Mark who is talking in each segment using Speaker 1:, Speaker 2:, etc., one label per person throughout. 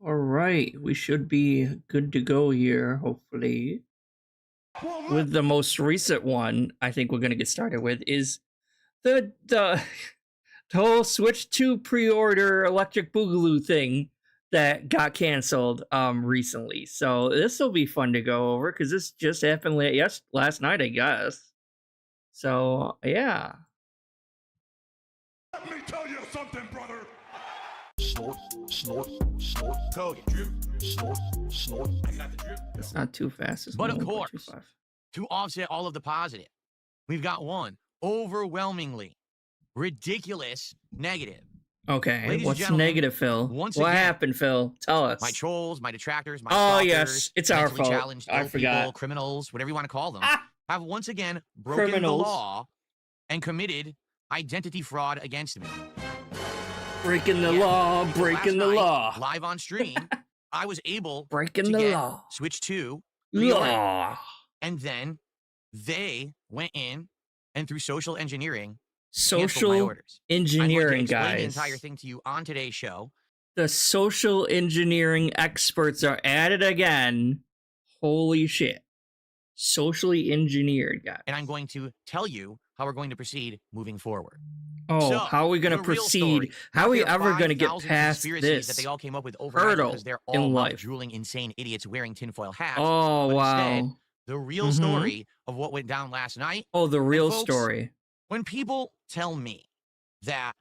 Speaker 1: All right, we should be good to go here, hopefully. With the most recent one, I think we're going to get started with is the whole Switch 2 pre-order Electric Boogaloo thing that got canceled recently. So this will be fun to go over because this just happened last night, I guess. So yeah.
Speaker 2: Let me tell you something, brother.
Speaker 3: Snort, snort, snort. Code drip, snort, snort. I got the drip.
Speaker 1: It's not too fast. It's
Speaker 4: but of course, to offset all of the positive, we've got one overwhelmingly ridiculous negative.
Speaker 1: Okay,
Speaker 4: Ladies
Speaker 1: what's negative, Phil? What happened, Phil? Tell us.
Speaker 4: My trolls, my detractors, my
Speaker 1: stalkers,
Speaker 4: yes,
Speaker 1: it's our fault. I forgot.
Speaker 4: People, criminals, whatever you want to call them, have once again broken the law and committed identity fraud against me.
Speaker 1: Breaking the law, breaking the law.
Speaker 4: Live on stream, I was able
Speaker 1: breaking
Speaker 4: to
Speaker 1: the
Speaker 4: get
Speaker 1: law.
Speaker 4: Switch 2
Speaker 1: law.
Speaker 4: And then they went in and through social engineering,
Speaker 1: social engineering, guys.
Speaker 4: The entire thing to you on today's show.
Speaker 1: The social engineering experts are at it again. Holy shit. Socially engineered, guys.
Speaker 4: And I'm going to tell you how we're going to proceed moving forward.
Speaker 1: Oh, so, how are we going to proceed? How are we ever going to get past this
Speaker 4: that they all came up with
Speaker 1: hurdle
Speaker 4: because they're all
Speaker 1: in life?
Speaker 4: Drooling, insane idiots wearing tinfoil hats.
Speaker 1: Oh, wow.
Speaker 4: Instead, the real story of what went down last night.
Speaker 1: Oh, the real
Speaker 4: folks,
Speaker 1: story.
Speaker 4: When people tell me that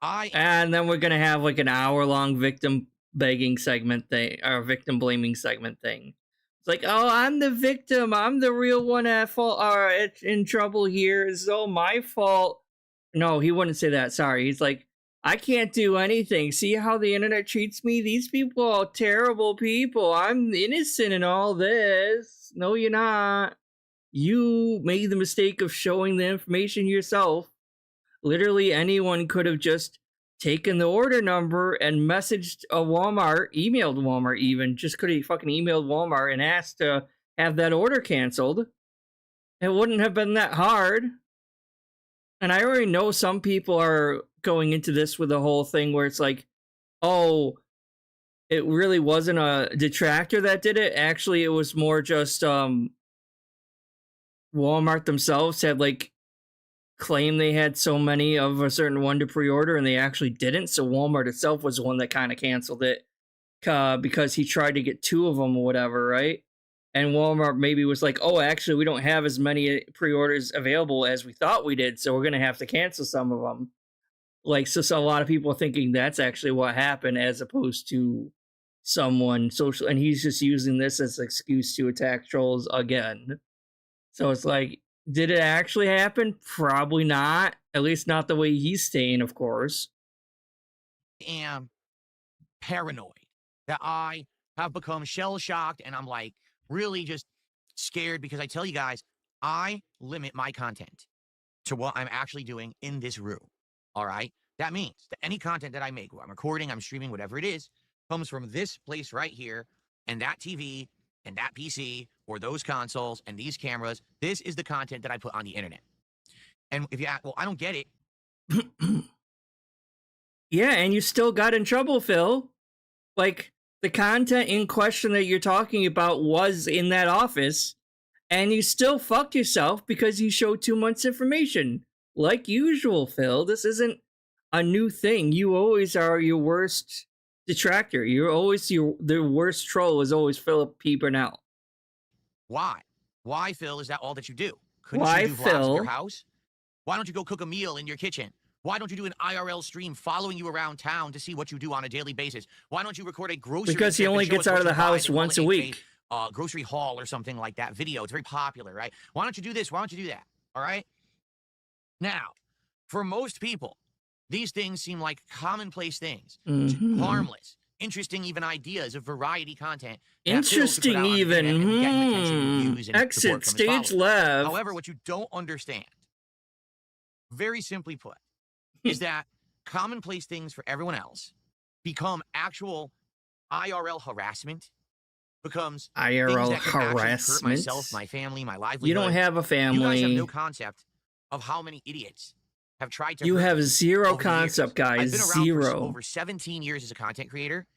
Speaker 1: and then we're going to have like an hour-long victim begging segment thing, or victim blaming segment thing. It's like, oh, I'm the victim. I'm the real one at fault, or in trouble here. It's all my fault. No, he wouldn't say that. Sorry. He's like, I can't do anything. See how the internet treats me? These people are terrible people. I'm innocent in all this. No, you're not. You made the mistake of showing the information yourself. Literally anyone could have just taken the order number and messaged a Walmart, emailed Walmart even, just could have fucking emailed Walmart and asked to have that order canceled. It wouldn't have been that hard. And I already know some people are going into this with the whole thing where it's like, oh, it really wasn't a detractor that did it. Actually, it was more just Walmart themselves had like claimed they had so many of a certain one to pre-order and they actually didn't. So Walmart itself was the one that kind of canceled it because he tried to get 2 of them or whatever, right? And Walmart maybe was like, oh, actually, we don't have as many pre-orders available as we thought we did, so we're going to have to cancel some of them. Like, so a lot of people are thinking that's actually what happened as opposed to someone social. And he's just using this as an excuse to attack trolls again. So it's like, did it actually happen? Probably not. At least not the way he's saying, of course.
Speaker 4: I am paranoid that I have become shell-shocked and I'm like, really just scared because I tell you guys, I limit my content to what I'm actually doing in this room. All right? That means that any content that I make, I'm recording, I'm streaming, whatever it is, comes from this place right here and that TV and that PC or those consoles and these cameras. This is the content that I put on the internet. And if you ask, well, I don't get it.
Speaker 1: Yeah, and you still got in trouble, Phil. Like, the content in question that you're talking about was in that office, and you still fucked yourself because you showed too much information. Like usual, Phil, this isn't a new thing. You always are your worst detractor. You're always the worst troll is always Philip P. Burnell.
Speaker 4: Why? Why, Phil, is that all that you do? Couldn't
Speaker 1: Why,
Speaker 4: you do vlogs
Speaker 1: Phil?
Speaker 4: in your house? Why don't you go cook a meal in your kitchen? Why don't you do an IRL stream following you around town to see what you do on a daily basis? Why don't you record a grocery
Speaker 1: Because he only gets out of the house once a week.
Speaker 4: Grocery haul or something like that video. It's very popular, right? Why don't you do this? Why don't you do that? All right? Now, for most people, these things seem like commonplace things. Harmless, interesting even ideas of variety content.
Speaker 1: Interesting even. Exit stage left.
Speaker 4: However, what you don't understand, very simply put, is that commonplace things for everyone else become actual IRL harassment, becomes
Speaker 1: IRL harassment.
Speaker 4: Hurt myself, my family, my livelihood.
Speaker 1: You don't have a family.
Speaker 4: You guys have no concept of how many idiots have tried to.
Speaker 1: You have zero concept, guys.
Speaker 4: I've been around
Speaker 1: zero.
Speaker 4: For over 17 years as a content creator.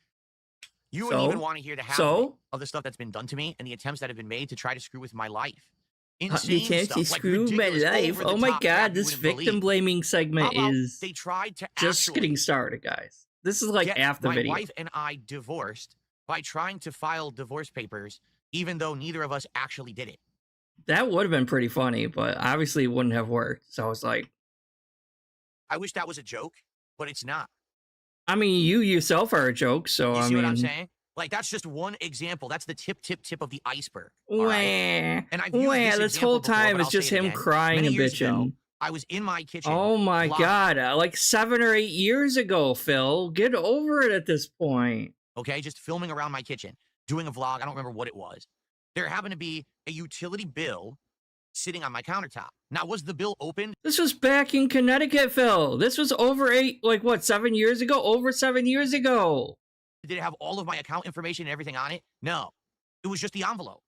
Speaker 4: You wouldn't even want to hear the half of the stuff that's been done to me and the attempts that have been made to try to screw with my life.
Speaker 1: You can't screw my life. Oh my god, this victim blaming segment is
Speaker 4: they tried to
Speaker 1: just getting started, guys. This is like after the video.
Speaker 4: My wife and I divorced by trying to file divorce papers, even though neither of us actually did it.
Speaker 1: That would have been pretty funny, but obviously it wouldn't have worked. So I was like,
Speaker 4: I wish that was a joke, but it's not.
Speaker 1: I mean, you yourself are a joke, so
Speaker 4: you see what I'm saying? Like, that's just one example. That's the tip of the iceberg.
Speaker 1: Right? And this whole time it's just him crying and bitching.
Speaker 4: I was in my kitchen.
Speaker 1: Oh my god, like 7 or 8 years ago, Phil. Get over it at this point.
Speaker 4: Okay, just filming around my kitchen, doing a vlog. I don't remember what it was. There happened to be a utility bill sitting on my countertop. Now, was the bill open?
Speaker 1: This was back in Connecticut, Phil. This was over 7 years ago? Over 7 years ago.
Speaker 4: Did it have all of my account information and everything on it? No. It was just the envelope.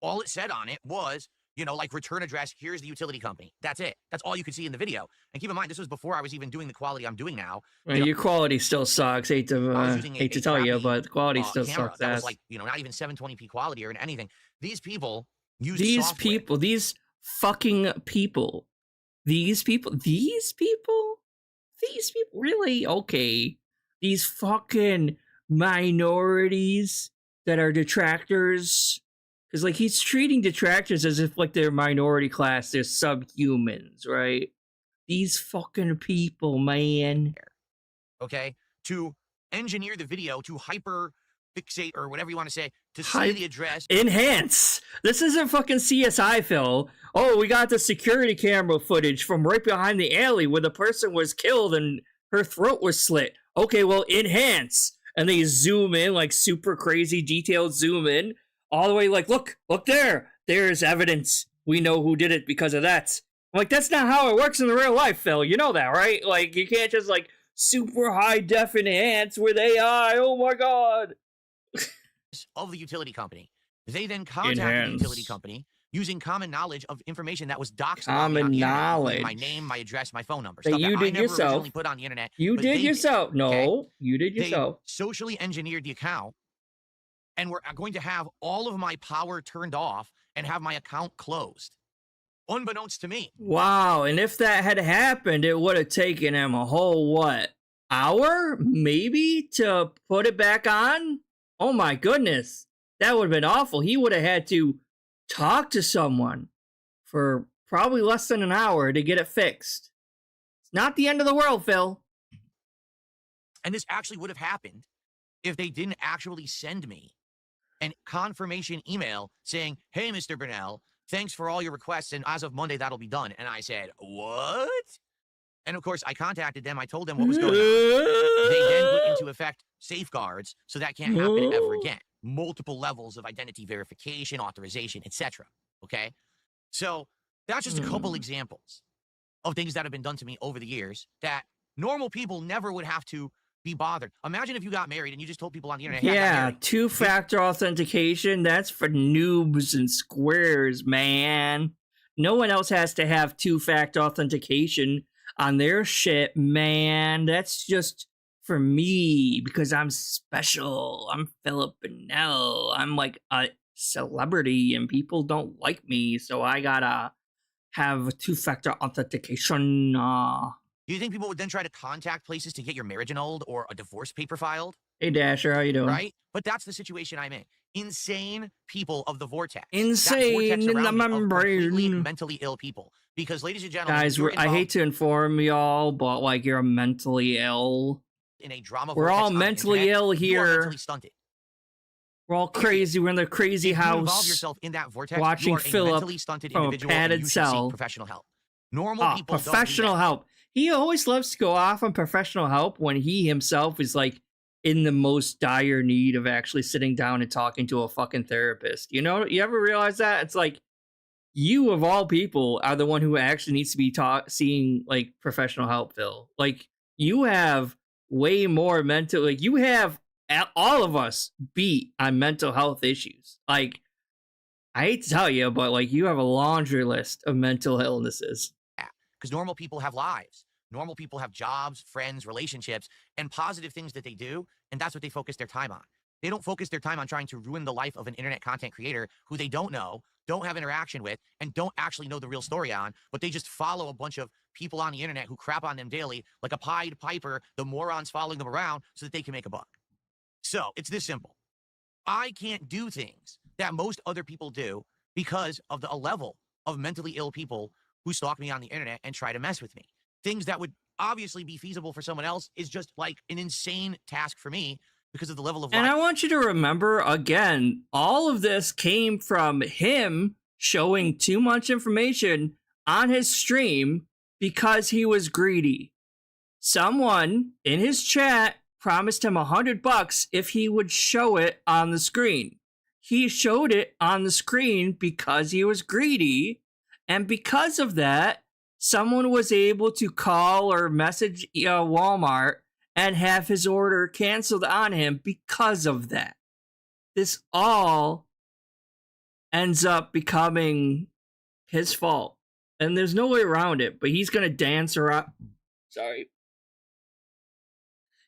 Speaker 4: All it said on it was, you know, like return address, here's the utility company. That's it. That's all you could see in the video. And keep in mind, this was before I was even doing the quality I'm doing now.
Speaker 1: Well, your quality still sucks. Hate to tell you, but the quality still sucks.
Speaker 4: That was like, you know, not even 720p quality or anything. These people use
Speaker 1: these fucking people. These people, really? Okay. These fucking minorities that are detractors. Because, like, he's treating detractors as if, like, they're minority class. They're subhumans, right? These fucking people, man.
Speaker 4: Okay? To engineer the video, to hyper fixate, or whatever you want to say, to see the address.
Speaker 1: Enhance. This isn't fucking CSI, Phil. Oh, we got the security camera footage from right behind the alley where the person was killed and her throat was slit. Okay, well, enhance. And they zoom in, like, super crazy detailed zoom in. All the way, like, look there. There's evidence. We know who did it because of that. Like, that's not how it works in the real life, Phil. You know that, right? Like, you can't just, like, super high def enhance with AI. Oh my god.
Speaker 4: Of the utility company. They then contacted the utility company using common knowledge of information that was doxed.
Speaker 1: Common knowledge.
Speaker 4: My name, my address, my phone number.
Speaker 1: That you did yourself.
Speaker 4: Originally put on the internet.
Speaker 1: You did yourself. No, okay? You did yourself.
Speaker 4: They socially engineered the account. And we're going to have all of my power turned off and have my account closed. Unbeknownst to me.
Speaker 1: Wow, and if that had happened, it would have taken him a whole, what, hour? Maybe? To put it back on? Oh my goodness. That would have been awful. He would have had to talk to someone for probably less than an hour to get it fixed. It's not the end of the world, Phil.
Speaker 4: And this actually would have happened if they didn't actually send me an confirmation email saying, hey, Mr. Burnell, thanks for all your requests, and as of Monday, that'll be done. And I said, what? And of course, I contacted them. I told them what was going on. They then put into effect safeguards so that can't happen ever again. Multiple levels of identity verification, authorization, etc. Okay? So that's just a couple examples of things that have been done to me over the years that normal people never would have to be bothered. Imagine if you got married and you just told people on the internet,
Speaker 1: yeah, two-factor authentication, that's for noobs and squares, man. No one else has to have two-factor authentication on their shit, man. That's just for me because I'm special. I'm Philip Burnell. I'm like a celebrity and people don't like me, so I gotta have two-factor authentication.
Speaker 4: Do you think people would then try to contact places to get your marriage annulled or a divorce paper filed?
Speaker 1: Hey, Dasher, how you doing?
Speaker 4: Right? But that's the situation I'm in. Insane people of the vortex.
Speaker 1: Insane in the membrane.
Speaker 4: Completely mentally ill people. Because, ladies and gentlemen,
Speaker 1: guys, I hate to inform y'all, but, like, you're mentally ill.
Speaker 4: In a drama
Speaker 1: we're all mentally ill here.
Speaker 4: You are mentally stunted.
Speaker 1: We're all crazy. We're in the crazy house.
Speaker 4: You involve yourself in that vortex,
Speaker 1: watching
Speaker 4: you are
Speaker 1: Philip
Speaker 4: a mentally stunted
Speaker 1: from
Speaker 4: individual,
Speaker 1: a padded
Speaker 4: and you should
Speaker 1: cell.
Speaker 4: seek professional help. Normal people
Speaker 1: professional
Speaker 4: don't do that.
Speaker 1: help. He always loves to go off on professional help when he himself is like in the most dire need of actually sitting down and talking to a fucking therapist. You know, you ever realize that? It's like you of all people are the one who actually needs to be seeing like professional help, Phil. Like you have way more mental, like you have all of us beat on mental health issues. Like I hate to tell you, but like you have a laundry list of mental illnesses.
Speaker 4: Because normal people have lives. Normal people have jobs, friends, relationships, and positive things that they do, and that's what they focus their time on. They don't focus their time on trying to ruin the life of an internet content creator who they don't know, don't have interaction with, and don't actually know the real story on, but they just follow a bunch of people on the internet who crap on them daily, like a Pied Piper, the morons following them around so that they can make a buck. So it's this simple. I can't do things that most other people do because of the level of mentally ill people who stalk me on the internet and try to mess with me. Things that would obviously be feasible for someone else is just like an insane task for me because of the level of life.
Speaker 1: And I want you to remember, again, all of this came from him showing too much information on his stream because he was greedy. Someone in his chat promised him $100 if he would show it on the screen. He showed it on the screen because he was greedy, and because of that, someone was able to call or message Walmart and have his order canceled on him because of that. This all ends up becoming his fault. And there's no way around it, but he's going to dance around. Sorry.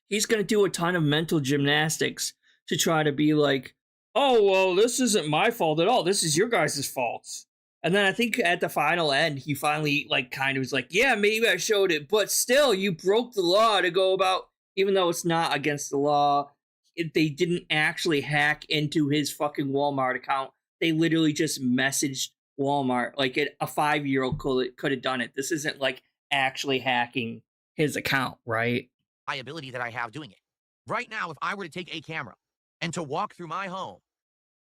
Speaker 1: He's going to do a ton of mental gymnastics to try to be like, oh, well, this isn't my fault at all. This is your guys' faults. And then I think at the final end, he finally kind of was like, yeah, maybe I showed it, but still, you broke the law to go about, even though it's not against the law, they didn't actually hack into his fucking Walmart account. They literally just messaged Walmart. Like a 5-year-old could have done it. This isn't like actually hacking his account, right?
Speaker 4: Ability that I have doing it. Right now, if I were to take a camera and to walk through my home,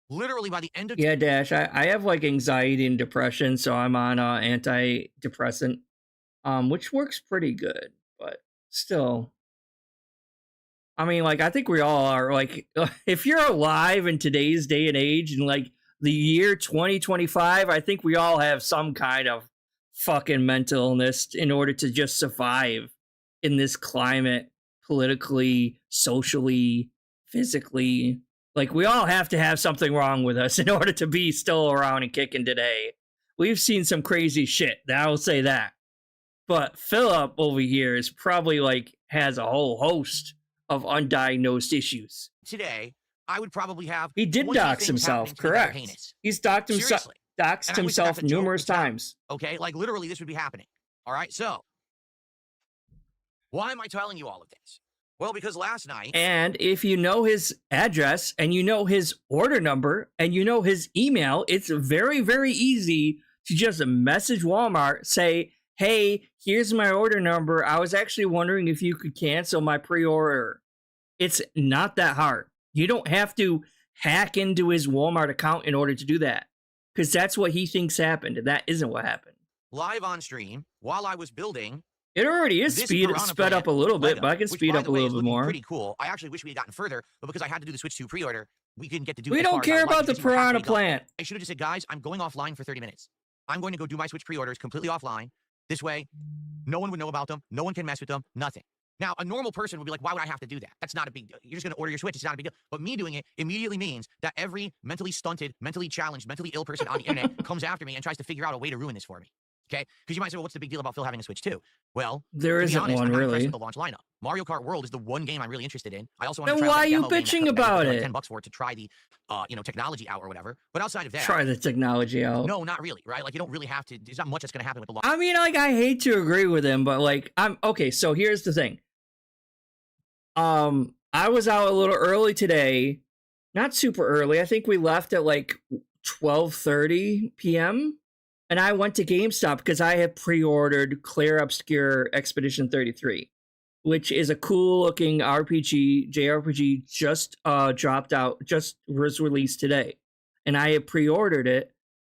Speaker 4: literally by the end of...
Speaker 1: Yeah, Dash, I have like anxiety and depression, so I'm on antidepressant, which works pretty good, but still... I mean, like, I think we all are, like, if you're alive in today's day and age, in, like, the year 2025, I think we all have some kind of fucking mental illness in order to just survive in this climate, politically, socially, physically. Like, we all have to have something wrong with us in order to be still around and kicking today. We've seen some crazy shit, I will say that. But Philip over here is probably, like, has a whole host of undiagnosed issues.
Speaker 4: Today, I would probably have...
Speaker 1: He did dox himself, correct. He's doxed himself numerous times.
Speaker 4: Okay, like literally this would be happening. All right, so why am I telling you all of this? Well, because last night...
Speaker 1: And if you know his address, and you know his order number, and you know his email, it's very, very easy to just message Walmart, say, hey, here's my order number. I was actually wondering if you could cancel my pre-order. It's not that hard. You don't have to hack into his Walmart account in order to do that, because that's what he thinks happened, and that isn't what happened.
Speaker 4: Live on stream, while I was building...
Speaker 1: It already is sped up a little bit, but I can speed up a little bit more.
Speaker 4: Pretty cool. I actually wish we had gotten further, but because I had to do the Switch 2 pre-order, we didn't get to do it.
Speaker 1: We don't care about the Piranha plant.
Speaker 4: I should have just said, guys, I'm going offline for 30 minutes. I'm going to go do my Switch pre-orders completely offline. This way, no one would know about them. No one can mess with them. Nothing. Now, a normal person would be like, why would I have to do that? That's not a big deal. You're just going to order your Switch. It's not a big deal. But me doing it immediately means that every mentally stunted, mentally challenged, mentally ill person on the internet comes after me and tries to figure out a way to ruin this for me. Okay? Because you might say, well, what's the big deal about Phil having a Switch 2? Well,
Speaker 1: there isn't one, really.
Speaker 4: The launch lineup. Mario Kart World is the one game I'm really interested in. I also want
Speaker 1: to
Speaker 4: try
Speaker 1: why are you bitching about it?
Speaker 4: $10 for it to try the, technology out or whatever. But outside of that,
Speaker 1: try the technology out.
Speaker 4: No, not really, right? Like, you don't really have to. There's not much that's going to happen with the launch.
Speaker 1: I mean, like, I hate to agree with him, but like, okay. So here's the thing. I was out a little early today, not super early. I think we left at like 12:30 p.m. And I went to GameStop because I had pre-ordered Clear Obscure Expedition 33, which is a cool-looking JRPG, just dropped out, just was released today. And I had pre-ordered it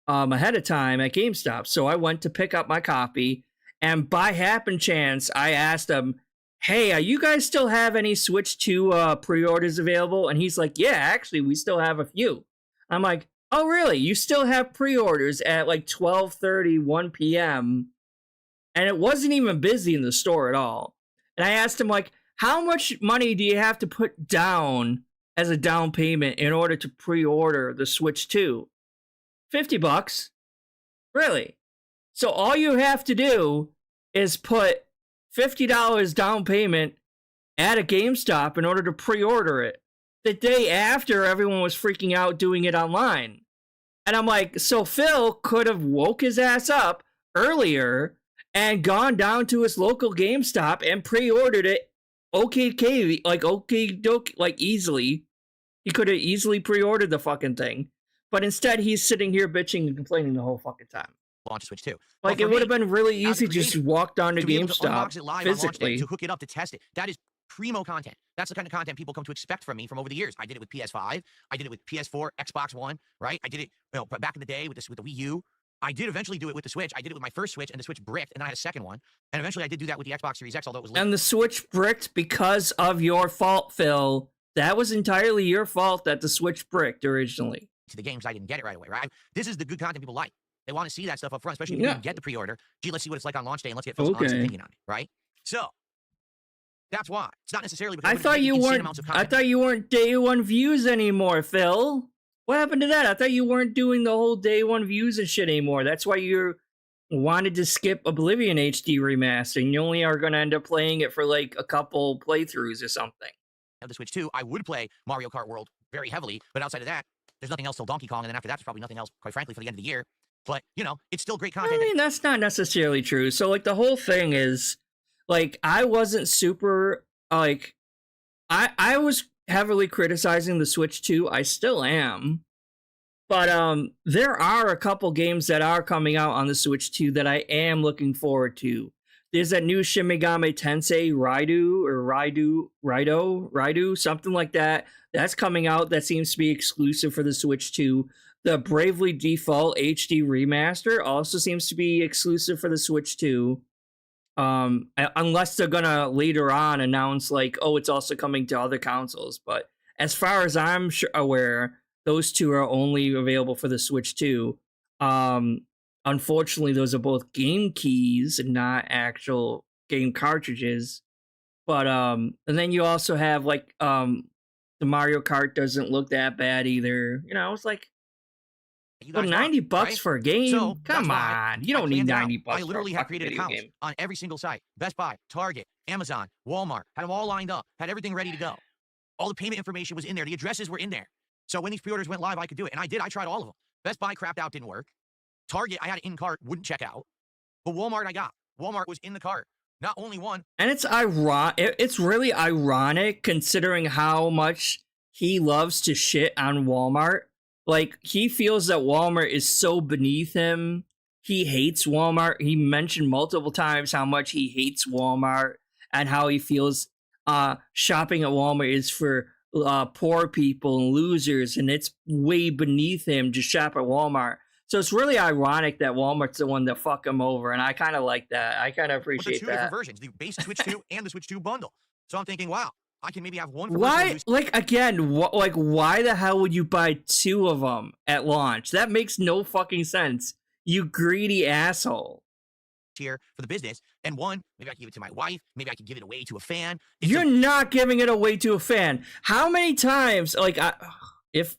Speaker 1: ahead of time at GameStop. So I went to pick up my copy, and by happen chance, I asked them, hey, you guys still have any Switch 2 pre-orders available? And he's like, yeah, actually, we still have a few. I'm like, oh, really? You still have pre-orders at like 12:30, 1 p.m. And it wasn't even busy in the store at all. And I asked him, like, how much money do you have to put down as a down payment in order to pre-order the Switch 2? $50. Really? So all you have to do is put $50 down payment at a GameStop in order to pre-order it. the day after everyone was freaking out doing it online. And I'm like, so Phil could have woke his ass up earlier and gone down to his local GameStop and pre-ordered it like easily. He could have easily pre-ordered the fucking thing. But instead, he's sitting here bitching and complaining the whole fucking time.
Speaker 4: Launch Switch 2.
Speaker 1: Like, it would have been really easy to just walk down to
Speaker 4: to be able to
Speaker 1: GameStop
Speaker 4: unbox it live
Speaker 1: physically.
Speaker 4: on launch day, to hook it up, to test it. That is primo content. That's the kind of content people come to expect from me from over the years. I did it with PS5. I did it with PS4, Xbox One, right? I did it back in the day with the Wii U. I did eventually do it with the Switch. I did it with my first Switch, and the Switch bricked, and then I had a second one. And eventually I did do that with the Xbox Series X, although it was late.
Speaker 1: And the Switch bricked because of your fault, Phil. That was entirely your fault that the Switch bricked originally.
Speaker 4: To the games, I didn't get it right away, right? This is the good content people like. They want to see that stuff up front, especially if you didn't get the pre-order. Gee, let's see what it's like on launch day, and let's get Phil's honest opinion on it, right? So that's why. It's not necessarily because
Speaker 1: I thought you weren't day one views anymore, Phil. What happened to that? I thought you weren't doing the whole day one views and shit anymore. That's why you wanted to skip Oblivion HD remaster, and you only are going to end up playing it for like a couple playthroughs or something.
Speaker 4: Of the Switch 2, I would play Mario Kart World very heavily, but outside of that, there's nothing else till Donkey Kong, and then after that, there's probably nothing else, quite frankly, for the end of the year. But, you know, it's still great content.
Speaker 1: I mean, that's not necessarily true. So, like, the whole thing is, like, I wasn't super, like, I was heavily criticizing the Switch 2. I still am. But, there are a couple games that are coming out on the Switch 2 that I am looking forward to. There's that new Shin Megami Tensei Raido, something like that. That's coming out. That seems to be exclusive for the Switch 2. The Bravely Default HD remaster also seems to be exclusive for the Switch 2. Unless they're gonna later on announce like, oh, it's also coming to other consoles. But as far as I'm aware, those two are only available for the Switch 2. Unfortunately, those are both game keys and not actual game cartridges. But and then you also have like the Mario Kart doesn't look that bad either. You know, it's like, well, $90 right? for a game? So, come on. You don't need $90
Speaker 4: I literally have created accounts on every single site. Best Buy, Target, Amazon, Walmart. Had them all lined up. Had everything ready to go. All the payment information was in there. The addresses were in there. So when these pre-orders went live, I could do it. And I did. I tried all of them. Best Buy crapped out, didn't work. Target, I had it in cart, wouldn't check out. But Walmart, I got. Walmart was in the cart. Not only one.
Speaker 1: And it's really ironic considering how much he loves to shit on Walmart. Like, he feels that Walmart is so beneath him. He hates Walmart. He mentioned multiple times how much he hates Walmart and how he feels shopping at Walmart is for poor people and losers, and it's way beneath him to shop at Walmart. So it's really ironic that Walmart's the one that fuck him over, and I kind of like that. I kind of appreciate that.
Speaker 4: Two different versions, the base Switch 2 and the Switch 2 bundle. So I'm thinking, wow, I can maybe have one for
Speaker 1: why? Like, again, why the hell would you buy two of them at launch? That makes no fucking sense. You greedy asshole.
Speaker 4: Here for the business, and one, maybe I can give it to my wife, maybe I can give it away to a fan.
Speaker 1: You're not giving it away to a fan. How many times, like, if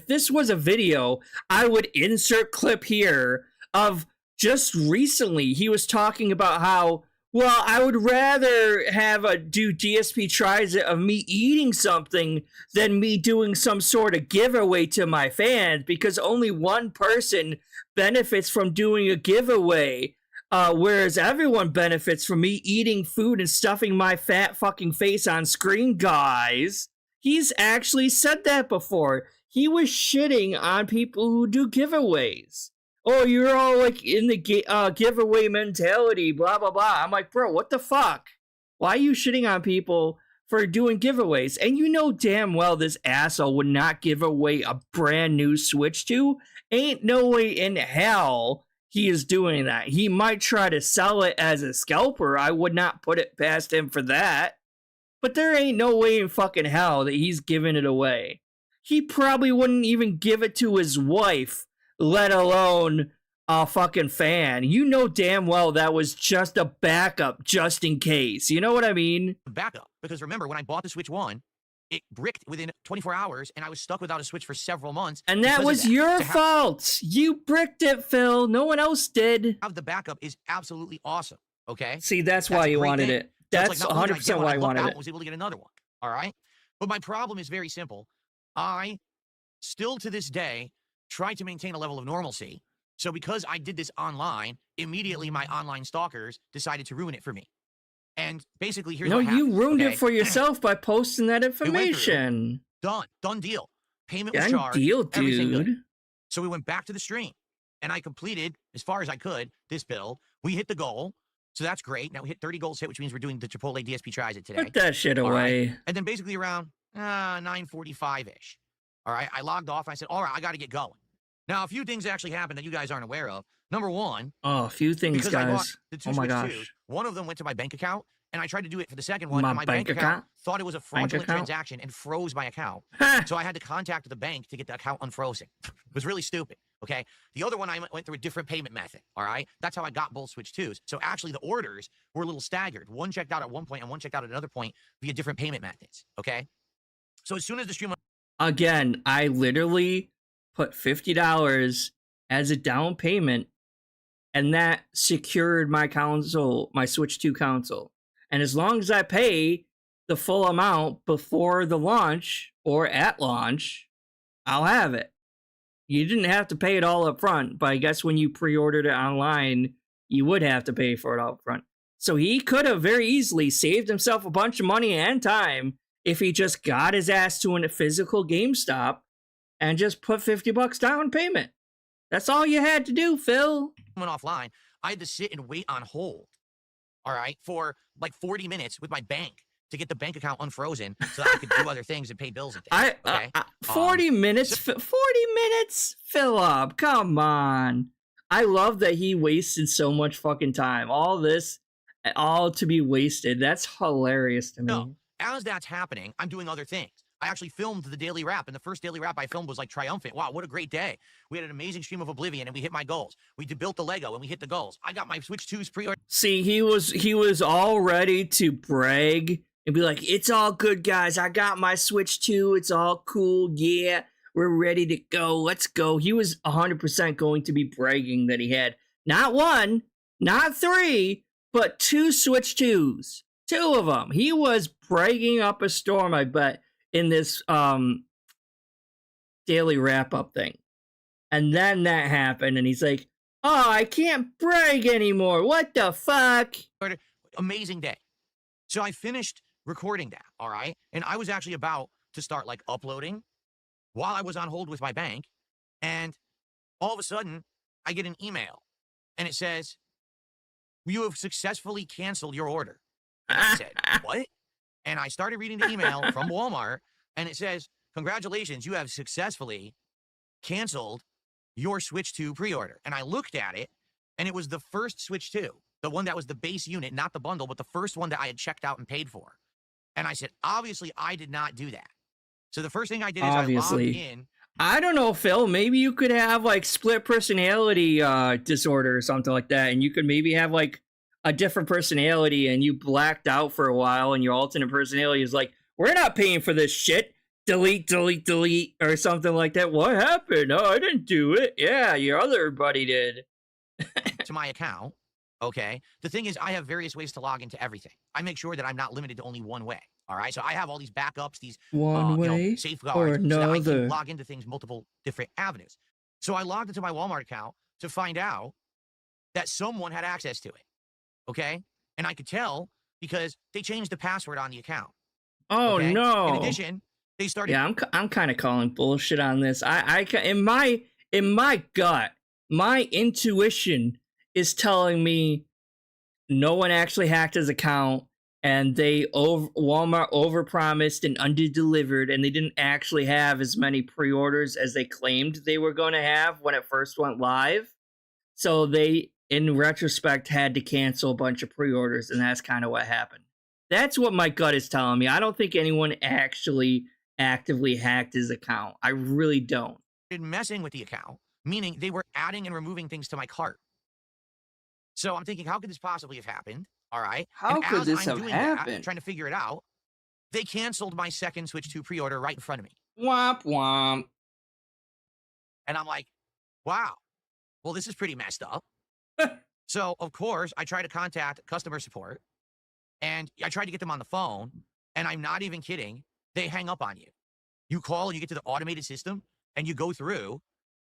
Speaker 1: this was a video, I would insert clip here of just recently he was talking about how, well, I would rather have do DSP tries it of me eating something than me doing some sort of giveaway to my fans, because only one person benefits from doing a giveaway. Whereas everyone benefits from me eating food and stuffing my fat fucking face on screen, guys. He's actually said that before. He was shitting on people who do giveaways. Oh, you're all like in the giveaway mentality, blah, blah, blah. I'm like, bro, what the fuck? Why are you shitting on people for doing giveaways? And you know damn well this asshole would not give away a brand new Switch 2. Ain't no way in hell he is doing that. He might try to sell it as a scalper. I would not put it past him for that. But there ain't no way in fucking hell that he's giving it away. He probably wouldn't even give it to his wife, let alone a fucking fan. You know damn well that was just a backup, just in case. You know what I mean?
Speaker 4: Backup. Because remember, when I bought the Switch 1, it bricked within 24 hours, and I was stuck without a Switch for several months.
Speaker 1: And that was your fault. You bricked it, Phil. No one else did.
Speaker 4: Have the backup is absolutely awesome. Okay.
Speaker 1: See, that's why you wanted it. That's 100% why I wanted it.
Speaker 4: I was able to get another one. All right. But my problem is very simple. I still to this day try to maintain a level of normalcy. So because I did this online, immediately my online stalkers decided to ruin it for me. And basically, here's what happened.
Speaker 1: No, you ruined
Speaker 4: okay?
Speaker 1: it for yourself by posting that information.
Speaker 4: Done deal. Payment was
Speaker 1: Done
Speaker 4: charged.
Speaker 1: deal,
Speaker 4: everything good.
Speaker 1: dude.
Speaker 4: So we went back to the stream, and I completed, as far as I could, this build. We hit the goal, so that's great. Now we hit 30 goals hit, which means we're doing the Chipotle DSP tries it today.
Speaker 1: Put that shit
Speaker 4: All
Speaker 1: away.
Speaker 4: right? And then basically around 9:45-ish, all right, I logged off, and I said, all right, I got to get going. Now, a few things actually happened that you guys aren't aware of. Number one,
Speaker 1: Oh, a few things,
Speaker 4: because I bought
Speaker 1: guys.
Speaker 4: the two
Speaker 1: Oh my
Speaker 4: Switch
Speaker 1: gosh.
Speaker 4: 2s, one of them went to my bank account, and I tried to do it for the second one,
Speaker 1: My
Speaker 4: and my
Speaker 1: bank
Speaker 4: bank account
Speaker 1: account?
Speaker 4: thought it was a fraudulent
Speaker 1: account?
Speaker 4: transaction and froze my account.
Speaker 1: Ha!
Speaker 4: So I had to contact the bank to get the account unfrozen. It was really stupid, okay? The other one, I went through a different payment method, all right? That's how I got both Switch 2s. So actually, the orders were a little staggered. One checked out at one point and one checked out at another point via different payment methods, okay? So as soon as the stream...
Speaker 1: Again, I literally put $50 as a down payment, and that secured my console, my Switch 2 console. And as long as I pay the full amount before the launch or at launch, I'll have it. You didn't have to pay it all up front, but I guess when you pre-ordered it online, you would have to pay for it up front. So he could have very easily saved himself a bunch of money and time if he just got his ass to a physical GameStop and just put $50 down payment. That's all you had to do, Phil.
Speaker 4: went offline, I had to sit and wait on hold, all right, for like 40 minutes with my bank to get the bank account unfrozen so that I could do other things and pay bills and things. Okay?
Speaker 1: 40 minutes, 40 minutes, Philip, come on. I love that he wasted so much fucking time. All this, all to be wasted. That's hilarious to me.
Speaker 4: No, as that's happening, I'm doing other things. I actually filmed the daily wrap, and the first daily wrap I filmed was like triumphant. Wow, what a great day. We had an amazing stream of Oblivion, and we hit my goals. We built the Lego, and we hit the goals. I got my Switch 2s pre-order.
Speaker 1: See, he was all ready to brag and be like, it's all good, guys. I got my Switch 2. It's all cool. Yeah, we're ready to go. Let's go. He was 100% going to be bragging that he had not one, not three, but 2 Switch 2s. 2 of them. He was bragging up a storm, I bet, in this daily wrap-up thing. And then that happened, and he's like, oh, I can't brag anymore. What the fuck?
Speaker 4: Amazing day. So I finished recording that, all right? And I was actually about to start, like, uploading while I was on hold with my bank. And all of a sudden, I get an email. And it says, you have successfully canceled your order. And I said, what? And I started reading the email from Walmart, and it says, congratulations, you have successfully canceled your Switch 2 pre-order. And I looked at it, and it was the first Switch 2, the one that was the base unit, not the bundle, but the first one that I had checked out and paid for. And I said, obviously, I did not do that. So the first thing I did is I logged in.
Speaker 1: I don't know, Phil. Maybe you could have, like, split personality disorder or something like that, and you could maybe have, like, a different personality, and you blacked out for a while, and your alternate personality is like, we're not paying for this shit. Delete, delete, delete, or something like that. What happened? Oh, I didn't do it. Yeah, your other buddy did.
Speaker 4: To my account, okay? The thing is, I have various ways to log into everything. I make sure that I'm not limited to only one way, all right? So I have all these backups, these
Speaker 1: One way
Speaker 4: safeguards,
Speaker 1: or
Speaker 4: so that I
Speaker 1: another.
Speaker 4: can log into things multiple different avenues. So I logged into my Walmart account to find out that someone had access to it, okay? And I could tell because they changed the password on the account.
Speaker 1: Oh,
Speaker 4: okay?
Speaker 1: no.
Speaker 4: In addition, they started...
Speaker 1: Yeah, I'm kind of calling bullshit on this. In my gut, my intuition is telling me no one actually hacked his account, and Walmart overpromised and underdelivered, and they didn't actually have as many pre-orders as they claimed they were going to have when it first went live. So they, in retrospect, had to cancel a bunch of pre-orders, and that's kind of what happened. That's what my gut is telling me. I don't think anyone actually actively hacked his account. I really don't.
Speaker 4: messing with the account, meaning they were adding and removing things to my cart. So I'm thinking, how could this possibly have happened? All right.
Speaker 1: How
Speaker 4: and
Speaker 1: could
Speaker 4: as
Speaker 1: this
Speaker 4: I'm
Speaker 1: have
Speaker 4: doing that,
Speaker 1: happened?
Speaker 4: trying to figure it out, they canceled my second Switch 2 pre-order right in front of me.
Speaker 1: Womp womp.
Speaker 4: And I'm like, wow, well, this is pretty messed up. So, of course, I try to contact customer support, and I tried to get them on the phone, and I'm not even kidding. they hang up on you. You call and you get to the automated system and you go through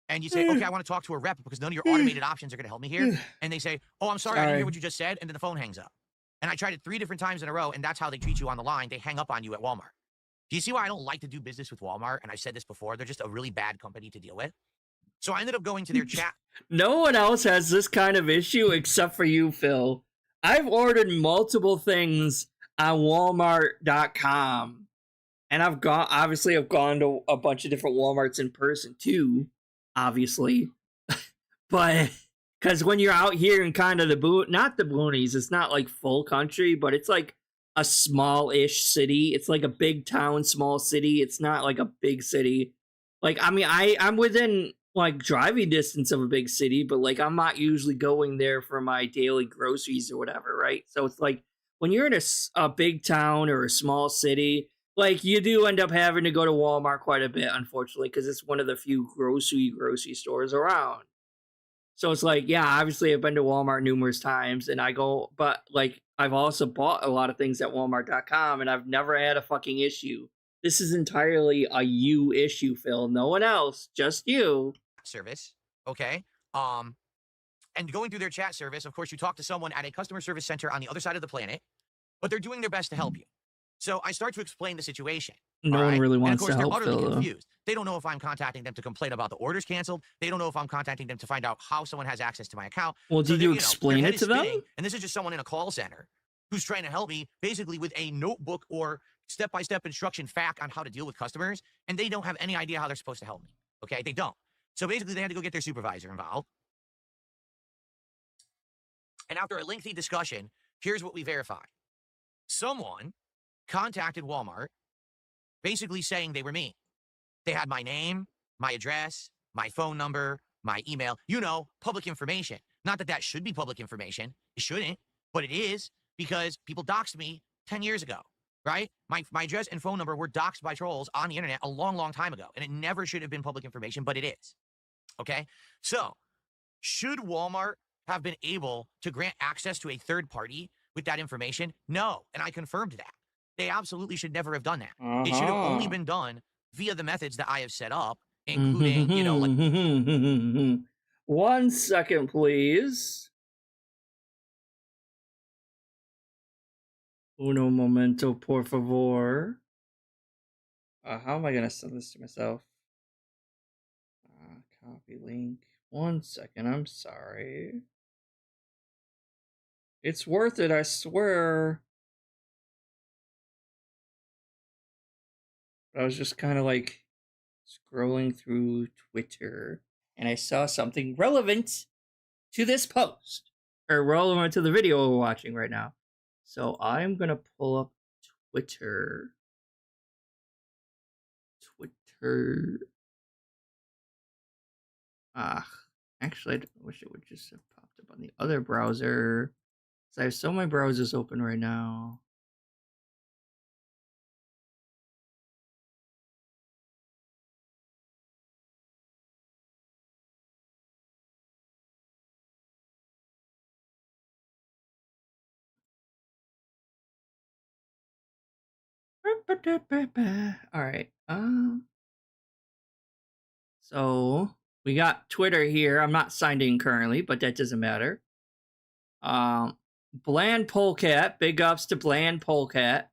Speaker 4: and you say, okay, I want to talk to a rep because none of your automated options are going to help me here. And they say, oh, I'm sorry, I didn't hear what you just said. And then the phone hangs up. And I tried it 3 different times in a row, and that's how they treat you on the line. They hang up on you at Walmart. Do you see why I don't like to do business with Walmart? And I've said this before. They're just a really bad company to deal with. So I ended up going to their chat.
Speaker 1: No one else has this kind of issue except for you, Phil. I've ordered multiple things on Walmart.com. And I've gone to a bunch of different Walmarts in person too, obviously. But because when you're out here in kind of not the boonies, it's not like full country, but it's like a small-ish city. It's like a big town, small city. It's not like a big city. Like, I mean, I'm within like driving distance of a big city, but like I'm not usually going there for my daily groceries or whatever, right? So it's like when you're in a big town or a small city, like, you do end up having to go to Walmart quite a bit, unfortunately, because it's one of the few grocery stores around. So it's like, yeah, obviously I've been to Walmart numerous times, and but like I've also bought a lot of things at Walmart.com, and I've never had a fucking issue. This is entirely a you issue, Phil. No one else, just you.
Speaker 4: Service, okay? And going through their chat service, of course, you talk to someone at a customer service center on the other side of the planet, but they're doing their best to help you. So I start to explain the situation.
Speaker 1: No one really wants to help,
Speaker 4: and of course, they're utterly
Speaker 1: Phil,
Speaker 4: confused. They don't know if I'm contacting them to complain about the orders canceled. They don't know if I'm contacting them to find out how someone has access to my account.
Speaker 1: Well, did you explain it to them?
Speaker 4: And this is just someone in a call center who's trying to help me, basically with a notebook or step-by-step instruction fact on how to deal with customers, and they don't have any idea how they're supposed to help me. Okay, they don't. So basically, they had to go get their supervisor involved. And after a lengthy discussion, here's what we verified. Someone contacted Walmart, basically saying they were me. They had my name, my address, my phone number, my email, public information. Not that that should be public information. It shouldn't, but it is because people doxed me 10 years ago, right? My address and phone number were doxed by trolls on the internet a long, long time ago, and it never should have been public information, but it is, okay? So, should Walmart have been able to grant access to a third party with that information? No, and I confirmed that. They absolutely should never have done that. It should have only been done via the methods that I have set up, including, like...
Speaker 1: 1 second, please. Uno momento, por favor. How am I going to send this to myself? Copy link. 1 second, I'm sorry. It's worth it, I swear. I was just kind of like scrolling through Twitter, and I saw something relevant to this post, or relevant to the video we're watching right now. So I'm going to pull up Twitter. Actually, I wish it would just have popped up on the other browser. So I have so many browsers open right now. All right. So we got Twitter here. I'm not signed in currently, but that doesn't matter. Bland Polecat, big ups to Bland Polecat,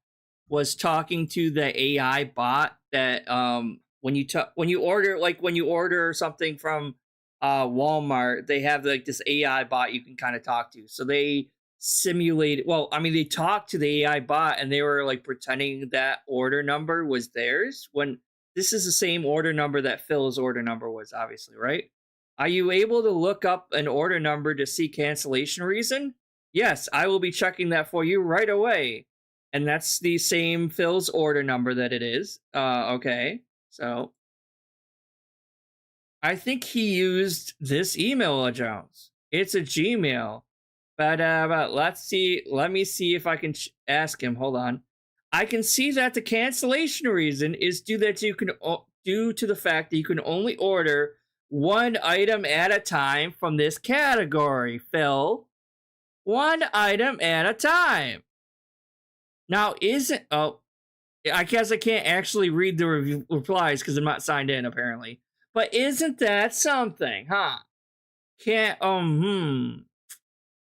Speaker 1: was talking to the AI bot that when you order something from Walmart, they have like this AI bot you can kind of talk to. So they they talked to the AI bot, and they were like pretending that order number was theirs when this is the same order number that Phil's order number was, obviously, right? Are you able to look up an order number to see cancellation reason? Yes, I will be checking that for you right away. And that's the same Phil's order number that it is. Okay, so I think he used this email address. It's a Gmail. But let me see if I can ask him. Hold on. I can see that the cancellation reason is due to the fact that you can only order one item at a time from this category, Phil. One item at a time. Now, I guess I can't actually read the replies because I'm not signed in, apparently. But isn't that something, huh? Can't,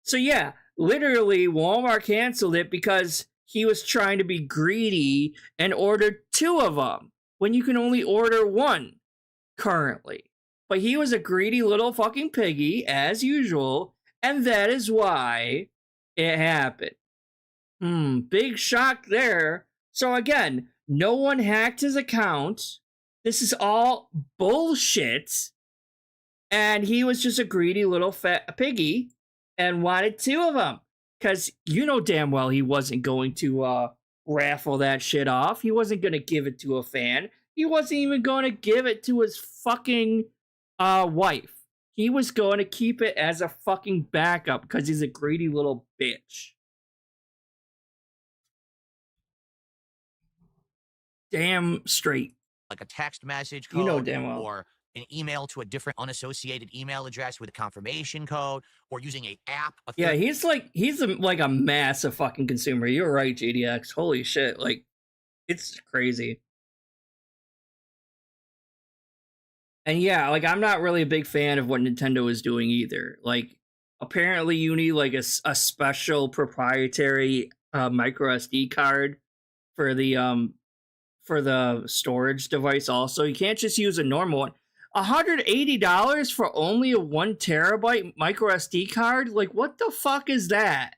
Speaker 1: So yeah, literally, Walmart canceled it because he was trying to be greedy and ordered 2 of them when you can only order 1 currently. But he was a greedy little fucking piggy, as usual, and that is why it happened. Big shock there. So again, no one hacked his account. This is all bullshit. And he was just a greedy little fat piggy and wanted 2 of them. Because you know damn well he wasn't going to raffle that shit off. He wasn't going to give it to a fan. He wasn't even going to give it to his fucking wife. He was going to keep it as a fucking backup because he's a greedy little bitch. Damn straight.
Speaker 4: Like a text message code,
Speaker 1: You know damn well.
Speaker 4: or an email to a different unassociated email address with a confirmation code, or using a app.
Speaker 1: Yeah, he's like a massive fucking consumer. You're right, JDX. Holy shit, like it's crazy. And yeah, like I'm not really a big fan of what Nintendo is doing either. Like apparently you need like a special proprietary micro SD card for the storage device also. You can't just use a normal one. $180 for only a 1 terabyte micro SD card? Like, what the fuck is that?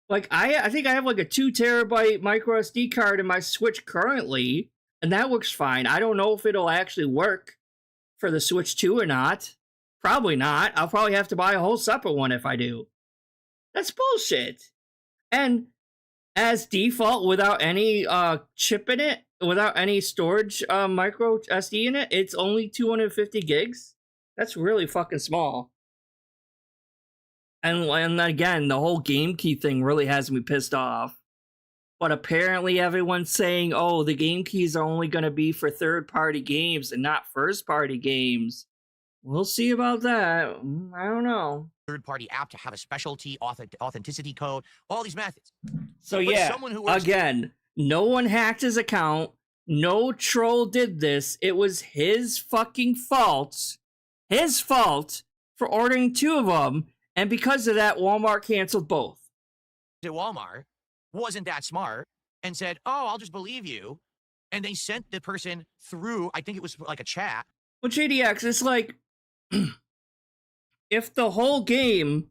Speaker 1: Like, I think I have like a 2 terabyte micro SD card in my Switch currently, and that works fine. I don't know if it'll actually work for the Switch 2 or not. Probably not. I'll probably have to buy a whole separate one if I do. That's bullshit. And as default, without any chip in it, without any storage micro SD in it, it's only 250 gigs. That's really fucking small. And again, the whole game key thing really has me pissed off. But apparently everyone's saying, oh, the game keys are only going to be for third-party games and not first-party games. We'll see about that. I don't know.
Speaker 4: Third-party app to have a specialty authenticity code, all these methods.
Speaker 1: So yeah, again, no one hacked his account. No troll did this. It was his fucking fault. His fault for ordering 2 of them. And because of that, Walmart canceled both.
Speaker 4: Walmart wasn't that smart and said, oh, I'll just believe you. And they sent the person through, I think it was like a chat.
Speaker 1: Well, JDX, it's like, if the whole game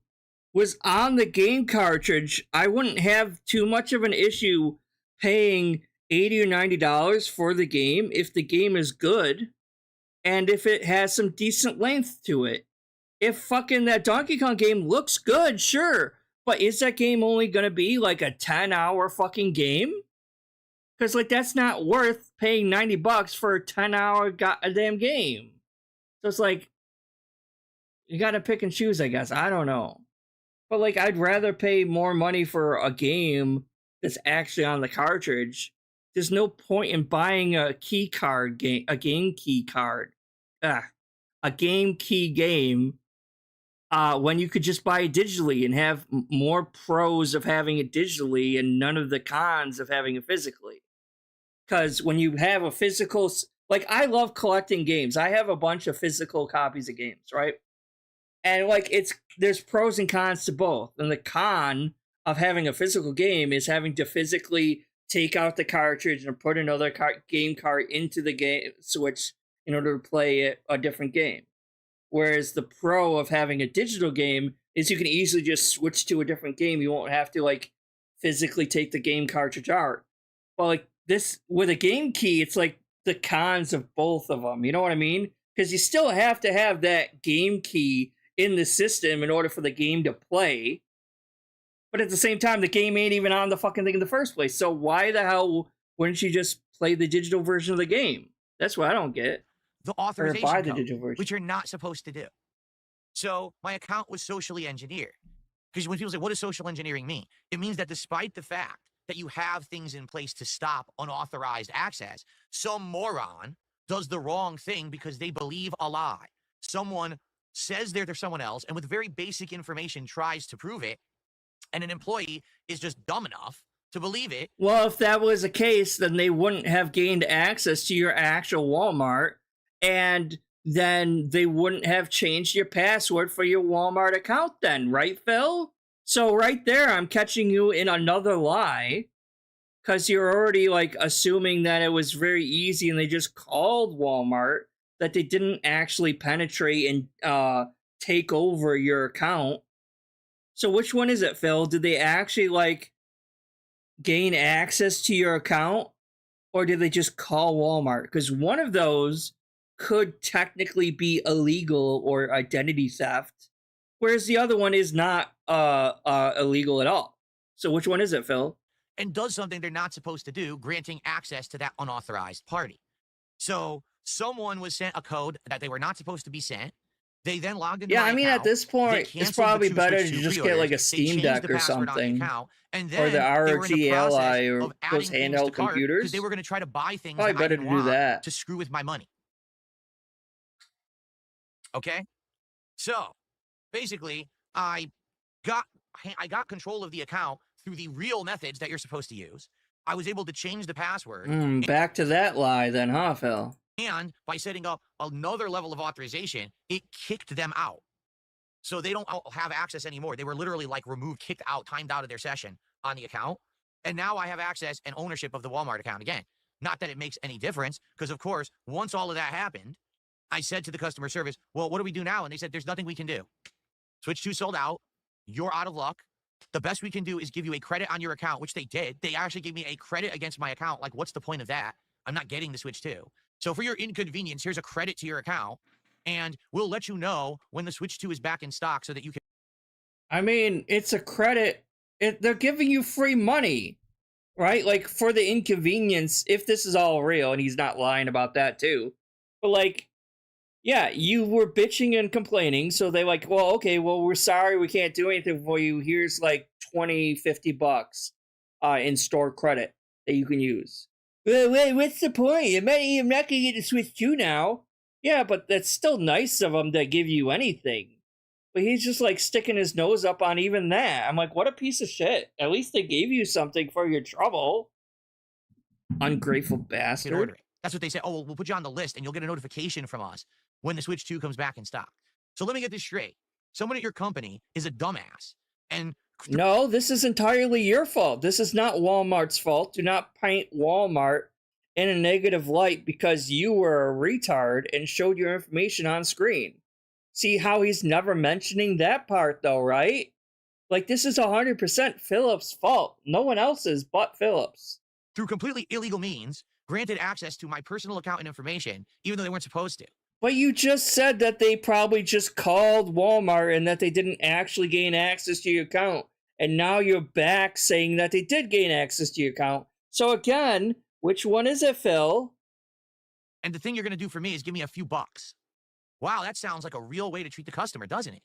Speaker 1: was on the game cartridge, I wouldn't have too much of an issue paying $80 or $90 for the game if the game is good and if it has some decent length to it. If fucking that Donkey Kong game looks good, sure, but is that game only gonna be like a 10-hour fucking game? Because like that's not worth paying $90 for a 10-hour goddamn game. So it's like, you gotta pick and choose, I guess. I don't know. But like, I'd rather pay more money for a game that's actually on the cartridge. There's no point in buying a key card game, a game key card, a game key game, when you could just buy it digitally and have more pros of having it digitally and none of the cons of having it physically. Because when you have a physical, like I love collecting games. I have a bunch of physical copies of games, right? And like there's pros and cons to both. And the con of having a physical game is having to physically take out the cartridge and put another game card into the game Switch in order to play a different game. Whereas the pro of having a digital game is you can easily just switch to a different game. You won't have to like physically take the game cartridge out. But like this with a game key, it's like the cons of both of them. You know what I mean? Because you still have to have that game key in the system in order for the game to play. But at the same time, the game ain't even on the fucking thing in the first place. So why the hell wouldn't you just play the digital version of the game? That's what I don't get.
Speaker 4: The authorization code, which you're not supposed to do. So my account was socially engineered. Because when people say, what does social engineering mean? It means that despite the fact that you have things in place to stop unauthorized access, some moron does the wrong thing because they believe a lie. Someone says they're someone else and with very basic information tries to prove it, and an employee is just dumb enough to believe it.
Speaker 1: Well, if that was the case, then they wouldn't have gained access to your actual Walmart, and then they wouldn't have changed your password for your Walmart account then, right, Phil? So right there, I'm catching you in another lie, because you're already, like, assuming that it was very easy and they just called Walmart, that they didn't actually penetrate and take over your account. So which one is it, Phil? Did they actually, like, gain access to your account, or did they just call Walmart? Because one of those could technically be illegal or identity theft, whereas the other one is not illegal at all. So which one is it, Phil?
Speaker 4: And does something they're not supposed to do, granting access to that unauthorized party. So someone was sent a code that they were not supposed to be sent. They then logged into
Speaker 1: Yeah,
Speaker 4: my
Speaker 1: I mean,
Speaker 4: account.
Speaker 1: at this point, it's probably better to just get like a Steam Deck or something, or the ROG Ally or those handheld computers.
Speaker 4: Because they were going to try to buy things
Speaker 1: probably better to do that
Speaker 4: to screw with my money. Okay, so basically, I got control of the account through the real methods that you're supposed to use. I was able to change the password.
Speaker 1: Back to that lie then, huh, Phil?
Speaker 4: And by setting up another level of authorization, it kicked them out. So they don't have access anymore. They were literally like removed, kicked out, timed out of their session on the account. And now I have access and ownership of the Walmart account again. Not that it makes any difference, because of course, once all of that happened, I said to the customer service, well, what do we do now? And they said, there's nothing we can do. Switch 2 sold out. You're out of luck. The best we can do is give you a credit on your account, which they did. They actually gave me a credit against my account. Like, what's the point of that? I'm not getting the Switch 2. So for your inconvenience, here's a credit to your account, and we'll let you know when the Switch 2 is back in stock so that you can...
Speaker 1: I mean, it's a credit. They're giving you free money, right? Like, for the inconvenience, if this is all real, and he's not lying about that too. But, like, yeah, you were bitching and complaining, so they like, well, okay, well, we're sorry, we can't do anything for you. Here's like 20, 50 bucks in store credit that you can use. Wait, what's the point? I'm not gonna get to Switch 2 now. Yeah, but that's still nice of them to give you anything. But he's just like sticking his nose up on even that. I'm like, what a piece of shit. At least they gave you something for your trouble. Ungrateful bastard.
Speaker 4: That's what they say. Oh, well, we'll put you on the list and you'll get a notification from us when the Switch 2 comes back in stock. So let me get this straight. Someone at your company is a dumbass. And
Speaker 1: no, this is entirely your fault. This is not Walmart's fault. Do not paint Walmart in a negative light because you were a retard and showed your information on screen. See how he's never mentioning that part though, right? Like, this is 100% Phillips' fault. No one else's but Phillips.
Speaker 4: Through completely illegal means, granted access to my personal account and information, even though they weren't supposed to.
Speaker 1: But you just said that they probably just called Walmart and that they didn't actually gain access to your account. And now you're back saying that they did gain access to your account. So again, which one is it, Phil?
Speaker 4: And the thing you're going to do for me is give me a few bucks. Wow, that sounds like a real way to treat the customer, doesn't it?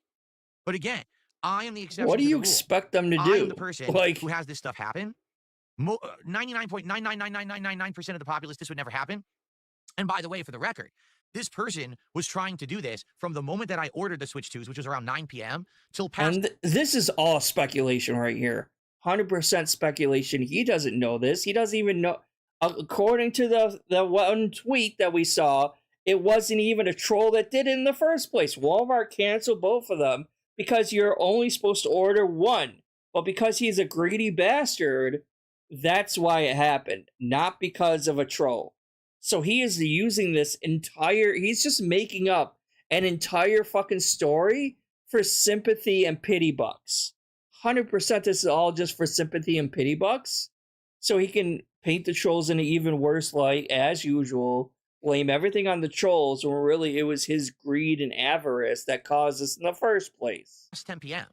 Speaker 4: But again, I am the exception.
Speaker 1: What do you expect them to do?
Speaker 4: I am the person who has this stuff happen. 99.9999999% of the populace, this would never happen. And by the way, for the record, this person was trying to do this from the moment that I ordered the Switch 2s, which was around 9 p.m. till past...
Speaker 1: And this is all speculation right here. 100% speculation. He doesn't know this. He doesn't even know. According to the one tweet that we saw, it wasn't even a troll that did it in the first place. Walmart canceled both of them because you're only supposed to order one. But because he's a greedy bastard, that's why it happened. Not because of a troll. So he is using this entire... He's just making up an entire fucking story for sympathy and pity bucks. 100% this is all just for sympathy and pity bucks. So he can paint the trolls in an even worse light, as usual. Blame everything on the trolls, when really it was his greed and avarice that caused this in the first place.
Speaker 4: It's 10 p.m.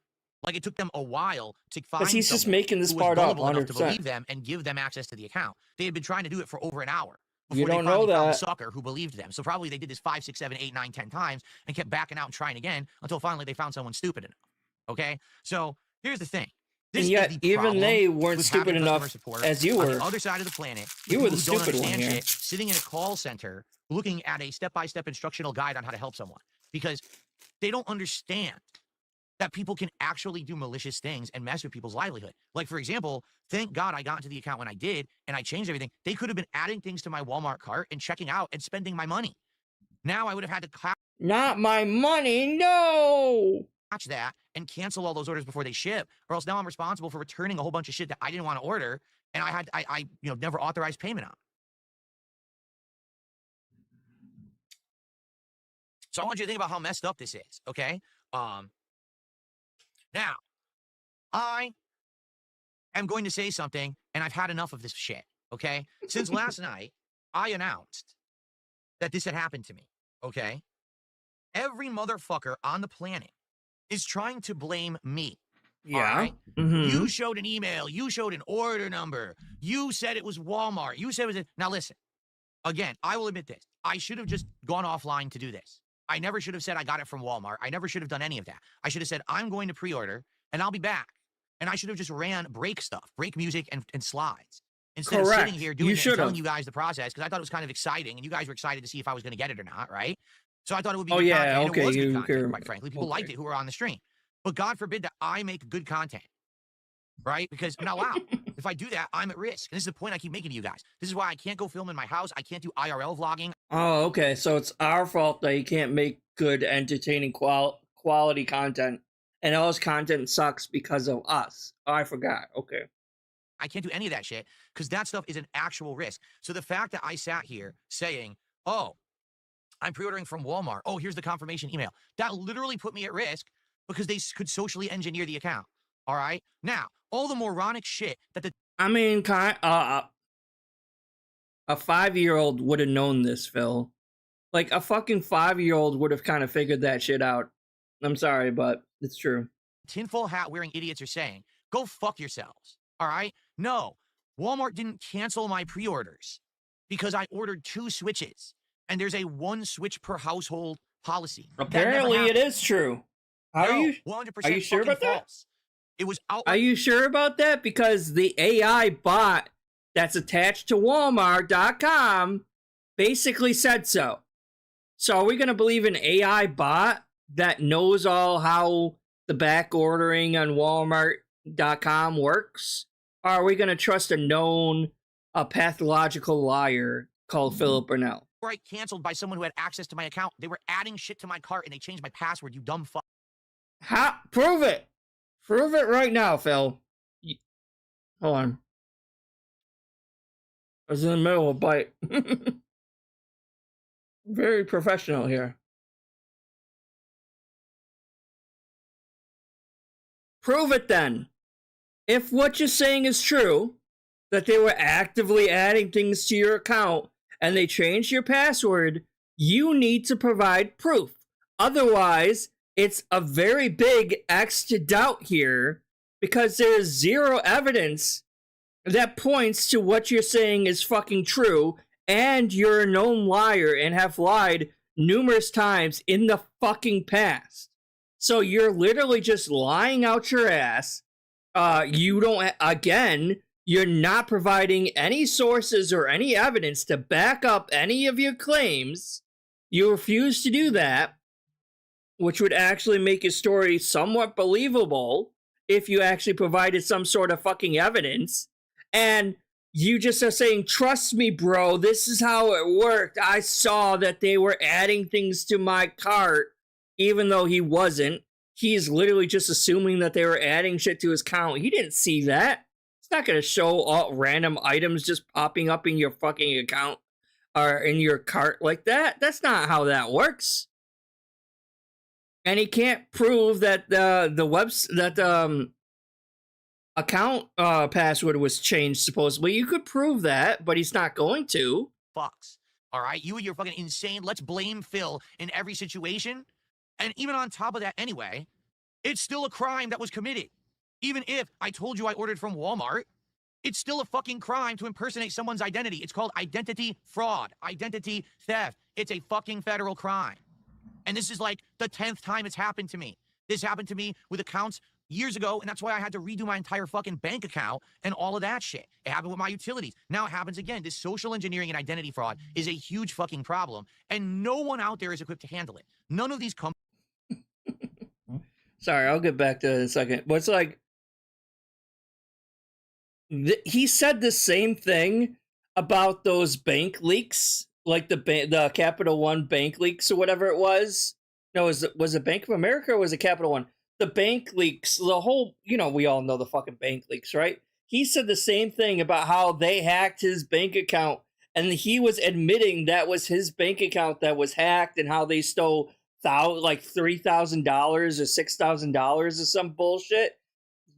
Speaker 4: Like, it took them a while to find
Speaker 1: because he's just making this part up, 100%.
Speaker 4: To believe them and give them access to the account. They had been trying to do it for over an hour.
Speaker 1: You don't know that.
Speaker 4: Found a sucker who believed them. So probably they did this 5, 6, 7, 8, 9, 10 times and kept backing out and trying again until finally they found someone stupid enough. Okay? So here's the thing.
Speaker 1: And yet, even they weren't stupid enough as you were.
Speaker 4: On the other side of the planet,
Speaker 1: you were the stupid one here.
Speaker 4: Sitting in a call center, looking at a step-by-step instructional guide on how to help someone. Because they don't understand that people can actually do malicious things and mess with people's livelihood. Like, for example, thank God I got into the account when I did, and I changed everything. They could have been adding things to my Walmart cart and checking out and spending my money. Now I would have had to
Speaker 1: Not my money, no!
Speaker 4: catch that and cancel all those orders before they ship, or else now I'm responsible for returning a whole bunch of shit that I didn't want to order, and I never authorized payment on. So I want you to think about how messed up this is, okay? Now, I am going to say something, and I've had enough of this shit, okay? Since last night, I announced that this had happened to me, okay? Every motherfucker on the planet is trying to blame me.
Speaker 1: Yeah.
Speaker 4: All right?
Speaker 1: Mm-hmm.
Speaker 4: You showed an email. You showed an order number. You said it was Walmart. You said it was... Now, listen. Again, I will admit this. I should have just gone offline to do this. I never should have said I got it from Walmart. I never should have done any of that. I should have said, I'm going to pre-order, and I'll be back. And I should have just ran break stuff, break music and slides. Instead of sitting here doing it and telling you guys the process, because I thought it was kind of exciting, and you guys were excited to see if I was going to get it or not, right? So I thought it would be good content, and it was good content, quite frankly. People liked it who were on the stream. But God forbid that I make good content, right? Because I'm not allowed. If I do that, I'm at risk. And this is the point I keep making to you guys. This is why I can't go film in my house. I can't do IRL vlogging.
Speaker 1: Oh, okay. So it's our fault that you can't make good, entertaining, quality content. And all this content sucks because of us. Oh, I forgot. Okay.
Speaker 4: I can't do any of that shit because that stuff is an actual risk. So the fact that I sat here saying, oh, I'm pre-ordering from Walmart. Oh, here's the confirmation email. That literally put me at risk because they could socially engineer the account. All right? Now, all the moronic shit that the...
Speaker 1: I mean, a 5-year-old would have known this, Phil. Like, a fucking 5-year-old would have kind of figured that shit out. I'm sorry, but it's true.
Speaker 4: Tinfoil hat wearing idiots are saying, go fuck yourselves. All right? No, Walmart didn't cancel my pre-orders because I ordered 2 Switches. And there's a 1 Switch per household policy.
Speaker 1: Apparently, it is true. How are you?
Speaker 4: 100%
Speaker 1: are you sure about
Speaker 4: false. It was out.
Speaker 1: Are you sure about that? Because the AI bot that's attached to Walmart.com basically said so. So are we going to believe an AI bot that knows all how the back ordering on Walmart.com works? Or are we going to trust a pathological liar called Philip Burnell?
Speaker 4: I canceled by someone who had access to my account. They were adding shit to my cart and they changed my password, you dumb fuck.
Speaker 1: How? Prove it. Prove it right now, Phil. Hold on. I was in the middle of a bite. Very professional here. Prove it then. If what you're saying is true, that they were actively adding things to your account, and they changed your password, you need to provide proof. Otherwise, it's a very big X to doubt here because there's zero evidence that points to what you're saying is fucking true, and you're a known liar and have lied numerous times in the fucking past. So you're literally just lying out your ass. You're not providing any sources or any evidence to back up any of your claims. You refuse to do that, which would actually make your story somewhat believable if you actually provided some sort of fucking evidence. And you just are saying, trust me, bro, this is how it worked. I saw that they were adding things to my cart, even though he wasn't. He's literally just assuming that they were adding shit to his account. He didn't see that. It's not going to show all random items just popping up in your fucking account or in your cart like that. That's not how that works. And he can't prove that the account password was changed supposedly. You could prove that, but he's not going to.
Speaker 4: Fucks. All right, you and your fucking insane. Let's blame Phil in every situation. And even on top of that, anyway, it's still a crime that was committed. Even if I told you I ordered from Walmart, it's still a fucking crime to impersonate someone's identity. It's called identity fraud, identity theft. It's a fucking federal crime. And this is like the 10th time it's happened to me. This happened to me with accounts years ago, and that's why I had to redo my entire fucking bank account and all of that shit. It happened with my utilities. Now it happens again. This social engineering and identity fraud is a huge fucking problem, and no one out there is equipped to handle it. None of these companies.
Speaker 1: Sorry, I'll get back to that in a second. But it's like he said the same thing about those bank leaks, like the Capital One bank leaks or whatever it was. No, was it Bank of America or was it Capital One? The bank leaks, the whole, we all know the fucking bank leaks, right? He said the same thing about how they hacked his bank account, and he was admitting that was his bank account that was hacked, and how they stole like $3,000 or $6,000 or some bullshit.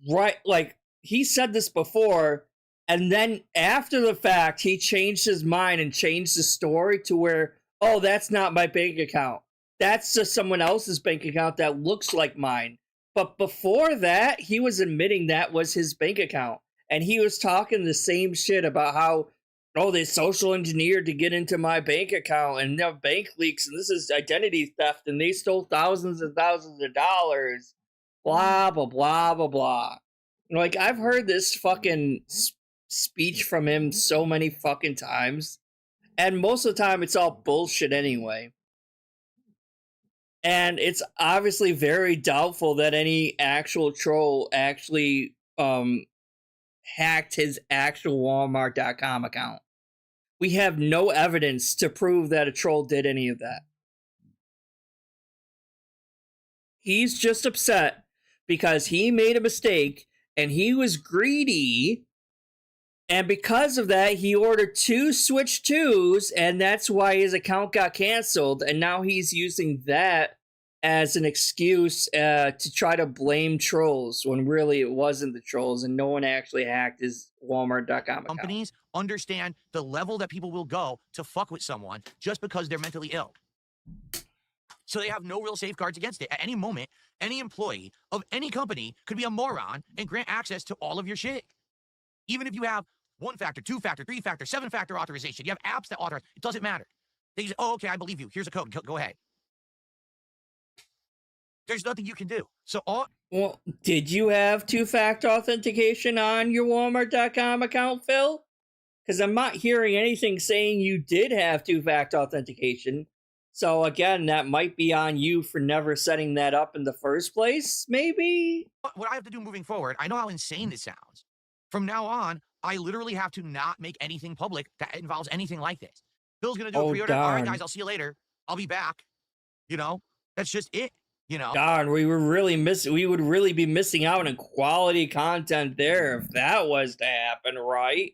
Speaker 1: Right, like he said this before, and then after the fact, he changed his mind and changed the story to where, oh, that's not my bank account. That's just someone else's bank account that looks like mine. But before that, he was admitting that was his bank account. And he was talking the same shit about how, oh, they social engineered to get into my bank account, and there are bank leaks, and this is identity theft, and they stole thousands and thousands of dollars. Blah, blah, blah, blah, blah. Like, I've heard this fucking speech from him so many fucking times, and most of the time it's all bullshit anyway. And it's obviously very doubtful that any actual troll actually hacked his actual Walmart.com account. We have no evidence to prove that a troll did any of that. He's just upset because he made a mistake and he was greedy, and because of that, he ordered 2 Switch 2s, and that's why his account got canceled, and now he's using that as an excuse to try to blame trolls when really it wasn't the trolls and no one actually hacked his Walmart.com account.
Speaker 4: Companies understand the level that people will go to fuck with someone just because they're mentally ill. So they have no real safeguards against it. At any moment, any employee of any company could be a moron and grant access to all of your shit. Even if you have 1-factor, 2-factor, 3-factor, 7-factor authorization, you have apps that authorize, it doesn't matter. They just, oh, okay, I believe you. Here's a code. Go ahead. There's nothing you can do. So
Speaker 1: well, did you have 2-factor authentication on your Walmart.com account, Phil? Because I'm not hearing anything saying you did have 2-factor authentication. So again, that might be on you for never setting that up in the first place, maybe?
Speaker 4: What I have to do moving forward, I know how insane this sounds. From now on, I literally have to not make anything public that involves anything like this. Bill's going to do a pre-order. All right, guys, I'll see you later. I'll be back. That's just it.
Speaker 1: Darn, we would really be missing out on quality content there if that was to happen, right?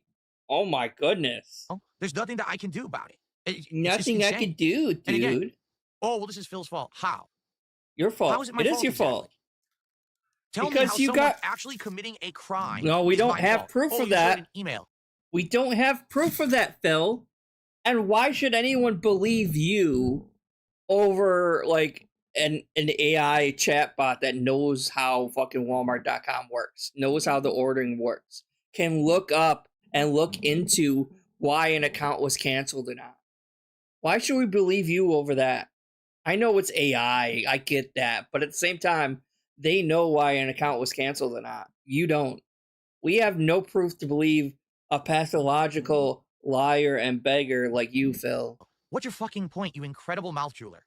Speaker 1: Oh my goodness.
Speaker 4: Oh, there's nothing that I can do about it.
Speaker 1: Nothing I could do, dude.
Speaker 4: Again, oh, well, this is Phil's fault. How?
Speaker 1: Your fault.
Speaker 4: How is it my
Speaker 1: fault? It
Speaker 4: fault
Speaker 1: is your
Speaker 4: exactly?
Speaker 1: fault.
Speaker 4: Tell
Speaker 1: because
Speaker 4: me how
Speaker 1: you
Speaker 4: someone
Speaker 1: got
Speaker 4: actually committing a crime.
Speaker 1: No, we don't have proof of that.
Speaker 4: An email.
Speaker 1: We don't have proof of that, Phil. And why should anyone believe you over like an AI chatbot that knows how fucking Walmart.com works, knows how the ordering works, can look up and look into why an account was canceled or not? Why should we believe you over that? I know it's AI, I get that, but at the same time, they know why an account was canceled or not. You don't. We have no proof to believe a pathological liar and beggar like you, Phil.
Speaker 4: What's your fucking point, you incredible mouth drooler?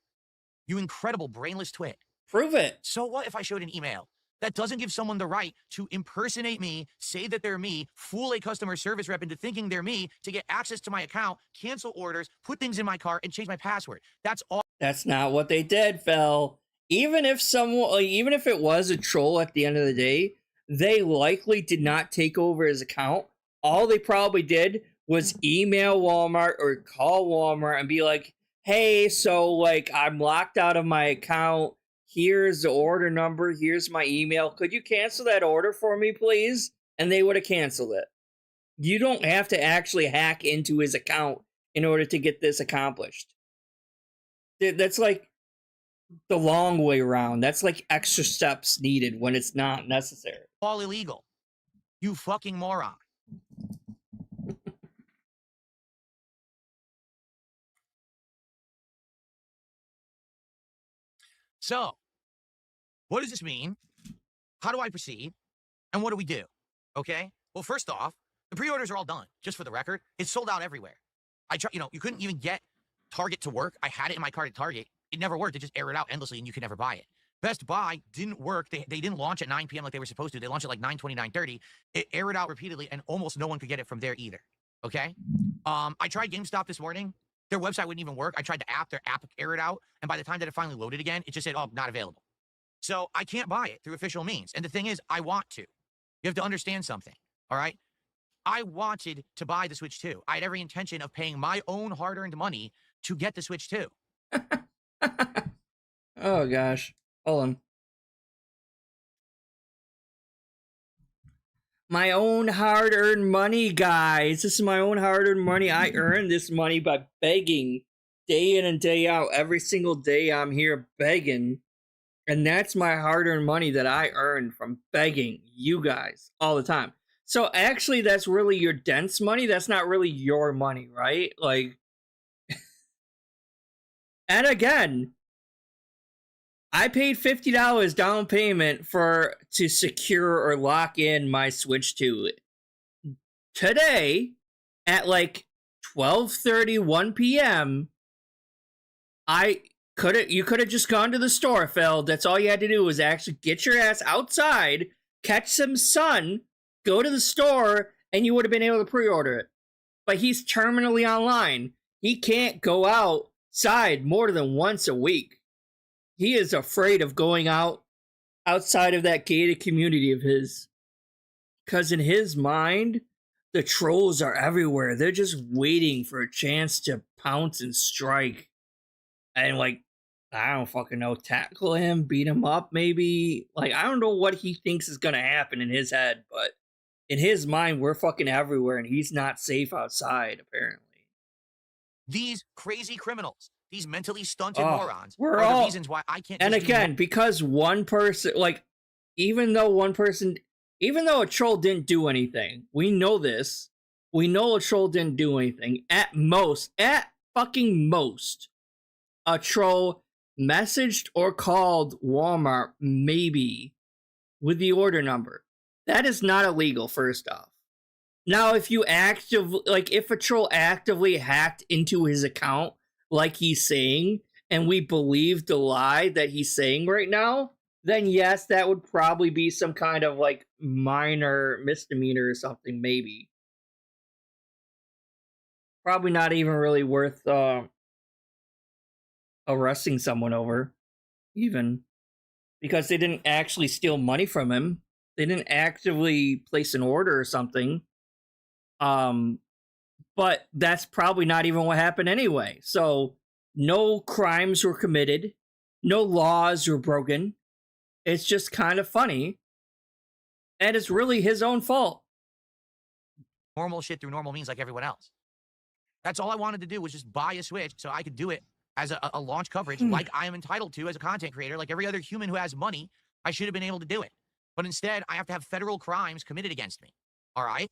Speaker 4: You incredible brainless twit.
Speaker 1: Prove it.
Speaker 4: So what if I showed an email that doesn't give someone the right to impersonate me, say that they're me, fool a customer service rep into thinking they're me, to get access to my account, cancel orders, put things in my cart, and change my password? That's all.
Speaker 1: That's not what they did, Phil. Even if it was a troll at the end of the day, they likely did not take over his account. All they probably did was email Walmart or call Walmart and be like, hey, so like I'm locked out of my account. Here's the order number. Here's my email. Could you cancel that order for me, please? And they would have canceled it. You don't have to actually hack into his account in order to get this accomplished. That's like the long way around. That's like extra steps needed when it's not necessary.
Speaker 4: All illegal. You fucking moron. So, what does this mean? How do I proceed? And what do we do? Okay? Well, first off, the pre-orders are all done. Just for the record, it's sold out everywhere. You couldn't even get Target to work. I had it in my cart at Target. It never worked. It just aired it out endlessly and you could never buy it. Best Buy didn't work. They didn't launch at 9 p.m. like they were supposed to. They launched at like 9:20, 9:30. It aired out repeatedly, and almost no one could get it from there either. Okay? I tried GameStop this morning. Their website wouldn't even work. I tried the app. Their app aired out, and by the time that it finally loaded again, it just said, oh, not available. So I can't buy it through official means. And the thing is, I want to. You have to understand something, all right? I wanted to buy the Switch 2. I had every intention of paying my own hard-earned money to get the Switch 2.
Speaker 1: Oh, gosh. Hold on. My own hard-earned money, guys. This is my own hard-earned money. I earned this money by begging day in and day out. Every single day I'm here begging. And that's my hard-earned money that I earned from begging you guys all the time. So actually, that's really your dense money. That's not really your money, right? Like, and again, I paid $50 down payment to secure or lock in my Switch 2. Today, at like 12:30, 1 p.m., you could have just gone to the store, Phil. That's all you had to do was actually get your ass outside, catch some sun, go to the store, and you would have been able to pre-order it. But he's terminally online. He can't go outside more than once a week. He is afraid of going outside of that gated community of his. Because in his mind, the trolls are everywhere. They're just waiting for a chance to pounce and strike. And like, I don't fucking know, tackle him, beat him up maybe. Like, I don't know what he thinks is going to happen in his head, but in his mind, we're fucking everywhere and he's not safe outside, apparently.
Speaker 4: These crazy criminals, these mentally stunted morons
Speaker 1: are
Speaker 4: the reasons why I can't.
Speaker 1: And again, because one person, like, even though a troll didn't do anything, we know this. We know a troll didn't do anything. At fucking most, a troll messaged or called Walmart, maybe, with the order number. That is not illegal, first off. Now, if if a troll actively hacked into his account, like he's saying, and we believe the lie that he's saying right now, then yes, that would probably be some kind of, like, minor misdemeanor or something, maybe. Probably not even really worth, arresting someone over, even, because they didn't actually steal money from him. They didn't actively place an order or something. But that's probably not even what happened anyway. So no crimes were committed, no laws were broken. It's just kind of funny, and it's really his own fault.
Speaker 4: Normal shit through normal means like everyone else. That's all I wanted to do, was just buy a Switch so I could do it as a launch coverage like I am entitled to as a content creator. Like every other human who has money, I should have been able to do it. But instead, I have to have federal crimes committed against me. All right?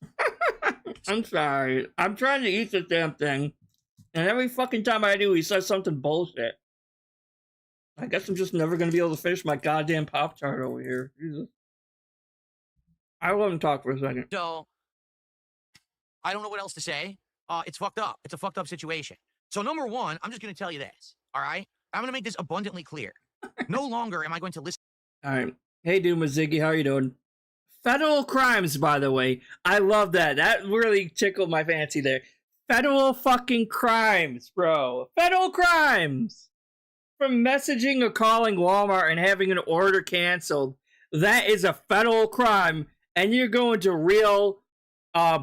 Speaker 1: I'm sorry. I'm trying to eat the damn thing, and every fucking time I do, he says something bullshit. I guess I'm just never going to be able to finish my goddamn Pop-Tart over here. Jesus. I will let him talk for a second.
Speaker 4: So, I don't know what else to say. It's fucked up. It's a fucked up situation. So number one, I'm just going to tell you this, all right? I'm going to make this abundantly clear. No longer am I going to listen.
Speaker 1: All right. Hey, Doom Ziggy, how you doing? Federal crimes, by the way. I love that. That really tickled my fancy there. Federal fucking crimes, bro. Federal crimes. From messaging or calling Walmart and having an order canceled. That is a federal crime. And you're going to real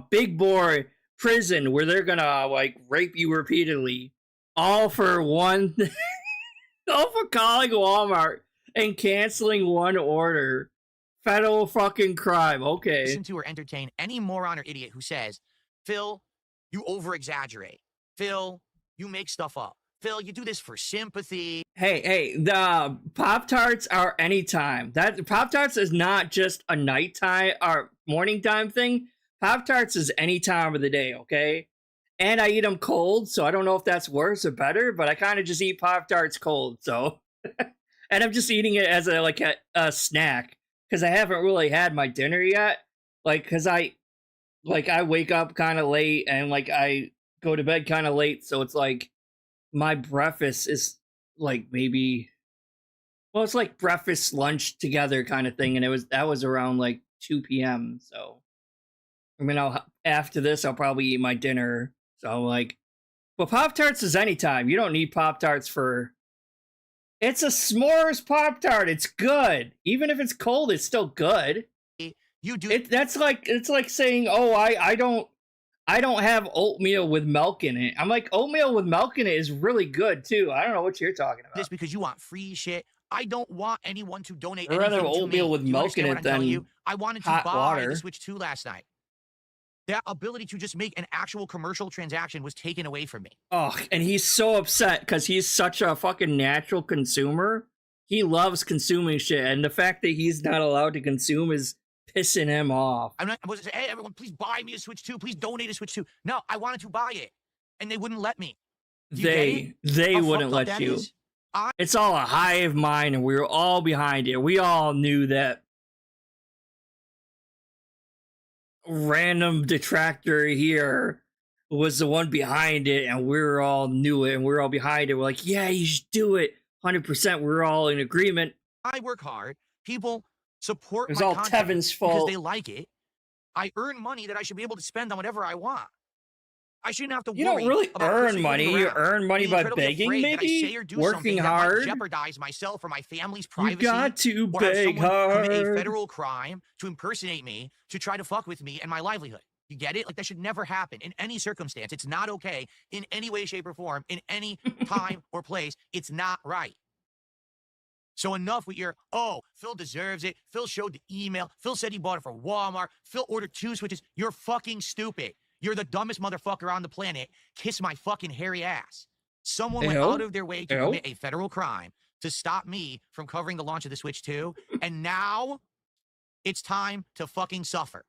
Speaker 1: big boy prison where they're gonna, like, rape you repeatedly. All for one... all for calling Walmart and canceling one order. Federal fucking crime. Okay.
Speaker 4: Listen to or entertain any moron or idiot who says, Phil, you over-exaggerate. Phil, you make stuff up. Phil, you do this for sympathy.
Speaker 1: Hey, the Pop-Tarts are anytime. That Pop-Tarts is not just a nighttime or morning time thing. Pop-Tarts is any time of the day, okay? And I eat them cold, so I don't know if that's worse or better, but I kind of just eat Pop-Tarts cold, so. And I'm just eating it as a snack, because I haven't really had my dinner yet. Like, because I wake up kind of late, and, like, I go to bed kind of late, so it's like, my breakfast is, like, maybe Well, it's like breakfast, lunch together kind of thing, and that was around like 2 p.m. So, I mean, after this, I'll probably eat my dinner. So, like, but Pop Tarts is anytime. You don't need Pop Tarts for. It's a s'mores Pop Tart. It's good, even if it's cold. It's still good.
Speaker 4: You do.
Speaker 1: It's like saying, oh, I don't have oatmeal with milk in it. I'm like, oatmeal with milk in it is really good too. I don't know what you're talking about.
Speaker 4: Just because you want free shit. I don't want anyone to donate
Speaker 1: I'd rather
Speaker 4: anything to
Speaker 1: oatmeal
Speaker 4: me.
Speaker 1: with
Speaker 4: Do you
Speaker 1: milk in
Speaker 4: understand
Speaker 1: it
Speaker 4: what I'm telling
Speaker 1: than
Speaker 4: you? I wanted to
Speaker 1: hot
Speaker 4: buy
Speaker 1: water.
Speaker 4: the Switch 2 last night. That ability to just make an actual commercial transaction was taken away from me.
Speaker 1: Oh, and he's so upset because he's such a fucking natural consumer. He loves consuming shit, and the fact that he's not allowed to consume is pissing him off.
Speaker 4: I was saying, hey, everyone, please buy me a Switch 2. Please donate a Switch 2. No, I wanted to buy it, and they wouldn't let me.
Speaker 1: They
Speaker 4: How
Speaker 1: wouldn't
Speaker 4: fucked up
Speaker 1: let
Speaker 4: that
Speaker 1: you.
Speaker 4: is?
Speaker 1: It's all a hive mind, and we were all behind it. We all knew that random detractor here was the one behind it, and we were all knew it, and we were all behind it. We're like, yeah, you should do it. 100%. We're all in agreement.
Speaker 4: I work hard. People support
Speaker 1: It was
Speaker 4: my
Speaker 1: all
Speaker 4: content
Speaker 1: Tevin's
Speaker 4: because
Speaker 1: fault.
Speaker 4: they like it. I earn money that I should be able to spend on whatever I want. I shouldn't have to
Speaker 1: You
Speaker 4: worry
Speaker 1: don't really
Speaker 4: about
Speaker 1: earn
Speaker 4: pushing
Speaker 1: money.
Speaker 4: things
Speaker 1: You
Speaker 4: around,
Speaker 1: earn money
Speaker 4: being
Speaker 1: by
Speaker 4: incredibly
Speaker 1: begging,
Speaker 4: afraid that I
Speaker 1: maybe?
Speaker 4: say or do
Speaker 1: Working
Speaker 4: something that
Speaker 1: hard.
Speaker 4: might jeopardize myself or my family's
Speaker 1: You
Speaker 4: privacy.
Speaker 1: got to
Speaker 4: or have
Speaker 1: beg
Speaker 4: someone commit a
Speaker 1: hard.
Speaker 4: federal crime to impersonate me to try to fuck with me and my livelihood. You get it? Like, that should never happen in any circumstance. It's not okay in any way, shape, or form, in any time or place. It's not right. So enough with your, oh, Phil deserves it. Phil showed the email. Phil said he bought it for Walmart. Phil ordered 2 Switches. You're fucking stupid. You're the dumbest motherfucker on the planet. Kiss my fucking hairy ass. Someone went out of their way to commit a federal crime to stop me from covering the launch of the Switch 2. And now it's time to fucking suffer.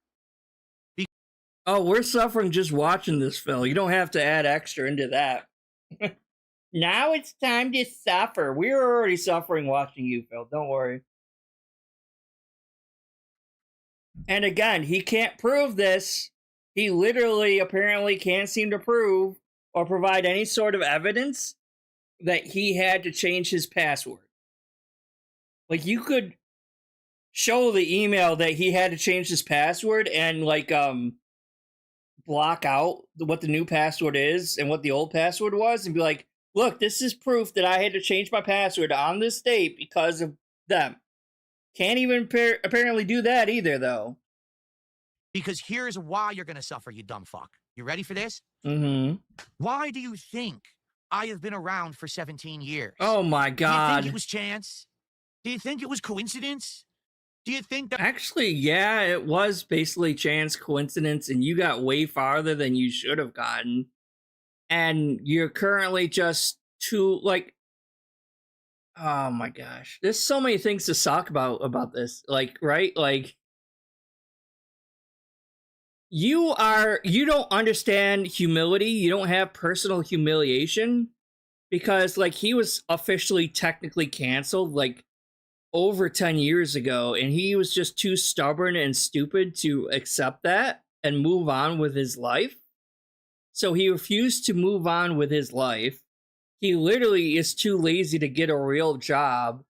Speaker 1: Oh, we're suffering just watching this, Phil. You don't have to add extra into that. Now it's time to suffer. We're already suffering watching you, Phil. Don't worry. And again, he can't prove this. He literally, apparently, can't seem to prove or provide any sort of evidence that he had to change his password. Like, you could show the email that he had to change his password and, like, block out what the new password is and what the old password was and be like, look, this is proof that I had to change my password on this date because of them. Can't even apparently do that either, though.
Speaker 4: Because here's why you're going to suffer, you dumb fuck. You ready for this?
Speaker 1: Mm-hmm.
Speaker 4: Why do you think I have been around for 17 years?
Speaker 1: Oh, my God.
Speaker 4: Do you think it was chance? Do you think it was coincidence? Do you think that...
Speaker 1: Actually, yeah, it was basically chance, coincidence, and you got way farther than you should have gotten. And you're currently just too, like... Oh, my gosh. There's so many things to talk about this. Like, right? Like... You don't understand humility. You don't have personal humiliation because, like, he was officially technically canceled, like, over 10 years ago, and he was just too stubborn and stupid to accept that and move on with his life. So he refused to move on with his life. He literally is too lazy to get a real job.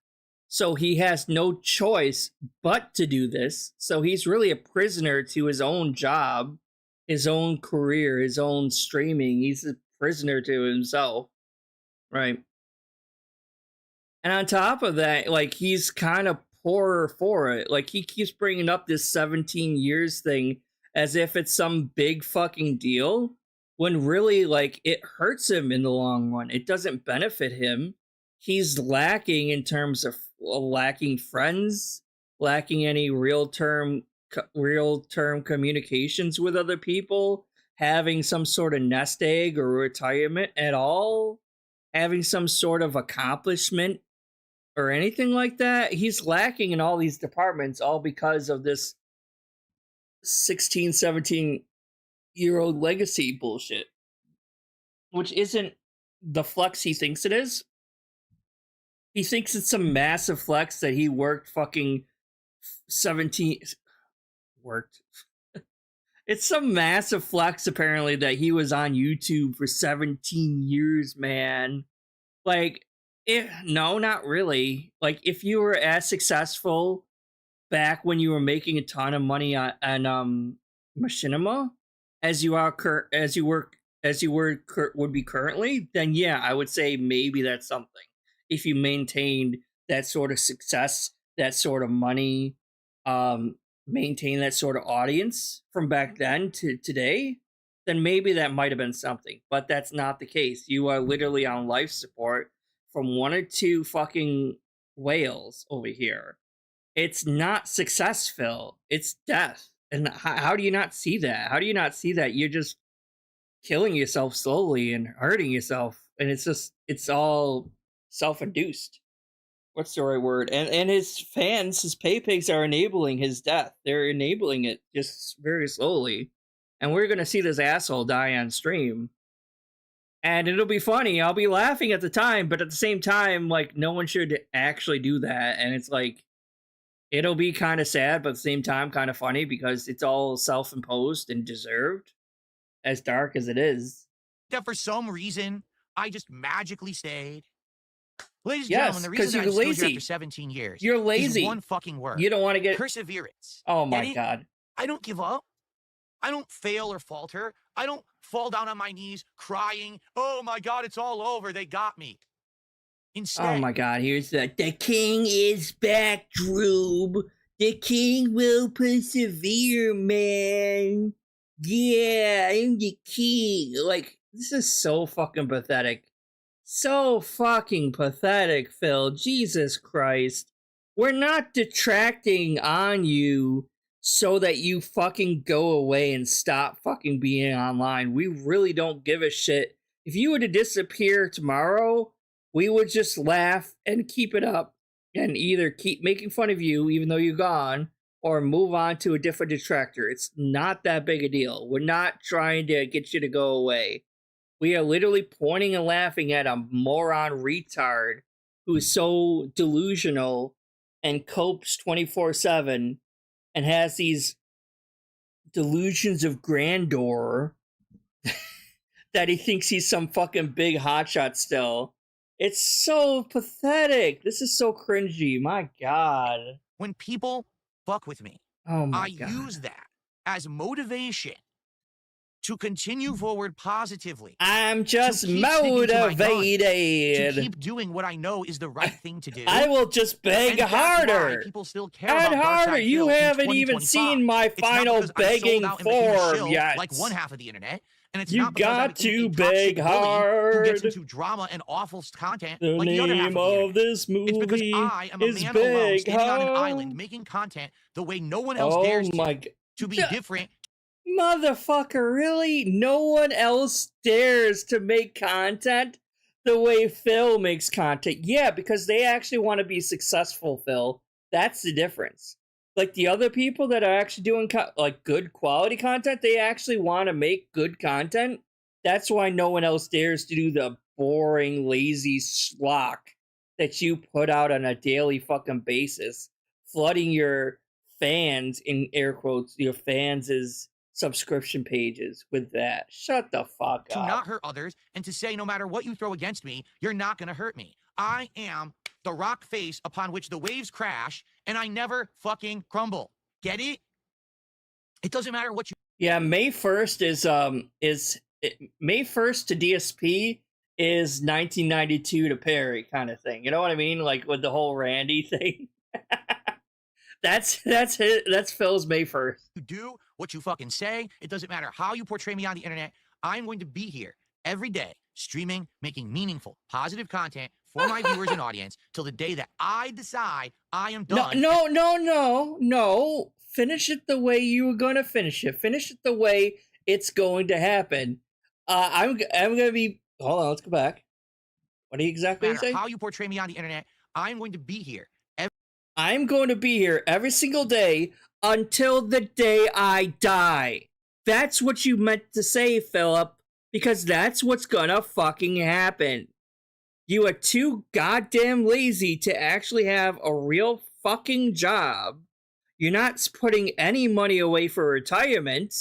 Speaker 1: So he has no choice but to do this. So he's really a prisoner to his own job, his own career, his own streaming. He's a prisoner to himself. Right. And on top of that, like, he's kind of poorer for it. Like, he keeps bringing up this 17 years thing as if it's some big fucking deal, when really, like, it hurts him in the long run. It doesn't benefit him. He's lacking in terms of lacking friends, lacking any real-term communications with other people, having some sort of nest egg or retirement at all, having some sort of accomplishment or anything like that. He's lacking in all these departments, all because of this 16, 17-year-old legacy bullshit, which isn't the flex he thinks it is. He thinks it's some massive flex that he worked fucking 17... Worked. It's some massive flex, apparently, that he was on YouTube for 17 years, man. Like, No, not really. Like, if you were as successful back when you were making a ton of money on machinima as you are would be currently, then yeah, I would say maybe that's something. If you maintained that sort of success, that sort of money, maintain that sort of audience from back then to today, then maybe that might have been something. But that's not the case. You are literally on life support from one or two fucking whales over here. It's not success, Phil. It's death. And how do you not see that? How do you not see that? You're just killing yourself slowly and hurting yourself. And it's all self-induced. What's the right word? And his fans, his pay pigs are enabling his death. They're enabling it just very slowly. And we're going to see this asshole die on stream. And it'll be funny. I'll be laughing at the time, but at the same time, like, no one should actually do that. And it's like, it'll be kind of sad, but at the same time, kind of funny because it's all self-imposed and deserved, as dark as it is.
Speaker 4: That for some reason, I just magically stayed. Ladies and
Speaker 1: Yes,
Speaker 4: gentlemen, the reason
Speaker 1: 'cause
Speaker 4: that
Speaker 1: you're
Speaker 4: I'm still here
Speaker 1: lazy.
Speaker 4: after 17 years
Speaker 1: You're
Speaker 4: is
Speaker 1: lazy.
Speaker 4: one fucking word.
Speaker 1: You don't want to get...
Speaker 4: Perseverance.
Speaker 1: Oh
Speaker 4: Get
Speaker 1: my
Speaker 4: it?
Speaker 1: god.
Speaker 4: I don't give up. I don't fail or falter. I don't fall down on my knees crying, oh my god, it's all over, they got me. Instead,
Speaker 1: Oh my god, here's the king is back, Droob. The king will persevere, man. Yeah, I'm the king. Like, this is so fucking pathetic. So fucking pathetic, Phil. Jesus Christ. We're not detracting on you so that you fucking go away and stop fucking being online. We really don't give a shit. If you were to disappear tomorrow, we would just laugh and keep it up and either keep making fun of you even though you're gone or move on to a different detractor. It's not that big a deal. We're not trying to get you to go away. We are literally pointing and laughing at a moron retard who's so delusional and copes 24/7 and has these delusions of grandeur that he thinks he's some fucking big hotshot still. It's so pathetic. This is so cringy. My god.
Speaker 4: when people fuck with me,
Speaker 1: Oh my
Speaker 4: I
Speaker 1: god.
Speaker 4: use that as motivation to continue forward positively.
Speaker 1: I'm just
Speaker 4: keep sticking to my guns,
Speaker 1: motivated.
Speaker 4: To keep doing what I know is the right thing to do.
Speaker 1: I will just beg
Speaker 4: And that's why
Speaker 1: harder.
Speaker 4: people still care
Speaker 1: And
Speaker 4: about
Speaker 1: harder.
Speaker 4: Dark
Speaker 1: You
Speaker 4: Side Phil
Speaker 1: haven't
Speaker 4: in
Speaker 1: even
Speaker 4: 2025.
Speaker 1: seen my
Speaker 4: It's not
Speaker 1: final
Speaker 4: because I sold
Speaker 1: begging
Speaker 4: out and became a
Speaker 1: form
Speaker 4: shill
Speaker 1: yet.
Speaker 4: like one half of the internet. And it's
Speaker 1: You
Speaker 4: not because I
Speaker 1: got
Speaker 4: became
Speaker 1: to
Speaker 4: a toxic
Speaker 1: beg
Speaker 4: bully who gets
Speaker 1: hard.
Speaker 4: into drama and awful content
Speaker 1: The
Speaker 4: like the other half of
Speaker 1: name
Speaker 4: the
Speaker 1: of
Speaker 4: internet.
Speaker 1: this
Speaker 4: It's because
Speaker 1: movie
Speaker 4: I am a
Speaker 1: is
Speaker 4: man alone,
Speaker 1: beg
Speaker 4: standing on an
Speaker 1: hard.
Speaker 4: island, making content the way no one else
Speaker 1: Oh
Speaker 4: dares
Speaker 1: my
Speaker 4: to.
Speaker 1: god.
Speaker 4: To be different.
Speaker 1: Motherfucker, really? No one else dares to make content the way Phil makes content. Yeah, because they actually want to be successful, Phil. That's the difference. Like the other people that are actually doing like good quality content, they actually want to make good content. That's why no one else dares to do the boring, lazy schlock that you put out on a daily fucking basis, flooding your fans, in air quotes, your fans' subscription pages with that. Shut the fuck
Speaker 4: To
Speaker 1: up.
Speaker 4: not hurt others and to say no matter what you throw against me, you're not going to hurt me. I am the rock face upon which the waves crash and I never fucking crumble. Get it? It doesn't matter what you...
Speaker 1: Yeah, May 1st May 1st to DSP is 1992 to Perry kind of thing. You know what I mean? Like with the whole Randy thing. That's Phil's May 1st.
Speaker 4: You do what you fucking say. It doesn't matter how you portray me on the internet. I'm going to be here every day, streaming, making meaningful, positive content for my viewers and audience till the day that I decide I am done.
Speaker 1: No. Finish it the way you were going to finish it. Finish it the way it's going to happen. I'm going to be... Hold on, let's go back. What do you exactly say?
Speaker 4: How you portray me on the internet, I'm going to be here.
Speaker 1: I'm going to be here every single day until the day I die. That's what you meant to say, Philip, because that's what's gonna fucking happen. You are too goddamn lazy to actually have a real fucking job. You're not putting any money away for retirement.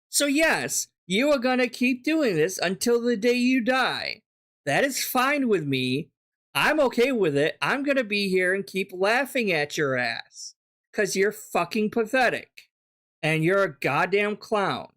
Speaker 1: So yes, you are gonna keep doing this until the day you die. That is fine with me. I'm okay with it. I'm gonna be here and keep laughing at your ass. Cause you're fucking pathetic. And you're a goddamn clown.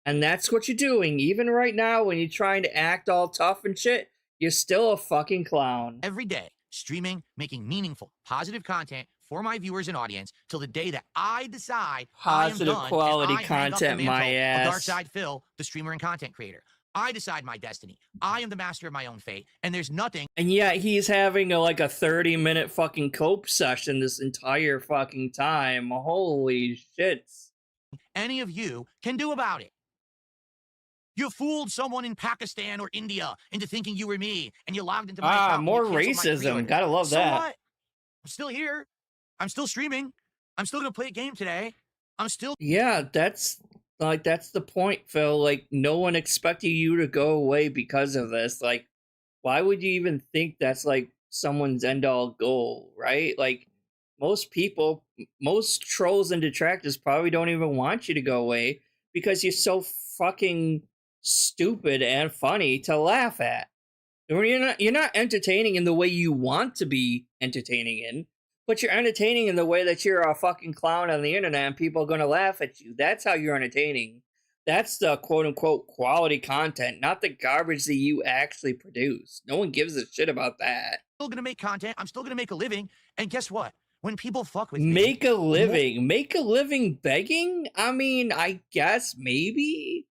Speaker 1: And that's what you're doing. Even right now, when you're trying to act all tough and shit, you're still a fucking clown.
Speaker 4: Every day, streaming, making meaningful, positive content for my viewers and audience till the day that I decide
Speaker 1: Positive
Speaker 4: I am done
Speaker 1: quality
Speaker 4: and I hang up the
Speaker 1: content, my
Speaker 4: mantle
Speaker 1: ass.
Speaker 4: of Darksydephil, the streamer and content creator. I decide my destiny. I am the master of my own fate, and there's nothing.
Speaker 1: And yet he's having a 30-minute fucking cope session this entire fucking time. Holy shit.
Speaker 4: Any of you can do about it. You fooled someone in Pakistan or India into thinking you were me, and you logged into my account.
Speaker 1: More
Speaker 4: and you canceled my
Speaker 1: racism.
Speaker 4: preorder.
Speaker 1: Gotta love
Speaker 4: So
Speaker 1: that.
Speaker 4: what? I'm still here. I'm still streaming. I'm still gonna play a game today. I'm still.
Speaker 1: Yeah, that's the point, Phil. Like, no one expected you to go away because of this. Like, why would you even think that's like someone's end all goal, right? Like, most people, most trolls and detractors probably don't even want you to go away because you're so fucking stupid and funny to laugh at. You're not entertaining in the way you want to be entertaining in, but you're entertaining in the way that you're a fucking clown on the internet and people are gonna laugh at you. That's how you're entertaining. That's the quote unquote quality content, not the garbage that you actually produce. No one gives a shit about that.
Speaker 4: Still gonna make content. I'm still gonna make a living. And guess what? When people fuck with me,
Speaker 1: Make a living begging? I mean, I guess maybe.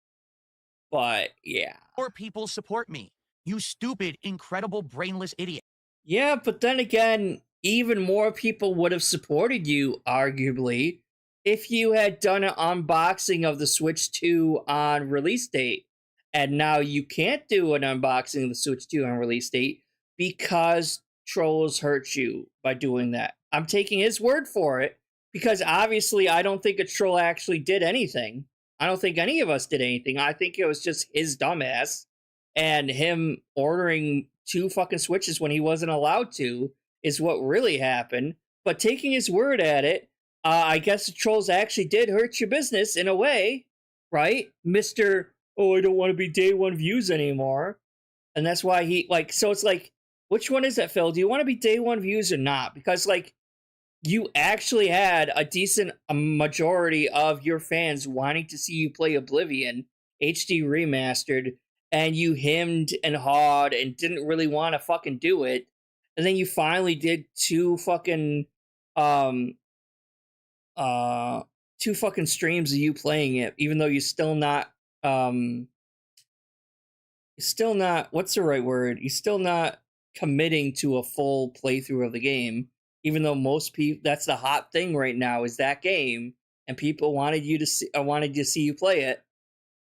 Speaker 1: But yeah.
Speaker 4: more people support me. You stupid, incredible, brainless idiot.
Speaker 1: Yeah, but then again, even more people would have supported you, arguably, if you had done an unboxing of the Switch 2 on release date. And now you can't do an unboxing of the Switch 2 on release date because trolls hurt you by doing that. I'm taking his word for it because obviously I don't think a troll actually did anything. I don't think any of us did anything. I think it was just his dumbass and him ordering 2 fucking Switches when he wasn't allowed to is what really happened. But taking his word at it, I guess the trolls actually did hurt your business in a way, right? Mr. Oh, I don't want to be day one views anymore. And that's why he, so it's like, which one is that, Phil? Do you want to be day one views or not? Because, you actually had a decent majority of your fans wanting to see you play Oblivion HD remastered, and you hemmed and hawed and didn't really want to fucking do it. And then you finally did 2 fucking streams of you playing it, even though you're still not what's the right word? You're still not committing to a full playthrough of the game, even though most people, that's the hot thing right now, is that game, and people wanted to see you play it.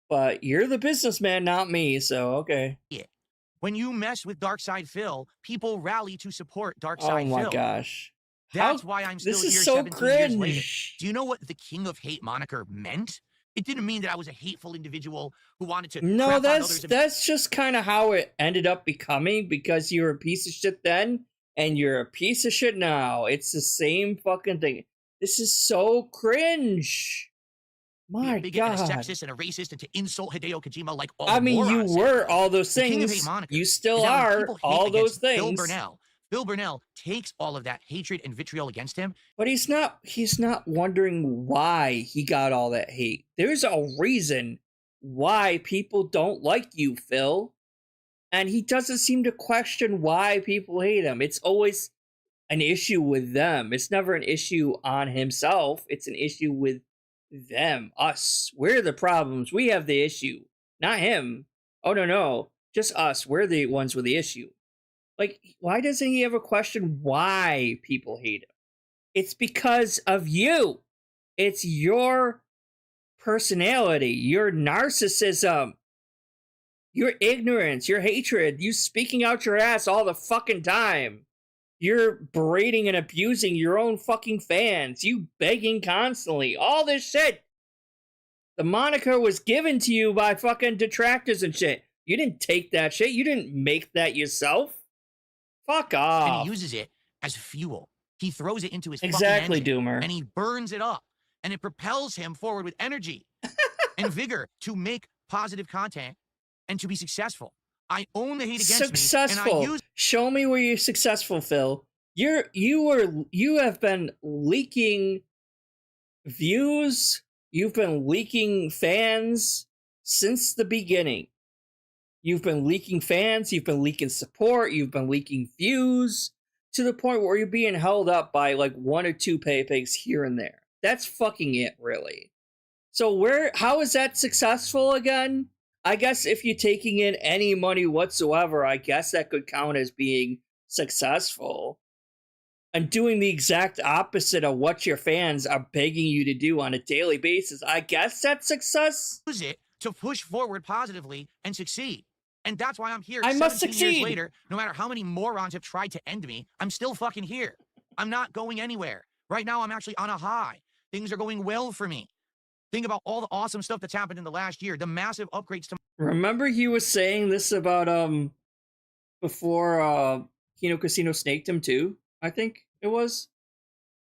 Speaker 1: But you're the businessman, not me, so okay.
Speaker 4: Yeah. When you mess with Darksydephil, people rally to support Darksydephil.
Speaker 1: Oh my gosh.
Speaker 4: That's why I'm still
Speaker 1: this
Speaker 4: here
Speaker 1: is so
Speaker 4: 17 years later.
Speaker 1: cringe.
Speaker 4: Do you know what the King of Hate moniker meant? It didn't mean that I was a hateful individual who wanted to
Speaker 1: No,
Speaker 4: crap on others.
Speaker 1: that's just kind of how it ended up becoming, because you were a piece of shit then and you're a piece of shit now. It's the same fucking thing. This is so cringe. My
Speaker 4: bigot
Speaker 1: God.
Speaker 4: and a sexist and a racist and to insult Hideo Kojima like all
Speaker 1: I mean, you
Speaker 4: morons.
Speaker 1: were all those
Speaker 4: The King of Hate
Speaker 1: things.
Speaker 4: moniker
Speaker 1: You
Speaker 4: is
Speaker 1: still
Speaker 4: that when
Speaker 1: are
Speaker 4: people hate
Speaker 1: all those
Speaker 4: against
Speaker 1: things.
Speaker 4: Bill Burnell takes all of that hatred and vitriol against him.
Speaker 1: But he's not wondering why he got all that hate. There's a reason why people don't like you, Phil. And he doesn't seem to question why people hate him. It's always an issue with them. It's never an issue on himself. It's an issue with them, us. We're the problems. We have the issue, not him. Oh, no. Just us. We're the ones with the issue. Why doesn't he ever question why people hate him? It's because of you. It's your personality, your narcissism, your ignorance, your hatred, you speaking out your ass all the fucking time. You're berating and abusing your own fucking fans. You begging constantly. All this shit. The moniker was given to you by fucking detractors and shit. You didn't take that shit. You didn't make that yourself. Fuck off.
Speaker 4: And he uses it as fuel. He throws it into his
Speaker 1: Exactly,
Speaker 4: fucking engine,
Speaker 1: Doomer.
Speaker 4: and he burns it up. And it propels him forward with energy and vigor to make positive content and to be successful. I own the hate against me, and I
Speaker 1: Successful.
Speaker 4: use
Speaker 1: Show me where you're successful, Phil. You have been leaking views. You've been leaking fans since the beginning. You've been leaking fans. You've been leaking support. You've been leaking views to the point where you're being held up by like 1 or 2 pay pigs here and there. That's fucking it, really. So how is that successful again? I guess if you're taking in any money whatsoever, I guess that could count as being successful. And doing the exact opposite of what your fans are begging you to do on a daily basis, I guess that's success.
Speaker 4: Use it to push forward positively and succeed. And that's why I'm here.
Speaker 1: I must
Speaker 4: 17
Speaker 1: succeed.
Speaker 4: years later, no matter how many morons have tried to end me, I'm still fucking here. I'm not going anywhere. Right now, I'm actually on a high. Things are going well for me. Think about all the awesome stuff that's happened in the last year. The massive upgrades to.
Speaker 1: Remember he was saying this about before Kino Casino snaked him too, I think it was.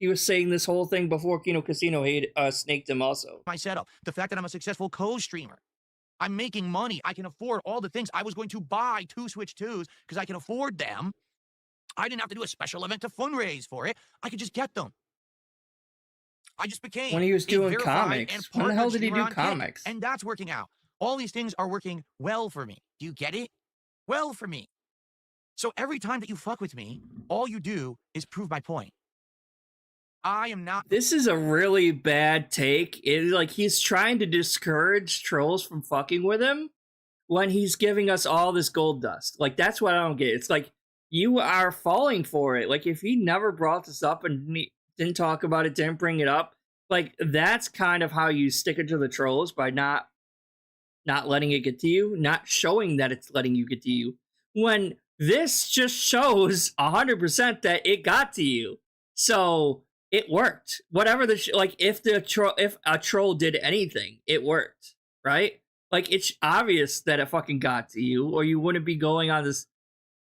Speaker 1: He was saying this whole thing before Kino Casino snaked him also.
Speaker 4: My setup, the fact that I'm a successful co-streamer. I'm making money. I can afford all the things. I was going to buy 2 Switch 2s because I can afford them. I didn't have to do a special event to fundraise for it. I could just get them. I just became
Speaker 1: when he was doing
Speaker 4: verified
Speaker 1: comics.
Speaker 4: and
Speaker 1: When the hell did he
Speaker 4: partnered
Speaker 1: do
Speaker 4: streamer on
Speaker 1: comics?
Speaker 4: Kick, and that's working out. All these things are working well for me. Do you get it? Well for me. So every time that you fuck with me, all you do is prove my point. I am not.
Speaker 1: This is a really bad take. He's trying to discourage trolls from fucking with him when he's giving us all this gold dust. Like, that's what I don't get. It's like, you are falling for it. Like, if he never brought this up and didn't talk about it, didn't bring it up, like, that's kind of how you stick it to the trolls, by not letting it get to you, not showing that it's letting you get to you, when this just shows 100% that it got to you. So it worked. Whatever if a troll did anything, it worked, right? Like, it's obvious that it fucking got to you, or you wouldn't be going on this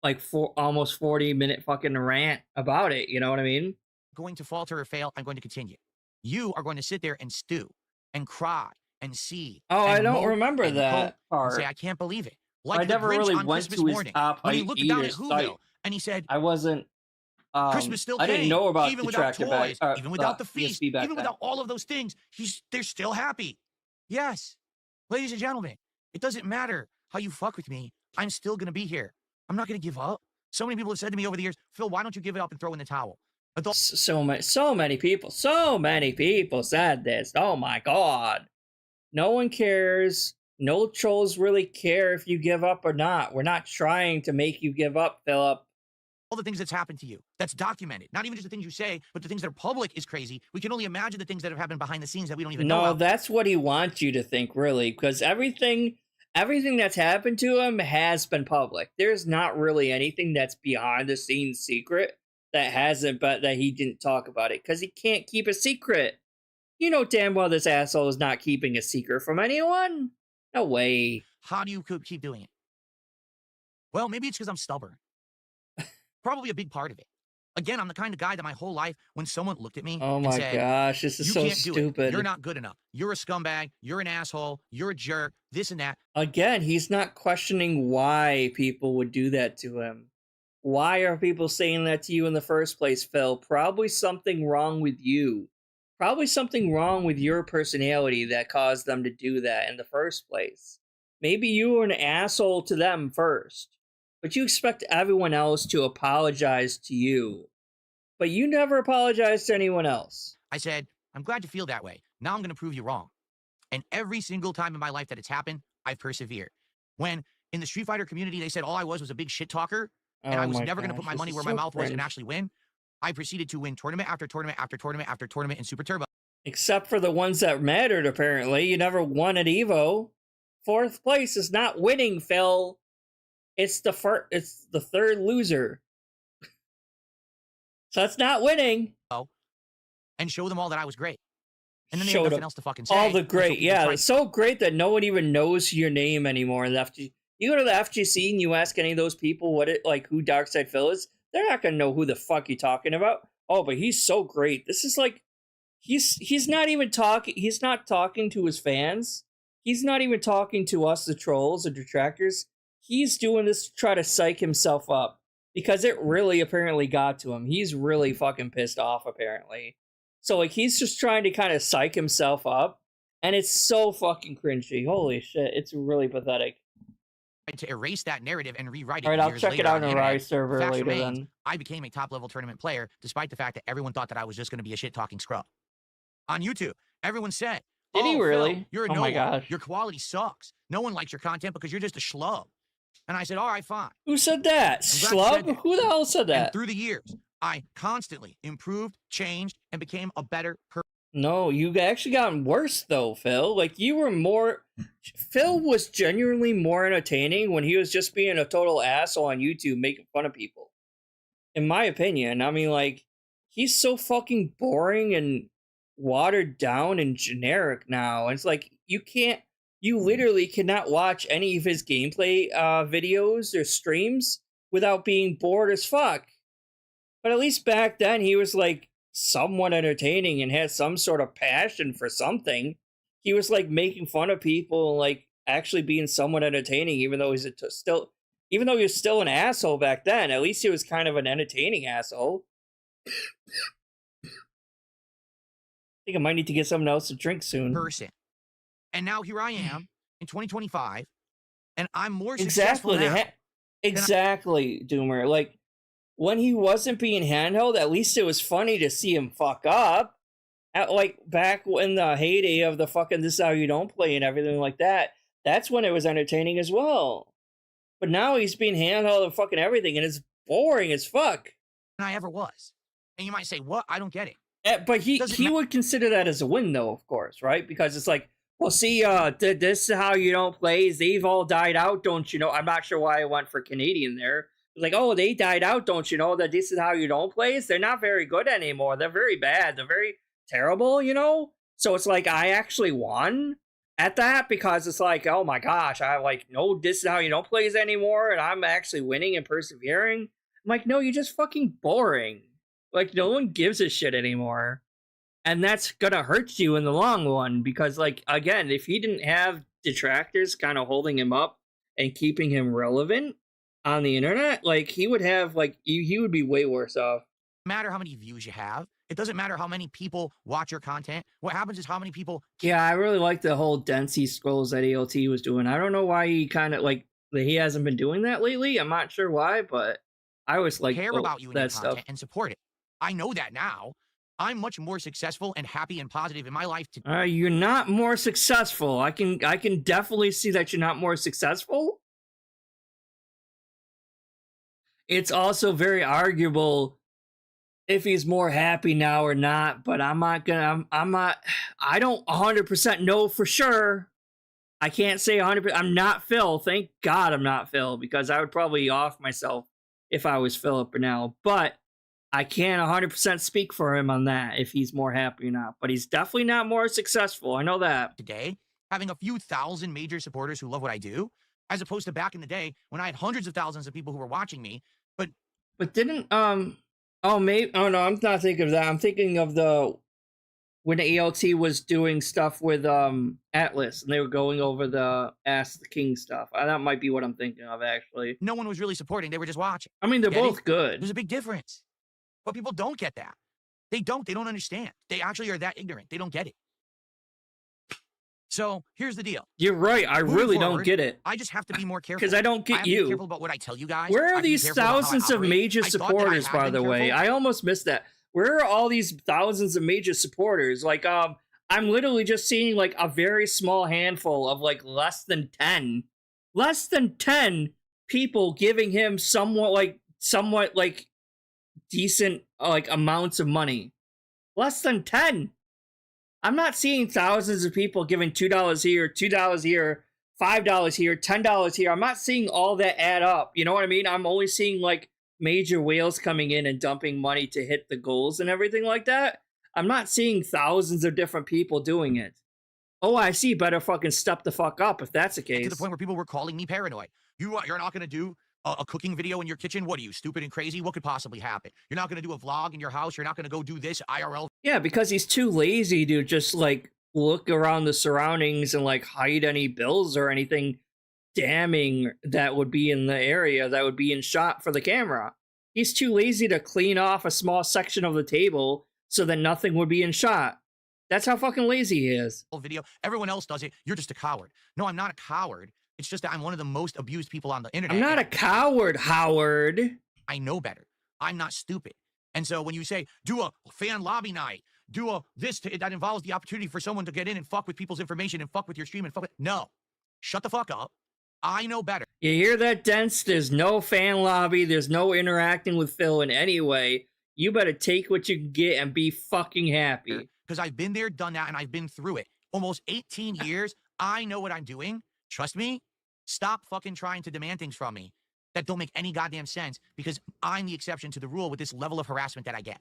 Speaker 1: like almost 40-minute fucking rant about it. You know what I mean?
Speaker 4: Going to falter or fail. I'm going to continue. You are going to sit there and stew and cry and see.
Speaker 1: Oh,
Speaker 4: and
Speaker 1: I don't
Speaker 4: mope
Speaker 1: remember
Speaker 4: and
Speaker 1: that
Speaker 4: hope
Speaker 1: part.
Speaker 4: and say, I can't believe it. Like
Speaker 1: I
Speaker 4: the
Speaker 1: never
Speaker 4: Grinch
Speaker 1: really
Speaker 4: on
Speaker 1: went
Speaker 4: Christmas
Speaker 1: to his
Speaker 4: morning
Speaker 1: top
Speaker 4: when he looked down at
Speaker 1: eater's
Speaker 4: Whoville
Speaker 1: site.
Speaker 4: and he said,
Speaker 1: I wasn't.
Speaker 4: Christmas still
Speaker 1: I
Speaker 4: came,
Speaker 1: didn't know about
Speaker 4: even without
Speaker 1: Detractor
Speaker 4: toys,
Speaker 1: back,
Speaker 4: even without the feast,
Speaker 1: DSP back
Speaker 4: even
Speaker 1: then.
Speaker 4: without all of those things. They're still happy. Yes, ladies and gentlemen, it doesn't matter how you fuck with me. I'm still gonna be here. I'm not gonna give up. So many people have said to me over the years, Phil, why don't you give it up and throw in the towel?
Speaker 1: So many people said this. Oh my god. No one cares. No trolls really care if you give up or not. We're not trying to make you give up, Philip.
Speaker 4: All the things that's happened to you, that's documented. Not even just the things you say, but the things that are public is crazy. We can only imagine the things that have happened behind the scenes that we don't even know.
Speaker 1: No, that's what he wants you to think, really, because everything that's happened to him has been public. There's not really anything that's behind the scenes secret that hasn't, but that he didn't talk about it, because he can't keep a secret. You know damn well this asshole is not keeping a secret from anyone. No way.
Speaker 4: How do you keep doing it? Well, maybe it's because I'm stubborn. Probably a big part of it. Again, I'm the kind of guy that my whole life, when someone looked at me
Speaker 1: oh my
Speaker 4: and said,
Speaker 1: gosh, this is
Speaker 4: you
Speaker 1: so
Speaker 4: can't do
Speaker 1: stupid.
Speaker 4: it. You're not good enough. You're a scumbag. You're an asshole. You're a jerk. This and that.
Speaker 1: Again, he's not questioning why people would do that to him. Why are people saying that to you in the first place, Phil? Probably something wrong with you. Probably something wrong with your personality that caused them to do that in the first place. Maybe you were an asshole to them first, but you expect everyone else to apologize to you. But you never apologize to anyone else.
Speaker 4: I said, I'm glad you feel that way. Now I'm going to prove you wrong. And every single time in my life that it's happened, I've persevered. When in the Street Fighter community, they said all I was a big shit talker, and I was never going to put my money where my mouth was and actually win, I proceeded to win tournament after tournament after tournament after tournament in Super Turbo.
Speaker 1: Except for the ones that mattered, apparently. You never won at EVO. 4th place is not winning, Phil. It's the third loser. So it's not winning.
Speaker 4: And show them all that I was great. And then they
Speaker 1: Showed
Speaker 4: have nothing
Speaker 1: them
Speaker 4: else to fucking say.
Speaker 1: all the great. Yeah, it's so great that no one even knows your name anymore in the FGC. You go to the FGC and you ask any of those people who darksydephil is, they're not gonna know who the fuck you're talking about. Oh, but he's so great. This is like he's not even talking. He's not talking to his fans. He's not even talking to us, the trolls, the detractors. he's doing this to try to psych himself up because it really apparently got to him. He's really fucking pissed off apparently. So like he's just trying to kind of psych himself up, and it's so fucking cringy. Holy shit, it's really pathetic.
Speaker 4: To erase that narrative and rewrite it.
Speaker 1: All right, I'll
Speaker 4: years
Speaker 1: check
Speaker 4: later
Speaker 1: it out
Speaker 4: on the
Speaker 1: on a
Speaker 4: internet.
Speaker 1: Rise server
Speaker 4: Fact
Speaker 1: later
Speaker 4: remains,
Speaker 1: then.
Speaker 4: I became a top-level tournament player despite the fact that everyone thought that I was just going to be a shit-talking scrub. On YouTube, everyone said,
Speaker 1: Did he really?
Speaker 4: Phil, you're a
Speaker 1: Oh
Speaker 4: no
Speaker 1: my
Speaker 4: one.
Speaker 1: gosh.
Speaker 4: Your quality sucks. No one likes your content because you're just a schlub. And I said, all right, fine.
Speaker 1: Who said that?
Speaker 4: I'm glad you said
Speaker 1: Schlub?
Speaker 4: that.
Speaker 1: Who the hell said
Speaker 4: And
Speaker 1: that?
Speaker 4: through the years, I constantly improved, changed, and became a better person.
Speaker 1: No, you actually gotten worse though, Phil. Like you were more. Phil was genuinely more entertaining when he was just being a total asshole on YouTube, making fun of people. In my opinion, I mean, like he's so fucking boring and watered down and generic now. It's like you literally cannot watch any of his gameplay videos or streams without being bored as fuck. But at least back then he was like somewhat entertaining and had some sort of passion for something. He was like making fun of people, like actually being somewhat entertaining, even though even though he was still an asshole back then. At least he was kind of an entertaining asshole. I think I might need to get something else to drink soon.
Speaker 4: And now here I am in 2025, and I'm more successful now.
Speaker 1: Exactly, Doomer. Like when he wasn't being handheld, at least it was funny to see him fuck up. Like back in the heyday of the fucking This Is How You Don't Play and everything like that, that's when it was entertaining as well. But now he's being handheld and fucking everything, and it's boring as fuck.
Speaker 4: Than I ever was. And you might say, what? I don't get it.
Speaker 1: But he would consider that as a win, though, of course, right? Because it's like, well, see, This Is How You Don't Play, they've all died out, don't you know? I'm not sure why I went for Canadian there. Like, oh, they died out, don't you know? That This Is How You Don't Play, they're not very good anymore. They're very bad. They're very terrible, you know? So it's like, I actually won at that because it's like, oh my gosh, I like, no, This Is How You Don't Plays anymore, and I'm actually winning and persevering. I'm like, no, you're just fucking boring. Like, no one gives a shit anymore. And that's gonna hurt you in the long run because, like, again, if he didn't have detractors kind of holding him up and keeping him relevant on the internet, like, he would have, like, he would be way worse off.
Speaker 4: No matter how many views you have, it doesn't matter how many people watch your content. What happens is how many people...
Speaker 1: Yeah, I really like the whole Densey scrolls that ALT was doing. I don't know why he kind of, like, he hasn't been doing that lately. I'm not sure why, but I always like
Speaker 4: care about you and your
Speaker 1: that
Speaker 4: content
Speaker 1: stuff
Speaker 4: and support it. I know that now. I'm much more successful and happy and positive in my life today.
Speaker 1: You're not more successful. I can definitely see that you're not more successful. It's also very arguable if he's more happy now or not, but I don't 100% know for sure. I can't say 100%. I'm not Phil. Thank God I'm not Phil, because I would probably off myself if I was Philip Burnell. But I can't 100% speak for him on that, if he's more happy or not. But he's definitely not more successful. I know that.
Speaker 4: Today, having a few thousand major supporters who love what I do, as opposed to back in the day when I had hundreds of thousands of people who were watching me. But
Speaker 1: didn't oh no, I'm not thinking of that. I'm thinking of when ALT was doing stuff with Atlas and they were going over the Ask the King stuff. That might be what I'm thinking of, actually.
Speaker 4: No one was really supporting. They were just watching.
Speaker 1: I mean, they're both good.
Speaker 4: There's a big difference. But people don't get that. They don't understand. They actually are that ignorant. They don't get it. So here's the deal.
Speaker 1: You're right. I really don't get it.
Speaker 4: I just have to be more careful.
Speaker 1: Because I don't get you.
Speaker 4: Be careful about what I tell you guys.
Speaker 1: Where are these thousands of major supporters, by the way? I almost missed that. Where are all these thousands of major supporters? Like, I'm literally just seeing like a very small handful of like less than 10 people giving him somewhat like decent like amounts of money. Less than 10. I'm not seeing thousands of people giving $2 here, $2 here, $5 here, $10 here. I'm not seeing all that add up. You know what I mean? I'm only seeing like major whales coming in and dumping money to hit the goals and everything like that. I'm not seeing thousands of different people doing it. Oh, I see. Better fucking step the fuck up if that's the case.
Speaker 4: To the point where people were calling me paranoid. You're not going to do a cooking video in your kitchen? What are you, stupid and crazy? What could possibly happen? You're not going to do a vlog in your house? You're not going to go do this IRL?
Speaker 1: Yeah, because he's too lazy to just like look around the surroundings and like hide any bills or anything damning that would be in the area that would be in shot for the camera. He's too lazy to clean off a small section of the table so that nothing would be in shot. That's how fucking lazy he is.
Speaker 4: Video. Everyone else does it. You're just a coward. No, I'm not a coward. It's just that I'm one of the most abused people on the internet.
Speaker 1: I'm not a coward, Howard.
Speaker 4: I know better. I'm not stupid. And so when you say, do a fan lobby night, do a that involves the opportunity for someone to get in and fuck with people's information and fuck with your stream and fuck with... No. Shut the fuck up. I know better.
Speaker 1: You hear that, Dents? There's no fan lobby. There's no interacting with Phil in any way. You better take what you can get and be fucking happy.
Speaker 4: Because I've been there, done that, and I've been through it. Almost 18 years. I know what I'm doing. Trust me. Stop fucking trying to demand things from me that don't make any goddamn sense, because I'm the exception to the rule with this level of harassment that I get.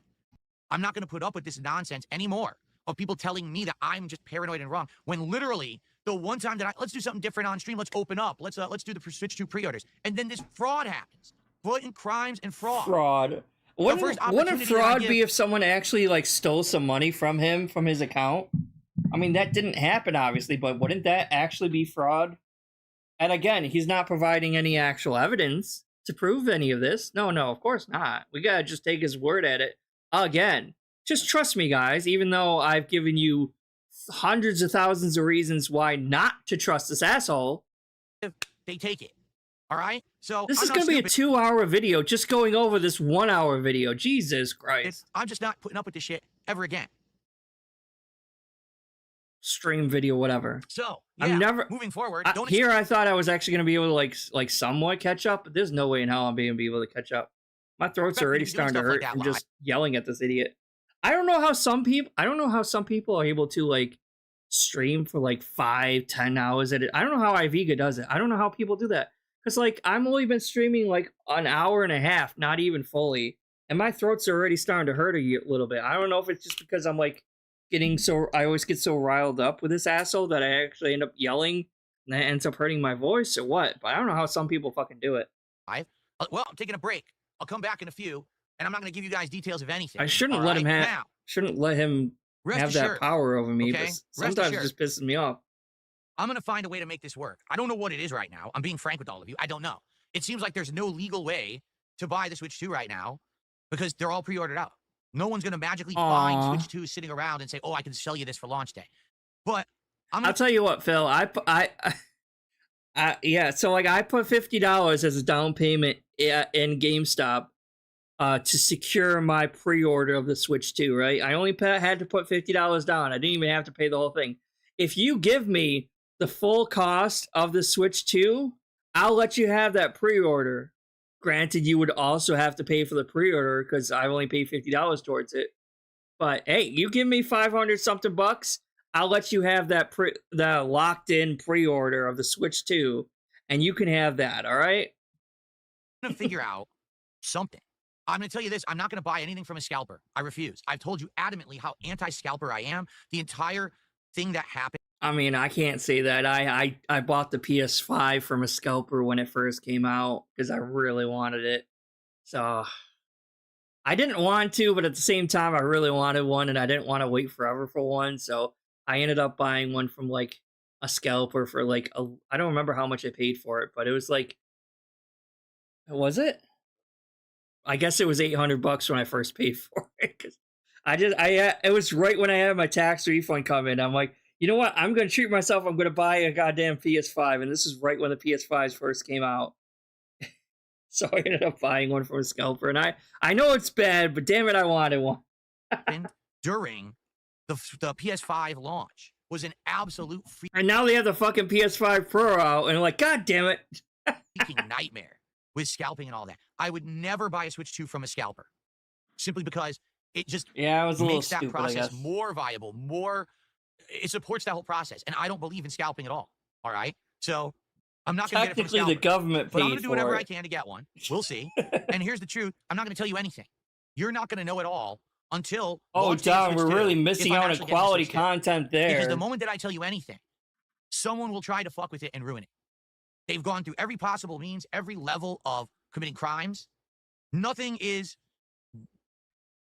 Speaker 4: I'm not going to put up with this nonsense anymore of people telling me that I'm just paranoid and wrong, when literally the one time that let's do something different on stream, let's open up, let's do the switch to pre-orders, and then this fraud happens. Blatant crimes and fraud.
Speaker 1: Fraud. Wouldn't fraud be if someone actually like stole some money from him from his account? I mean, that didn't happen obviously, but wouldn't that actually be fraud? And again, he's not providing any actual evidence to prove any of this. No, of course not. We gotta just take his word at it. Again, just trust me, guys, even though I've given you hundreds of thousands of reasons why not to trust this asshole.
Speaker 4: They take it. All right? So
Speaker 1: this is going to be a 2-hour video just going over this 1-hour video. Jesus Christ.
Speaker 4: I'm just not putting up with this shit ever again.
Speaker 1: Stream video, whatever.
Speaker 4: So, yeah,
Speaker 1: I'm never
Speaker 4: moving forward.
Speaker 1: I thought I was actually going to be able to like somewhat catch up, but there's no way in hell I'm being able to catch up. My throat's already starting to hurt from just yelling at this idiot. I don't know how some people are able to like stream for like 5-10 hours at it. I don't know how Iviga does it. I don't know how people do that. Because like I'm only been streaming like an hour and a half, not even fully. And my throat's already starting to hurt a little bit. I don't know if it's just because I'm like I always get so riled up with this asshole that I actually end up yelling and that ends up hurting my voice or what. But I don't know how some people fucking do it.
Speaker 4: Well, I'm taking a break. I'll come back in a few, and I'm not going to give you guys details of anything.
Speaker 1: I shouldn't let him have that power over me,
Speaker 4: okay?
Speaker 1: But sometimes it just pisses me off.
Speaker 4: I'm going to find a way to make this work. I don't know what it is right now. I'm being frank with all of you. I don't know. It seems like there's no legal way to buy the Switch 2 right now because they're all pre-ordered out. No one's going to magically find Switch 2 sitting around and say, oh, I can sell you this for launch day. But I'll
Speaker 1: tell you what, Phil. So like I put $50 as a down payment in GameStop to secure my pre-order of the Switch 2, right? I only had to put $50 down. I didn't even have to pay the whole thing. If you give me the full cost of the Switch 2, I'll let you have that pre-order. Granted, you would also have to pay for the pre-order because I only paid $50 towards it. But hey, you give me 500 something bucks, I'll let you have that the locked-in pre-order of the Switch 2, and you can have that, all right?
Speaker 4: I'm going to figure out something. I'm going to tell you this. I'm not going to buy anything from a scalper. I refuse. I've told you adamantly how anti-scalper I am. The entire thing that happened.
Speaker 1: I mean, I can't say that. I bought the PS5 from a scalper when it first came out because I really wanted it. So I didn't want to, but at the same time, I really wanted one, and I didn't want to wait forever for one. So I ended up buying one from like a scalper for like I don't remember how much I paid for it, but it was like, was it? I guess it was $800 when I first paid for it. Cause it was right when I had my tax refund come in. I'm like, you know what? I'm going to treat myself. I'm going to buy a goddamn PS5. And this is right when the PS5s first came out. So I ended up buying one from a scalper. And I know it's bad, but damn it, I wanted one.
Speaker 4: During the PS5 launch was an absolute freaking...
Speaker 1: And now they have the fucking PS5 Pro out. And I'm like, God damn it.
Speaker 4: freaking nightmare with scalping and all that. I would never buy a Switch 2 from a scalper. Simply because it just
Speaker 1: it was
Speaker 4: makes that process more viable, it supports that whole process. And I don't believe in scalping at all. All right? So I'm not going to get it from a scalper.
Speaker 1: The government paid
Speaker 4: but I'm going to do whatever
Speaker 1: I
Speaker 4: can to get one. We'll see. And here's the truth. I'm not going to tell you anything. You're not going to know it all until...
Speaker 1: Oh, John, we're really missing out on quality content there.
Speaker 4: Because the moment that I tell you anything, someone will try to fuck with it and ruin it. They've gone through every possible means, every level of committing crimes. Nothing is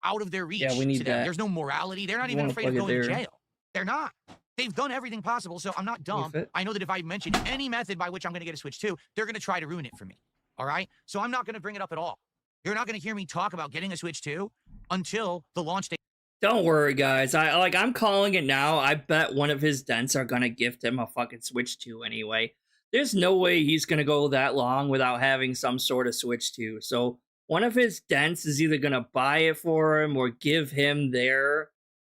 Speaker 4: out of their reach.
Speaker 1: Yeah, we need
Speaker 4: to them.
Speaker 1: that.
Speaker 4: There's no morality. They're not even afraid of going to jail. They're not. They've done everything possible, so I'm not dumb. I know that if I mention any method by which I'm going to get a Switch 2, they're going to try to ruin it for me. All right? So I'm not going to bring it up at all. You're not going to hear me talk about getting a Switch 2 until the launch date.
Speaker 1: Don't worry, guys. I'm calling it now. I bet one of his dents are gonna gift him a fucking Switch 2 anyway. There's no way he's gonna go that long without having some sort of Switch 2. So one of his dents is either gonna buy it for him or give him their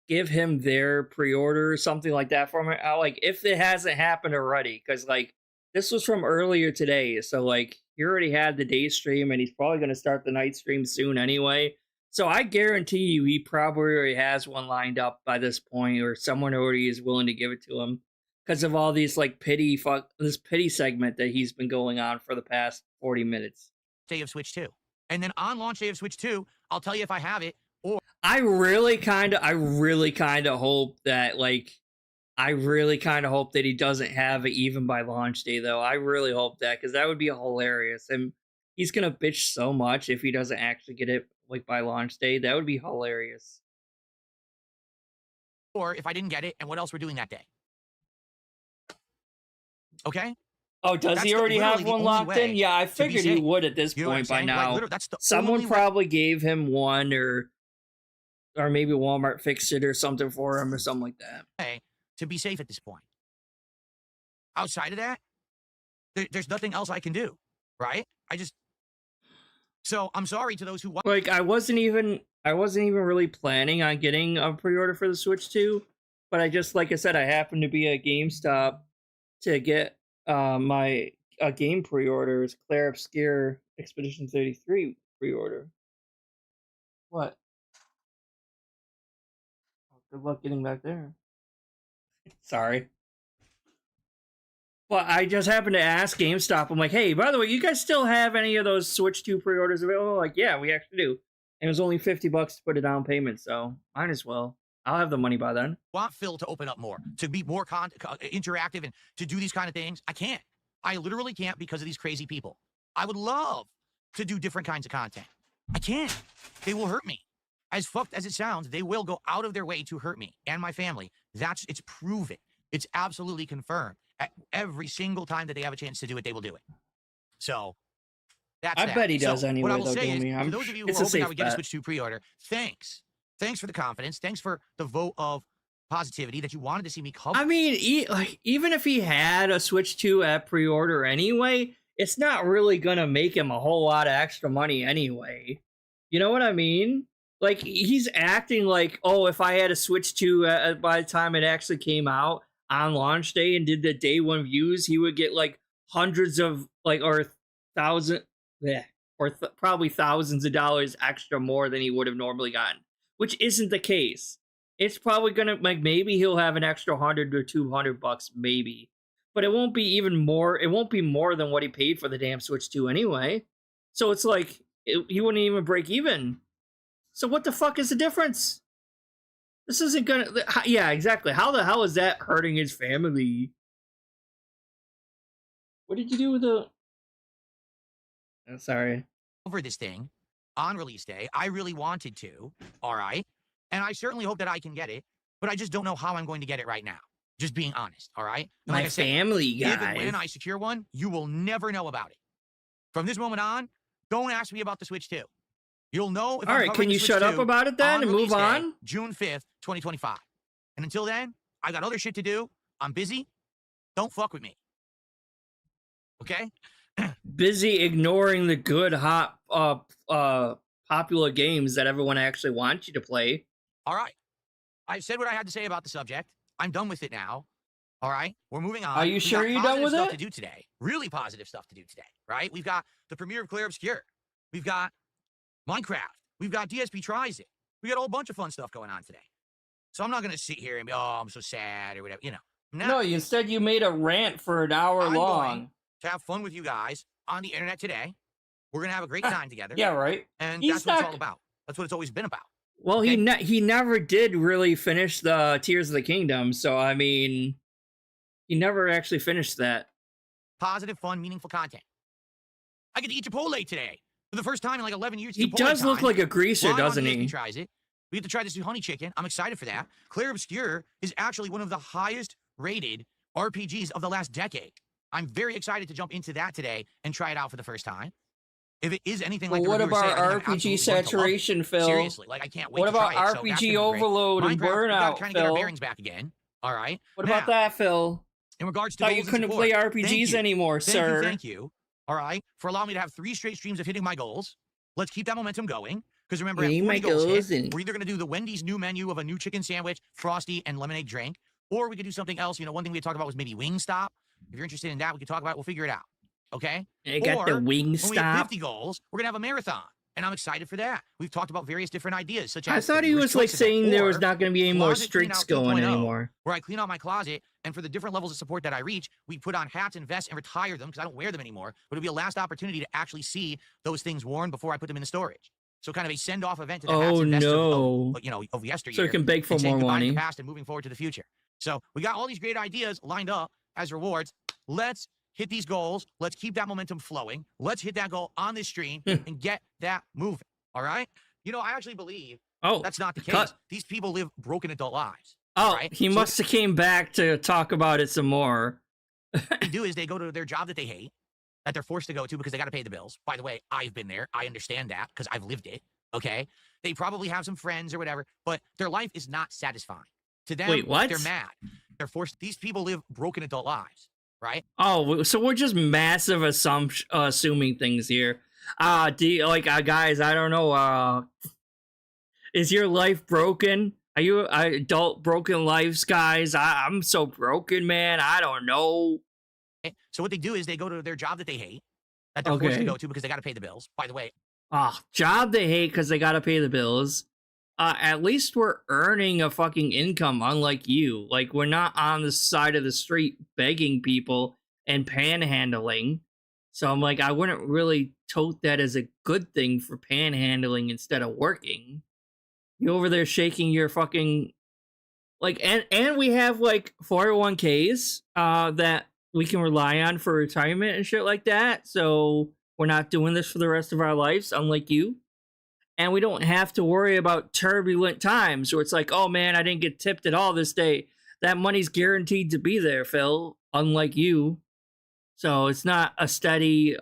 Speaker 1: pre-order or something like that for him. Like, if it hasn't happened already, because like this was from earlier today, so like he already had the day stream and he's probably gonna start the night stream soon anyway. So I guarantee you he probably already has one lined up by this point, or someone already is willing to give it to him because of all these like this pity segment that he's been going on for the past 40 minutes.
Speaker 4: Day of Switch 2. And then on launch day of Switch 2, I'll tell you if I have it, or
Speaker 1: I really kind of hope that he doesn't have it even by launch day, though. I really hope that, because that would be hilarious. And he's gonna bitch so much if he doesn't actually get it like by launch day. That would be hilarious.
Speaker 4: Or if I didn't get it, and what else we're doing that day. Okay?
Speaker 1: Oh, does he already have one locked in? Yeah, I figured he would at this point by now.
Speaker 4: Like, that's the
Speaker 1: someone probably gave him one, or maybe Walmart fixed it or something for him or something like that.
Speaker 4: Okay, to be safe at this point. Outside of that, there's nothing else I can do, right? So I'm sorry to those who want.
Speaker 1: Like, I wasn't even really planning on getting a pre-order for the Switch 2, but I just, like I said, I happened to be at GameStop to get my game pre-orders, Claire Obscure Expedition 33 pre-order. What? Oh, good luck getting back there. Sorry. Well, I just happened to ask GameStop. I'm like, hey, by the way, you guys still have any of those Switch 2 pre-orders available? Like, yeah, we actually do. And it was only $50 to put a down payment, so might as well. I'll have the money by then.
Speaker 4: Want Phil to open up more, to be more interactive, and to do these kind of things. I can't. I literally can't because of these crazy people. I would love to do different kinds of content. I can't. They will hurt me. As fucked as it sounds, they will go out of their way to hurt me and my family. It's proven. It's absolutely confirmed. Every single time that they have a chance to do it, they will do it. So that's
Speaker 1: I bet he does anyway.
Speaker 4: What I will
Speaker 1: though,
Speaker 4: say is,
Speaker 1: for
Speaker 4: those of you who are hoping I would get a Switch 2 pre-order, thanks. Thanks for the confidence. Thanks for the vote of positivity that you wanted to see me cover.
Speaker 1: I mean, even if he had a Switch 2 at pre-order anyway, it's not really gonna make him a whole lot of extra money anyway. You know what I mean? Like, he's acting like, oh, if I had a Switch 2 by the time it actually came out on launch day and did the day one views, he would get like hundreds of or probably thousands of dollars extra more than he would have normally gotten, which isn't the case. It's probably gonna, like, maybe he'll have an extra $100 or $200, maybe, but it won't be even more. It won't be more than what he paid for the damn Switch 2 anyway. So it's like he wouldn't even break even. So what the fuck is the difference? This isn't gonna... Yeah, exactly. How the hell is that hurting his family? What did you do with the... Oh, sorry.
Speaker 4: Over this thing on release day. I really wanted to, all right? And I certainly hope that I can get it, but I just don't know how I'm going to get it right now. Just being honest, all right? And
Speaker 1: My family, guys.
Speaker 4: If and when I secure one, you will never know about it. From this moment on, don't ask me about the Switch 2. You'll know if
Speaker 1: all right, can you shut up about it then and move on?
Speaker 4: June 5th, 2025. And until then, I got other shit to do. I'm busy. Don't fuck with me. Okay?
Speaker 1: Busy ignoring the good, hot, popular games that everyone actually wants you to play.
Speaker 4: All right. I've said what I had to say about the subject. I'm done with it now. All right? We're moving on.
Speaker 1: Are you sure you're done with it?
Speaker 4: Stuff to do today. Really positive stuff to do today, right? We've got the premiere of Claire Obscure. We've got Minecraft. We've got DSP Tries It. We got a whole bunch of fun stuff going on today. So I'm not going to sit here and be, oh, I'm so sad or whatever, you know.
Speaker 1: No, instead you made a rant for an hour long.
Speaker 4: To have fun with you guys on the internet today. We're going to have a great time together.
Speaker 1: Yeah, right.
Speaker 4: And that's what it's all about. That's what it's always been about.
Speaker 1: Well, okay? he never did really finish the Tears of the Kingdom, so I mean, he never actually finished that.
Speaker 4: Positive, fun, meaningful content. I get to eat Chipotle today. For the first time in like 11 years.
Speaker 1: He does look like a greaser, doesn't he?
Speaker 4: Tries It. We get to try this new honey chicken. I'm excited for that. Clair Obscure is actually one of the highest rated RPGs of the last decade. I'm very excited to jump into that today and try it out for the first time. If it is anything like
Speaker 1: what
Speaker 4: the reviewers say,
Speaker 1: about
Speaker 4: I think I'm
Speaker 1: RPG
Speaker 4: absolutely going to love it.
Speaker 1: saturation, Phil?
Speaker 4: Seriously, like I can't wait
Speaker 1: What
Speaker 4: to
Speaker 1: about
Speaker 4: try it. So that's gonna
Speaker 1: RPG
Speaker 4: be great.
Speaker 1: Overload and
Speaker 4: Minecraft, we
Speaker 1: Burnout,
Speaker 4: gotta kind of get our
Speaker 1: Phil?
Speaker 4: bearings back again. All right.
Speaker 1: What
Speaker 4: Now,
Speaker 1: about that, Phil?
Speaker 4: in regards to
Speaker 1: Thought you
Speaker 4: goals and
Speaker 1: couldn't
Speaker 4: support,
Speaker 1: play
Speaker 4: thank
Speaker 1: RPGs
Speaker 4: you.
Speaker 1: anymore, sir.
Speaker 4: Thank you. All right, for allowing me to have 3 straight streams of hitting my goals. Let's keep that momentum going. Because remember, at 40 goals hit, we're either going to do the Wendy's new menu of a new chicken sandwich, frosty, and lemonade drink, or we could do something else. You know, one thing we had talked about was maybe Wingstop. If you're interested in that, we could talk about it. We'll figure it out. Okay?
Speaker 1: I got the
Speaker 4: When we hit
Speaker 1: Wingstop.
Speaker 4: 50 goals, we're going to have a marathon. And I'm excited for that. We've talked about various different ideas, such
Speaker 1: I
Speaker 4: as
Speaker 1: thought he was like saying there was not going to be any more
Speaker 4: Closet Clean
Speaker 1: streaks
Speaker 4: Out
Speaker 1: going
Speaker 4: 2.0,
Speaker 1: anymore.
Speaker 4: where I clean out my closet, and for the different levels of support that I reach, we put on hats and vests and retire them because I don't wear them anymore. But it'll be a last opportunity to actually see those things worn before I put them in the storage. So kind of a send-off event to the hats and vests of yesteryear.
Speaker 1: So you can beg for more money.
Speaker 4: The past and moving forward to the future. So we got all these great ideas lined up as rewards. Let's hit these goals. Let's keep that momentum flowing. Let's hit that goal on this stream and get that moving. All right? You know, I actually believe that's not the case. These people live broken adult lives. Right?
Speaker 1: He must have came back to talk about it some more.
Speaker 4: What they do is they go to their job that they hate, that they're forced to go to because they got to pay the bills. By the way, I've been there. I understand that because I've lived it. Okay? They probably have some friends or whatever, but their life is not satisfying. To them,
Speaker 1: Wait, what?
Speaker 4: They're mad. They're forced. These people live broken adult lives, right?
Speaker 1: Oh, so we're just massive assuming things here. Guys, I don't know. Is your life broken? Are you adult broken lives, guys? I'm so broken, man. I don't know.
Speaker 4: So what they do is they go to their job that they hate, that they're forced to go to because they got to pay the bills. By the way,
Speaker 1: job they hate because they got to pay the bills. At least we're earning a fucking income, unlike you. Like, we're not on the side of the street begging people and panhandling. So I'm like, I wouldn't really tote that as a good thing for panhandling instead of working. You over there shaking your fucking, like, and we have like 401ks that we can rely on for retirement and shit like that. So we're not doing this for the rest of our lives, unlike you. And we don't have to worry about turbulent times where it's like, oh man, I didn't get tipped at all this day. That money's guaranteed to be there, Phil, unlike you. So it's not a steady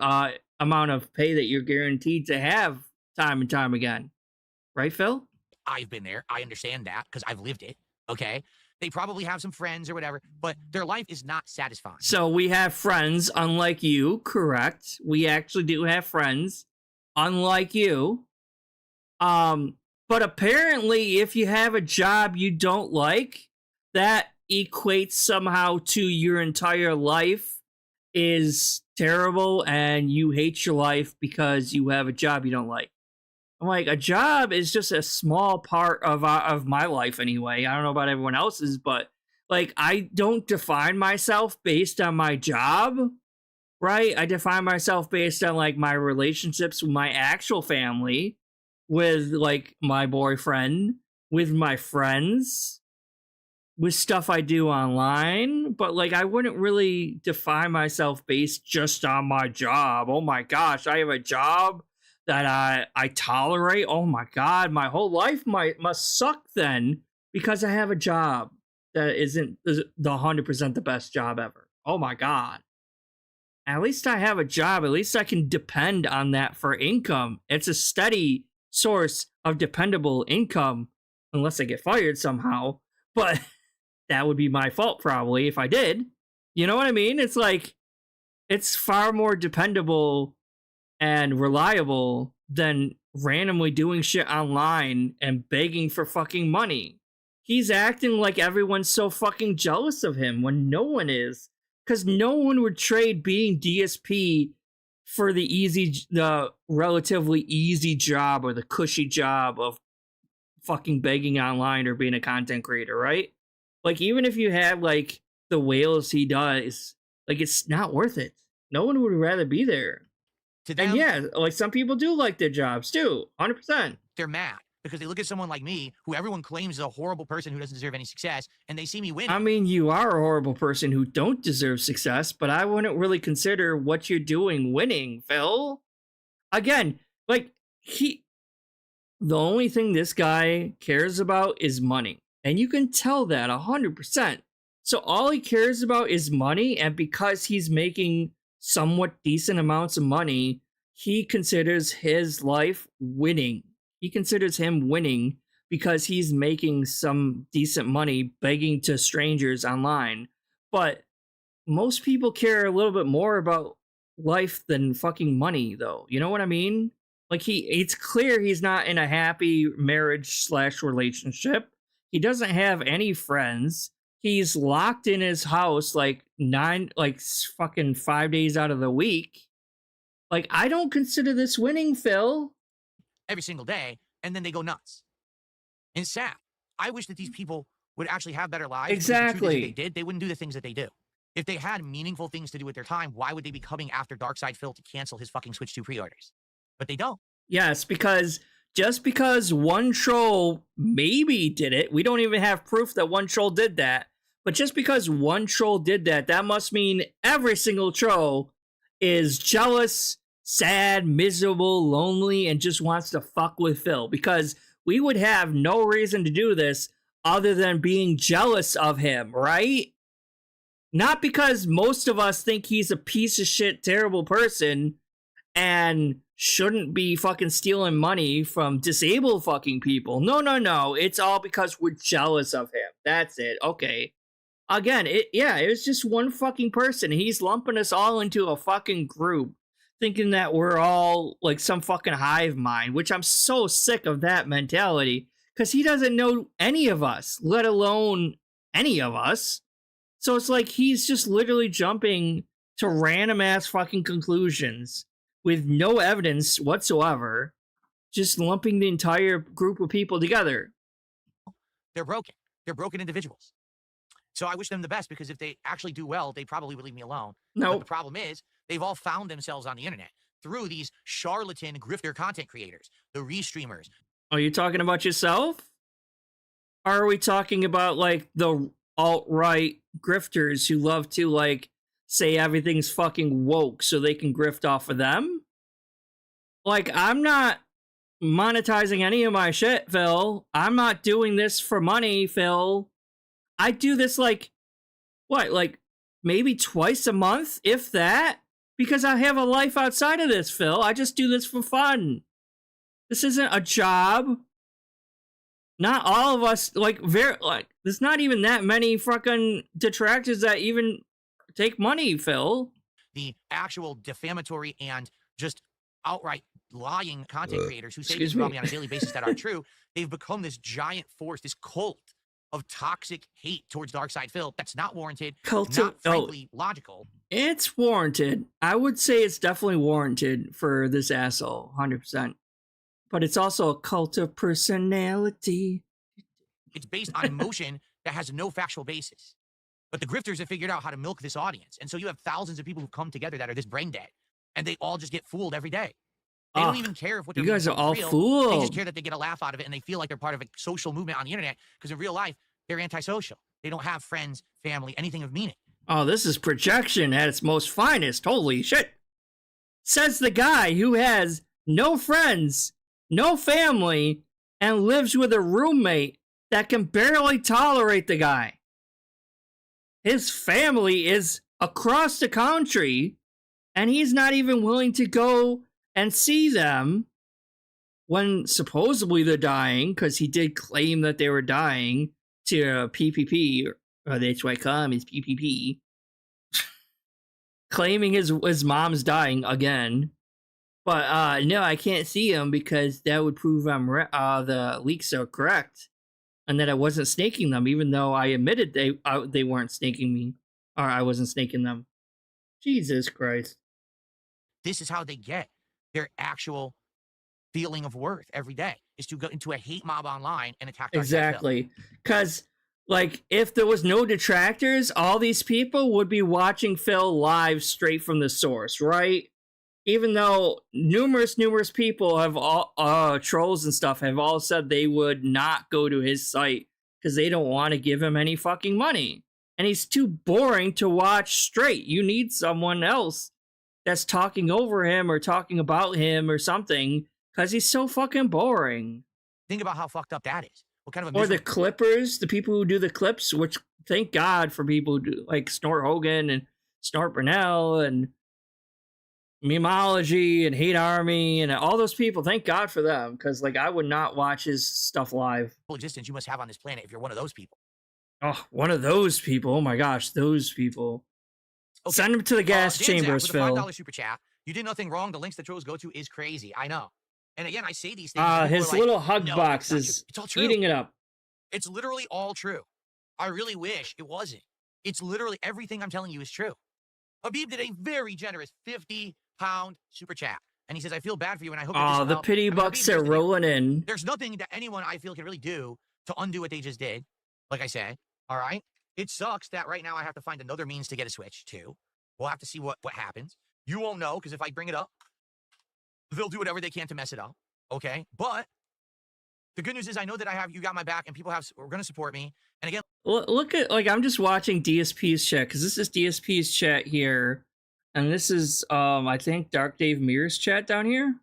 Speaker 1: amount of pay that you're guaranteed to have time and time again. Right, Phil?
Speaker 4: I've been there. I understand that because I've lived it. Okay? They probably have some friends or whatever, but their life is not satisfying.
Speaker 1: So we have friends, unlike you, correct? We actually do have friends, unlike you. But apparently, if you have a job you don't like, that equates somehow to your entire life is terrible and you hate your life because you have a job you don't like. I'm like, a job is just a small part of my life anyway. I don't know about everyone else's, but like, I don't define myself based on my job, right? I define myself based on like my relationships with my actual family, with like my boyfriend, with my friends, with stuff I do online. But like, I wouldn't really define myself based just on my job. Oh my gosh, I have a job that I tolerate. Oh my god, my whole life must suck then because I have a job that isn't the 100% the best job ever. Oh my god. At least I have a job. At least I can depend on that for income. It's a steady source of dependable income, unless I get fired somehow. But that would be my fault probably if I did. You know what I mean? It's like, it's far more dependable and reliable than randomly doing shit online and begging for fucking money. He's acting like everyone's so fucking jealous of him when no one is. Because no one would trade being DSP for the relatively easy job or the cushy job of fucking begging online or being a content creator, right? Like, even if you have like the whales he does, like, it's not worth it. No one would rather be there.
Speaker 4: To them,
Speaker 1: and yeah, like, some people do like their jobs too, 100%.
Speaker 4: They're mad because they look at someone like me, who everyone claims is a horrible person who doesn't deserve any success, and they see me win.
Speaker 1: I mean, you are a horrible person who don't deserve success, but I wouldn't really consider what you're doing winning, Phil. Again, like, The only thing this guy cares about is money. And you can tell that 100%. So all he cares about is money, and because he's making somewhat decent amounts of money, he considers his life winning. He considers him winning because he's making some decent money begging to strangers online. But most people care a little bit more about life than fucking money, though. You know what I mean? Like, it's clear he's not in a happy marriage / relationship. He doesn't have any friends. He's locked in his house like fucking 5 days out of the week. Like, I don't consider this winning, Phil.
Speaker 4: Every single day, and then they go nuts. And it's sad. I wish that these people would actually have better lives.
Speaker 1: Exactly.
Speaker 4: If they did, they wouldn't do the things that they do. If they had meaningful things to do with their time, why would they be coming after darksydephil to cancel his fucking Switch 2 pre-orders? But they don't.
Speaker 1: Yes, because just because one troll maybe did it, we don't even have proof that one troll did that. But just because one troll did that, that must mean every single troll is jealous, sad, miserable, lonely, and just wants to fuck with Phil. Because we would have no reason to do this other than being jealous of him, right? Not because most of us think he's a piece of shit, terrible person and shouldn't be fucking stealing money from disabled fucking people. No. It's all because we're jealous of him. That's it. Okay. Again, it was just one fucking person. He's lumping us all into a fucking group, thinking that we're all like some fucking hive mind, which I'm so sick of that mentality, because he doesn't know any of us, let alone any of us. So it's like he's just literally jumping to random ass fucking conclusions with no evidence whatsoever, just lumping the entire group of people together.
Speaker 4: They're broken. They're broken individuals. So I wish them the best, because if they actually do well, they probably would leave me alone.
Speaker 1: No.
Speaker 4: But the problem is, they've all found themselves on the internet through these charlatan grifter content creators, the restreamers.
Speaker 1: Are you talking about yourself? Or are we talking about like the alt-right grifters who love to like say everything's fucking woke so they can grift off of them? Like, I'm not monetizing any of my shit, Phil. I'm not doing this for money, Phil. I do this like maybe twice a month, if that, because I have a life outside of this, Phil. I just do this for fun. This isn't a job. Not all of us, there's not even that many fucking detractors that even take money, Phil.
Speaker 4: The actual defamatory and just outright lying content creators who say things
Speaker 1: Excuse me.
Speaker 4: about me on a daily basis that aren't true, they've become this giant force, this cult of toxic hate towards darksydephil that's not warranted, not frankly logical.
Speaker 1: It's warranted. I would say it's definitely warranted for this asshole, 100%. But it's also a cult of personality.
Speaker 4: It's based on emotion that has no factual basis. But the grifters have figured out how to milk this audience. And so you have thousands of people who come together that are this brain dead. And they all just get fooled every day. They don't even care if what they're
Speaker 1: you guys are all
Speaker 4: real.
Speaker 1: fooled.
Speaker 4: They just care that they get a laugh out of it, and they feel like they're part of a social movement on the internet, because in real life, they're antisocial. They don't have friends, family, anything of meaning.
Speaker 1: Oh, this is projection at its most finest. Holy shit. Says the guy who has no friends, no family, and lives with a roommate that can barely tolerate the guy. His family is across the country, and he's not even willing to go and see them when supposedly they're dying, because he did claim that they were dying to PPP, or that's why I call him his PPP. Claiming his mom's dying again. But no, I can't see him because that would prove the leaks are correct, and that I wasn't snaking them, even though I admitted they weren't snaking me, or I wasn't snaking them. Jesus Christ.
Speaker 4: This is how they get their actual feeling of worth every day, is to go into a hate mob online and attack darksydephil.
Speaker 1: Exactly. Because, like, if there was no detractors, all these people would be watching Phil live straight from the source, right? Even though numerous people have all, trolls and stuff, have all said they would not go to his site because they don't want to give him any fucking money. And he's too boring to watch straight. You need someone else that's talking over him or talking about him or something, Because he's so fucking boring.
Speaker 4: Think about how fucked up that is. What kind of a
Speaker 1: Or the
Speaker 4: miserable-
Speaker 1: clippers, the people who do the clips, which thank God for people who do like Snort Hogan and Snort Burnell and Memology and Hate Army and all those people. Thank God for them, because like I would not watch his stuff live.
Speaker 4: existence you must have on this planet if you're one of those people.
Speaker 1: Oh, one of those people. Oh my gosh, those people.
Speaker 4: Okay.
Speaker 1: Send them to the gas
Speaker 4: Dan
Speaker 1: chambers,
Speaker 4: Zach with a
Speaker 1: Phil.
Speaker 4: $5 super chat. You did nothing wrong. The links that trolls go to is crazy. I know. And again, I say these things. and people
Speaker 1: His
Speaker 4: are like,
Speaker 1: little hug
Speaker 4: "No,
Speaker 1: box
Speaker 4: it's not true."
Speaker 1: is
Speaker 4: It's all true.
Speaker 1: eating it up.
Speaker 4: It's literally all true. I really wish it wasn't. It's literally everything I'm telling you is true. Habib did a very generous 50-pound super chat. And he says, I feel bad for you, and I hope that this
Speaker 1: Oh,
Speaker 4: will
Speaker 1: the
Speaker 4: help.
Speaker 1: pity
Speaker 4: I mean,
Speaker 1: bucks
Speaker 4: Habib,
Speaker 1: are
Speaker 4: here's the deal.
Speaker 1: rolling in.
Speaker 4: There's nothing that anyone I feel can really do to undo what they just did. Like I said, all right? It sucks that right now I have to find another means to get a Switch, too. We'll have to see what happens. You won't know, because if I bring it up, they'll do whatever they can to mess it up, okay? But the good news is I know that you got my back, and people are going to support me. And again,
Speaker 1: Look at, like, I'm just watching DSP's chat, because this is DSP's chat here, and this is, I think, Dark Dave Mears' chat down here.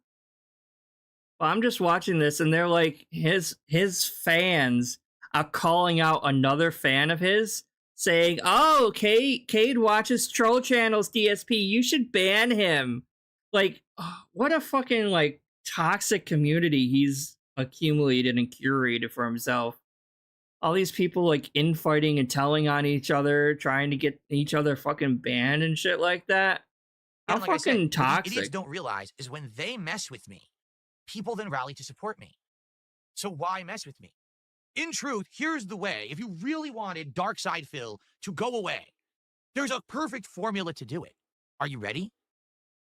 Speaker 1: Well, I'm just watching this, and they're like, his fans are calling out another fan of his, saying, oh, Cade watches troll channels, DSP, you should ban him. Like, what a fucking, like, toxic community he's accumulated and curated for himself. All these people like infighting and telling on each other, trying to get each other fucking banned and shit like that. How
Speaker 4: like I said,
Speaker 1: fucking
Speaker 4: what these
Speaker 1: toxic.
Speaker 4: idiots don't realize is when they mess with me, people then rally to support me. So why mess with me? In truth, here's the way. If you really wanted darksydephil to go away, there's a perfect formula to do it. Are you ready?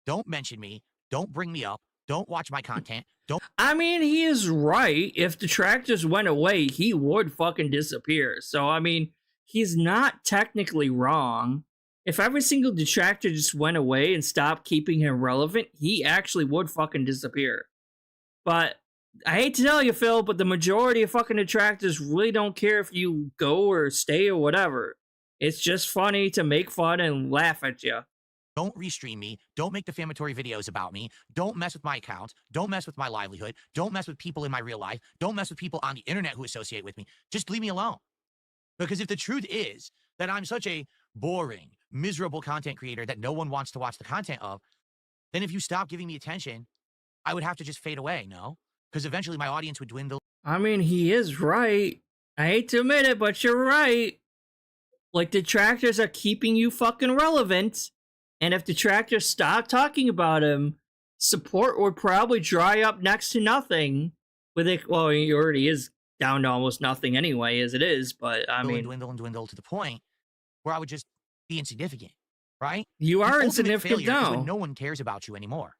Speaker 4: Don't mention me. Don't bring me up. Don't watch my content. Don't.
Speaker 1: I mean, he is right. If detractors went away, he would fucking disappear. So, I mean, he's not technically wrong. If every single detractor just went away and stopped keeping him relevant, he actually would fucking disappear. But I hate to tell you, Phil, but the majority of fucking detractors really don't care if you go or stay or whatever. It's just funny to make fun and laugh at you.
Speaker 4: Don't restream me. Don't make defamatory videos about me. Don't mess with my account. Don't mess with my livelihood. Don't mess with people in my real life. Don't mess with people on the internet who associate with me. Just leave me alone. Because if the truth is that I'm such a boring, miserable content creator that no one wants to watch the content of, then if you stop giving me attention, I would have to just fade away, no? Because eventually my audience would dwindle.
Speaker 1: I mean, he is right. I hate to admit it, but you're right. Like, detractors are keeping you fucking relevant. And if detractors stop talking about him, support would probably dry up next to nothing. With it, well, he already is down to almost nothing anyway, as it is. But I mean,
Speaker 4: dwindle to the point where I would just be insignificant, right?
Speaker 1: You are
Speaker 4: The ultimate
Speaker 1: insignificant
Speaker 4: failure is
Speaker 1: now.
Speaker 4: when no one cares about you anymore.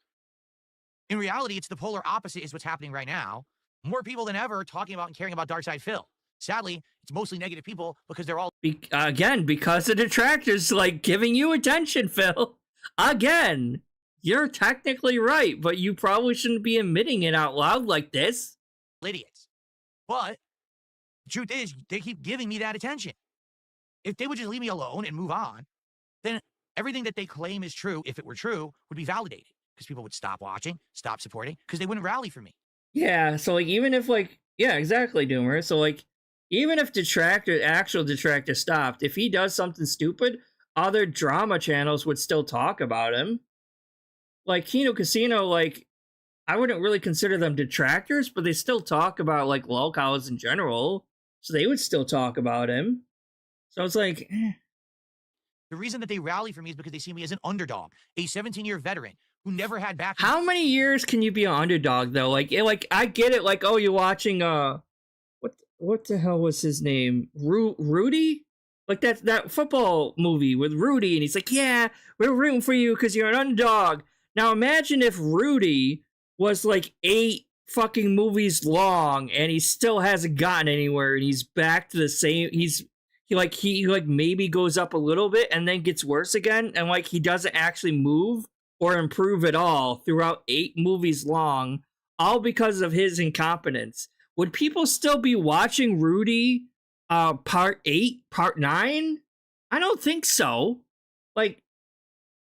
Speaker 4: In reality, it's the polar opposite is what's happening right now. More people than ever talking about and caring about darksydephil. Sadly, it's mostly negative people because they're all
Speaker 1: Again, because the detractors like giving you attention, Phil. Again, you're technically right, but you probably shouldn't be admitting it out loud like this.
Speaker 4: idiots. But the truth is, they keep giving me that attention. If they would just leave me alone and move on, then everything that they claim is true, if it were true, would be validated. Because people would stop watching, stop supporting, because they wouldn't rally for me.
Speaker 1: Yeah, so like even if like yeah, exactly, Doomer. So like even if actual detractor stopped, if he does something stupid, other drama channels would still talk about him. Like Kino Casino, like I wouldn't really consider them detractors, but they still talk about like lolcows in general, so they would still talk about him. So it's like,
Speaker 4: The reason that they rally for me is because they see me as an underdog, a 17-year veteran who never had back.
Speaker 1: how many years can you be an underdog though? Like I get it. Like, oh, you're watching what the hell was his name? Rudy? Like that football movie with Rudy, and he's like, yeah, we're rooting for you because you're an underdog. Now imagine if Rudy was like 8 fucking movies long and he still hasn't gotten anywhere, and he's back to the same. He maybe goes up a little bit and then gets worse again, and like he doesn't actually move or improve at all throughout 8 movies long, all because of his incompetence. Would people still be watching Rudy part 8, part 9? I don't think so. Like,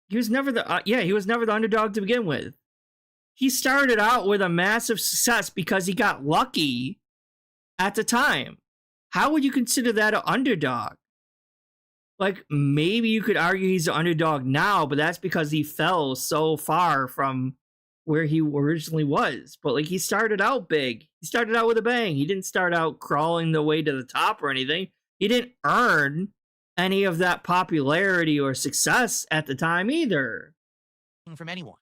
Speaker 1: he was never the underdog to begin with. he started out with a massive success because he got lucky at the time. How would you consider that an underdog? Like, maybe you could argue he's an underdog now, but that's because he fell so far from where he originally was. But, like, he started out big. He started out with a bang. He didn't start out crawling the way to the top or anything. He didn't earn any of that popularity or success at the time either.
Speaker 4: From anyone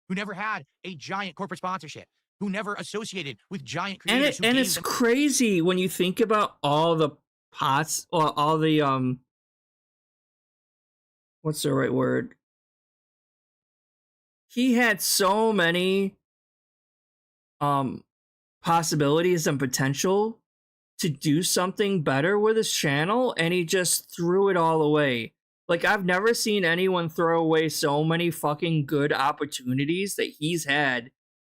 Speaker 4: who never had a giant corporate sponsorship, who never associated with giant creators.
Speaker 1: And it's crazy when you think about all the pots, or all the, what's the right word? He had so many possibilities and potential to do something better with his channel, and he just threw it all away. Like, I've never seen anyone throw away so many fucking good opportunities that he's had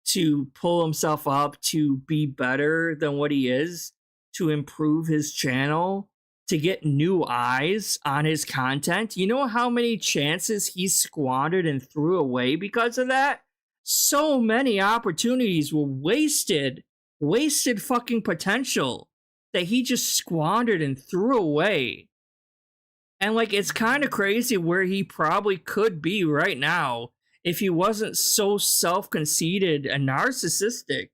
Speaker 1: to pull himself up, to be better than what he is, to improve his channel, to get new eyes on his content. You know how many chances he squandered and threw away because of that? So many opportunities were wasted fucking potential that he just squandered and threw away. And, like, it's kind of crazy where he probably could be right now if he wasn't so self-conceited and narcissistic.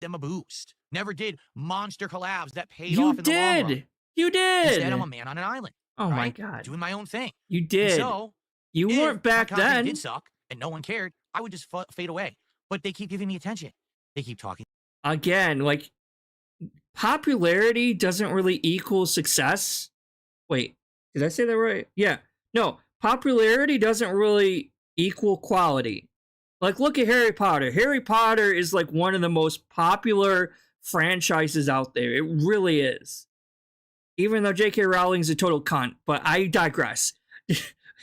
Speaker 4: Them a boost. Never did monster collabs that paid off in the long run.
Speaker 1: You did.
Speaker 4: Instead, I'm a man on an island.
Speaker 1: Oh,
Speaker 4: right?
Speaker 1: my God.
Speaker 4: Doing my own thing.
Speaker 1: You did.
Speaker 4: And so,
Speaker 1: you weren't back
Speaker 4: my content
Speaker 1: then.
Speaker 4: Did suck and no one cared, I would just fade away. But they keep giving me attention. They keep talking.
Speaker 1: Again, like, popularity doesn't really equal success. Wait, did I say that right? Yeah. No, popularity doesn't really equal quality. Like, look at Harry Potter. Harry Potter is like one of the most popular franchises out there. It really is. Even though J.K. Rowling's a total cunt, but I digress.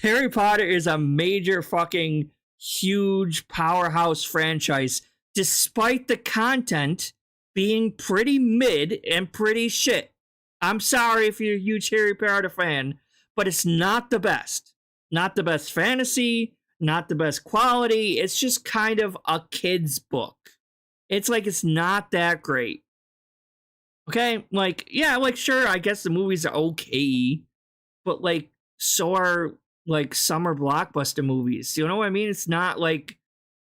Speaker 1: Harry Potter is a major fucking huge powerhouse franchise, despite the content being pretty mid and pretty shit. I'm sorry if you're a huge Harry Potter fan, but it's not the best. Not the best fantasy, not the best quality. It's just kind of a kid's book. It's like, it's not that great. Okay? Like, yeah, like, sure, I guess the movies are okay, but, like, so are, like, summer blockbuster movies. You know what I mean? It's not, like,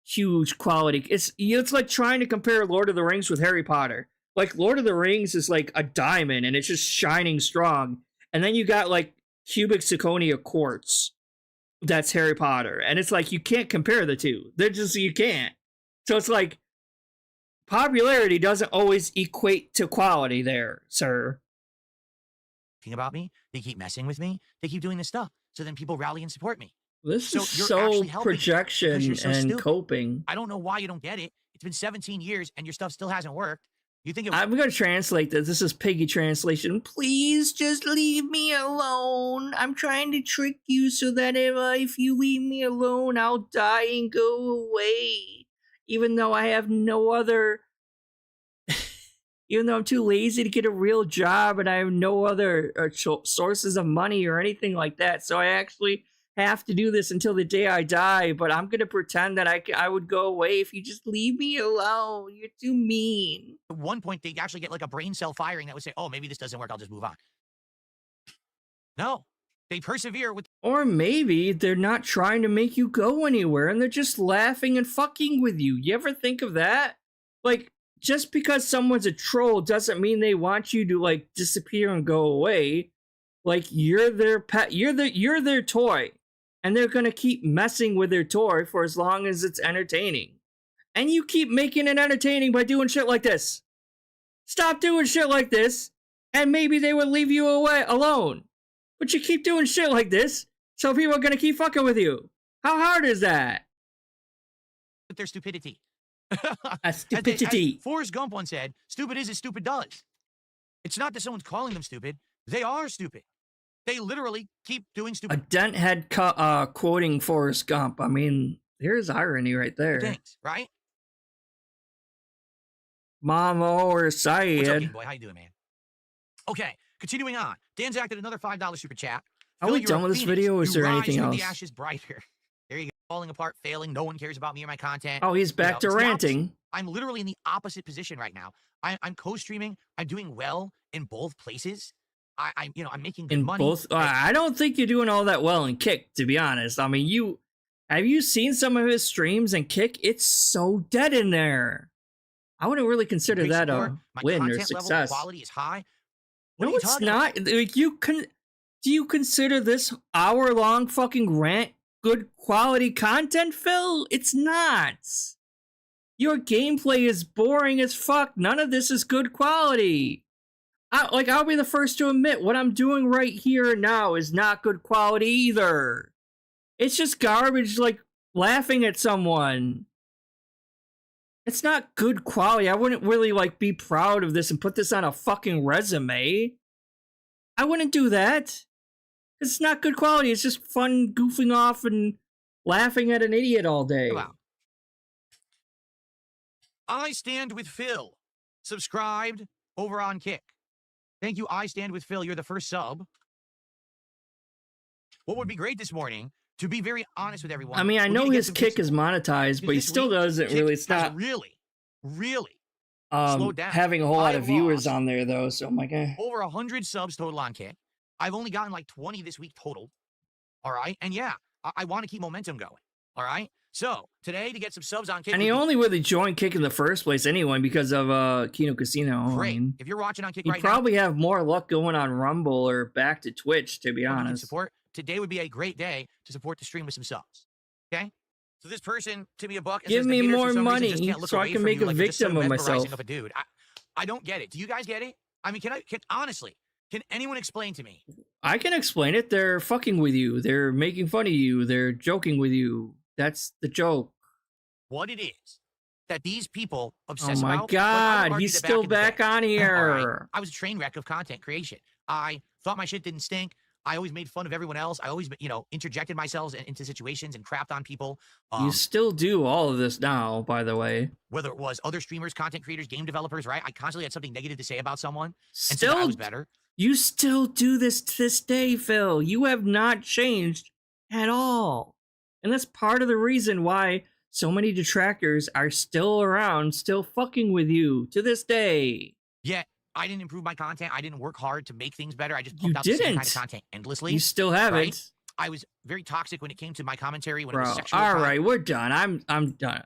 Speaker 1: huge quality. It's like trying to compare Lord of the Rings with Harry Potter. Like, Lord of the Rings is like a diamond and it's just shining strong. And then you got, like, cubic zirconia quartz. That's Harry Potter. And it's like, you can't compare the two. They're just, you can't. So it's like, popularity doesn't always equate to quality there, sir.
Speaker 4: About me, they keep messing with me, they keep doing this stuff. So then people rally and support me.
Speaker 1: This is so projection and
Speaker 4: stupid.
Speaker 1: coping.
Speaker 4: I don't know why you don't get it. It's been 17 years and your stuff still hasn't worked. You think
Speaker 1: I'm going to translate this. This is Piggy translation. Please just leave me alone. I'm trying to trick you so that if you leave me alone, I'll die and go away. Even though I have no other... Even though I'm too lazy to get a real job and I have no other sources of money or anything like that. So I actually have to do this until the day I die. But I'm going to pretend that I would go away if you just leave me alone. You're too mean.
Speaker 4: At one point, they actually get like a brain cell firing that would say, oh, maybe this doesn't work. I'll just move on. No, they persevere with...
Speaker 1: Or maybe they're not trying to make you go anywhere and they're just laughing and fucking with you. You ever think of that? Like... Just because someone's a troll doesn't mean they want you to, like, disappear and go away. Like, you're their pet, you're their toy. And they're gonna keep messing with their toy for as long as it's entertaining. And you keep making it entertaining by doing shit like this. Stop doing shit like this, and maybe they would leave you alone. But you keep doing shit like this, so people are gonna keep fucking with you. How hard is that?
Speaker 4: Their stupidity.
Speaker 1: Stupidity.
Speaker 4: As Forrest Gump once said, stupid is as stupid does. It's not that someone's calling them stupid. They are stupid. They literally keep doing stupid
Speaker 1: A dent head quoting Forrest Gump. I mean, there's irony right there.
Speaker 4: things, right?
Speaker 1: Mama or Syed.
Speaker 4: What's up, Game Boy? How you doing, man? Okay, continuing on. Dan's acted another $5 super chat.
Speaker 1: Are we done with this video, or is there anything else?
Speaker 4: The ashes brighter. There you go. falling apart, failing. No one cares about me or my content.
Speaker 1: Oh, he's back to
Speaker 4: it's the opposite.
Speaker 1: ranting.
Speaker 4: I'm literally in the opposite position right now. I'm co-streaming. I'm doing well in both places. I'm making good
Speaker 1: In
Speaker 4: money.
Speaker 1: both, I don't think you're doing all that well in Kick, to be honest. I mean, have you seen some of his streams and Kick? It's so dead in there. I wouldn't really consider
Speaker 4: Great
Speaker 1: that
Speaker 4: support.
Speaker 1: a
Speaker 4: My
Speaker 1: win or
Speaker 4: content level
Speaker 1: success.
Speaker 4: quality is high. What are
Speaker 1: No,
Speaker 4: you
Speaker 1: it's
Speaker 4: talking about?
Speaker 1: not. Like, do you consider this hour-long fucking rant good quality content, Phil? It's not. Your gameplay is boring as fuck. None of this is good quality. I'll be the first to admit what I'm doing right here and now is not good quality either. It's just garbage, like laughing at someone. It's not good quality. I wouldn't really be proud of this and put this on a fucking resume. I wouldn't do that. It's not good quality. It's just fun goofing off and laughing at an idiot all day.
Speaker 4: Wow. I Stand With Phil. Subscribed over on Kick. Thank you, I Stand With Phil. You're the first sub. What would be great this morning, to be very honest with everyone.
Speaker 1: I mean, I know his Kick is monetized, but he still doesn't really. It's not
Speaker 4: really slowed down.
Speaker 1: having a whole lot of viewers
Speaker 4: lost
Speaker 1: on there, though. So, oh my God.
Speaker 4: over 100 subs total on Kick. I've only gotten like 20 this week total. All right. And yeah, I want to keep momentum going. All right. So today to get some subs on Kick.
Speaker 1: And he only really joined Kick in the first place anyway because of Kino Casino.
Speaker 4: Great.
Speaker 1: I mean,
Speaker 4: if you're watching on Kick
Speaker 1: you
Speaker 4: right now,
Speaker 1: probably have more luck going on Rumble or back to Twitch, to be honest.
Speaker 4: Support. Today would be a great day to support the stream with some subs. Okay. So this person to me $1 and
Speaker 1: Give
Speaker 4: says
Speaker 1: me
Speaker 4: the haters
Speaker 1: more
Speaker 4: for some reason
Speaker 1: money
Speaker 4: just can't look
Speaker 1: so I
Speaker 4: away
Speaker 1: can
Speaker 4: from
Speaker 1: make
Speaker 4: you
Speaker 1: a
Speaker 4: like you're just
Speaker 1: victim
Speaker 4: some
Speaker 1: of
Speaker 4: mesmerizing
Speaker 1: myself.
Speaker 4: Of a dude. I don't get it. Do you guys get it? I mean, can honestly, can anyone explain to me?
Speaker 1: I can explain it. They're fucking with you. They're making fun of you. They're joking with you. That's the joke.
Speaker 4: What it is that these people
Speaker 1: Oh
Speaker 4: obsess
Speaker 1: my
Speaker 4: about.
Speaker 1: God, he's still back on
Speaker 4: All
Speaker 1: here.
Speaker 4: right. I was a train wreck of content creation. I thought my shit didn't stink. I always made fun of everyone else. I always, interjected myself into situations and crapped on people.
Speaker 1: You still do all of this now, by the way.
Speaker 4: Whether it was other streamers, content creators, game developers, right? I constantly had something negative to say about someone. And
Speaker 1: Still,
Speaker 4: so I was better.
Speaker 1: You still do this to this day, Phil. You have not changed at all. And that's part of the reason why so many detractors are still around, still fucking with you to this day.
Speaker 4: Yet, I didn't improve my content. I didn't work hard to make things better. I just pumped out the same kind of content endlessly.
Speaker 1: You still haven't.
Speaker 4: Right? I was very toxic when it came to my commentary, when it was sexual.
Speaker 1: All right, we're done. I'm done.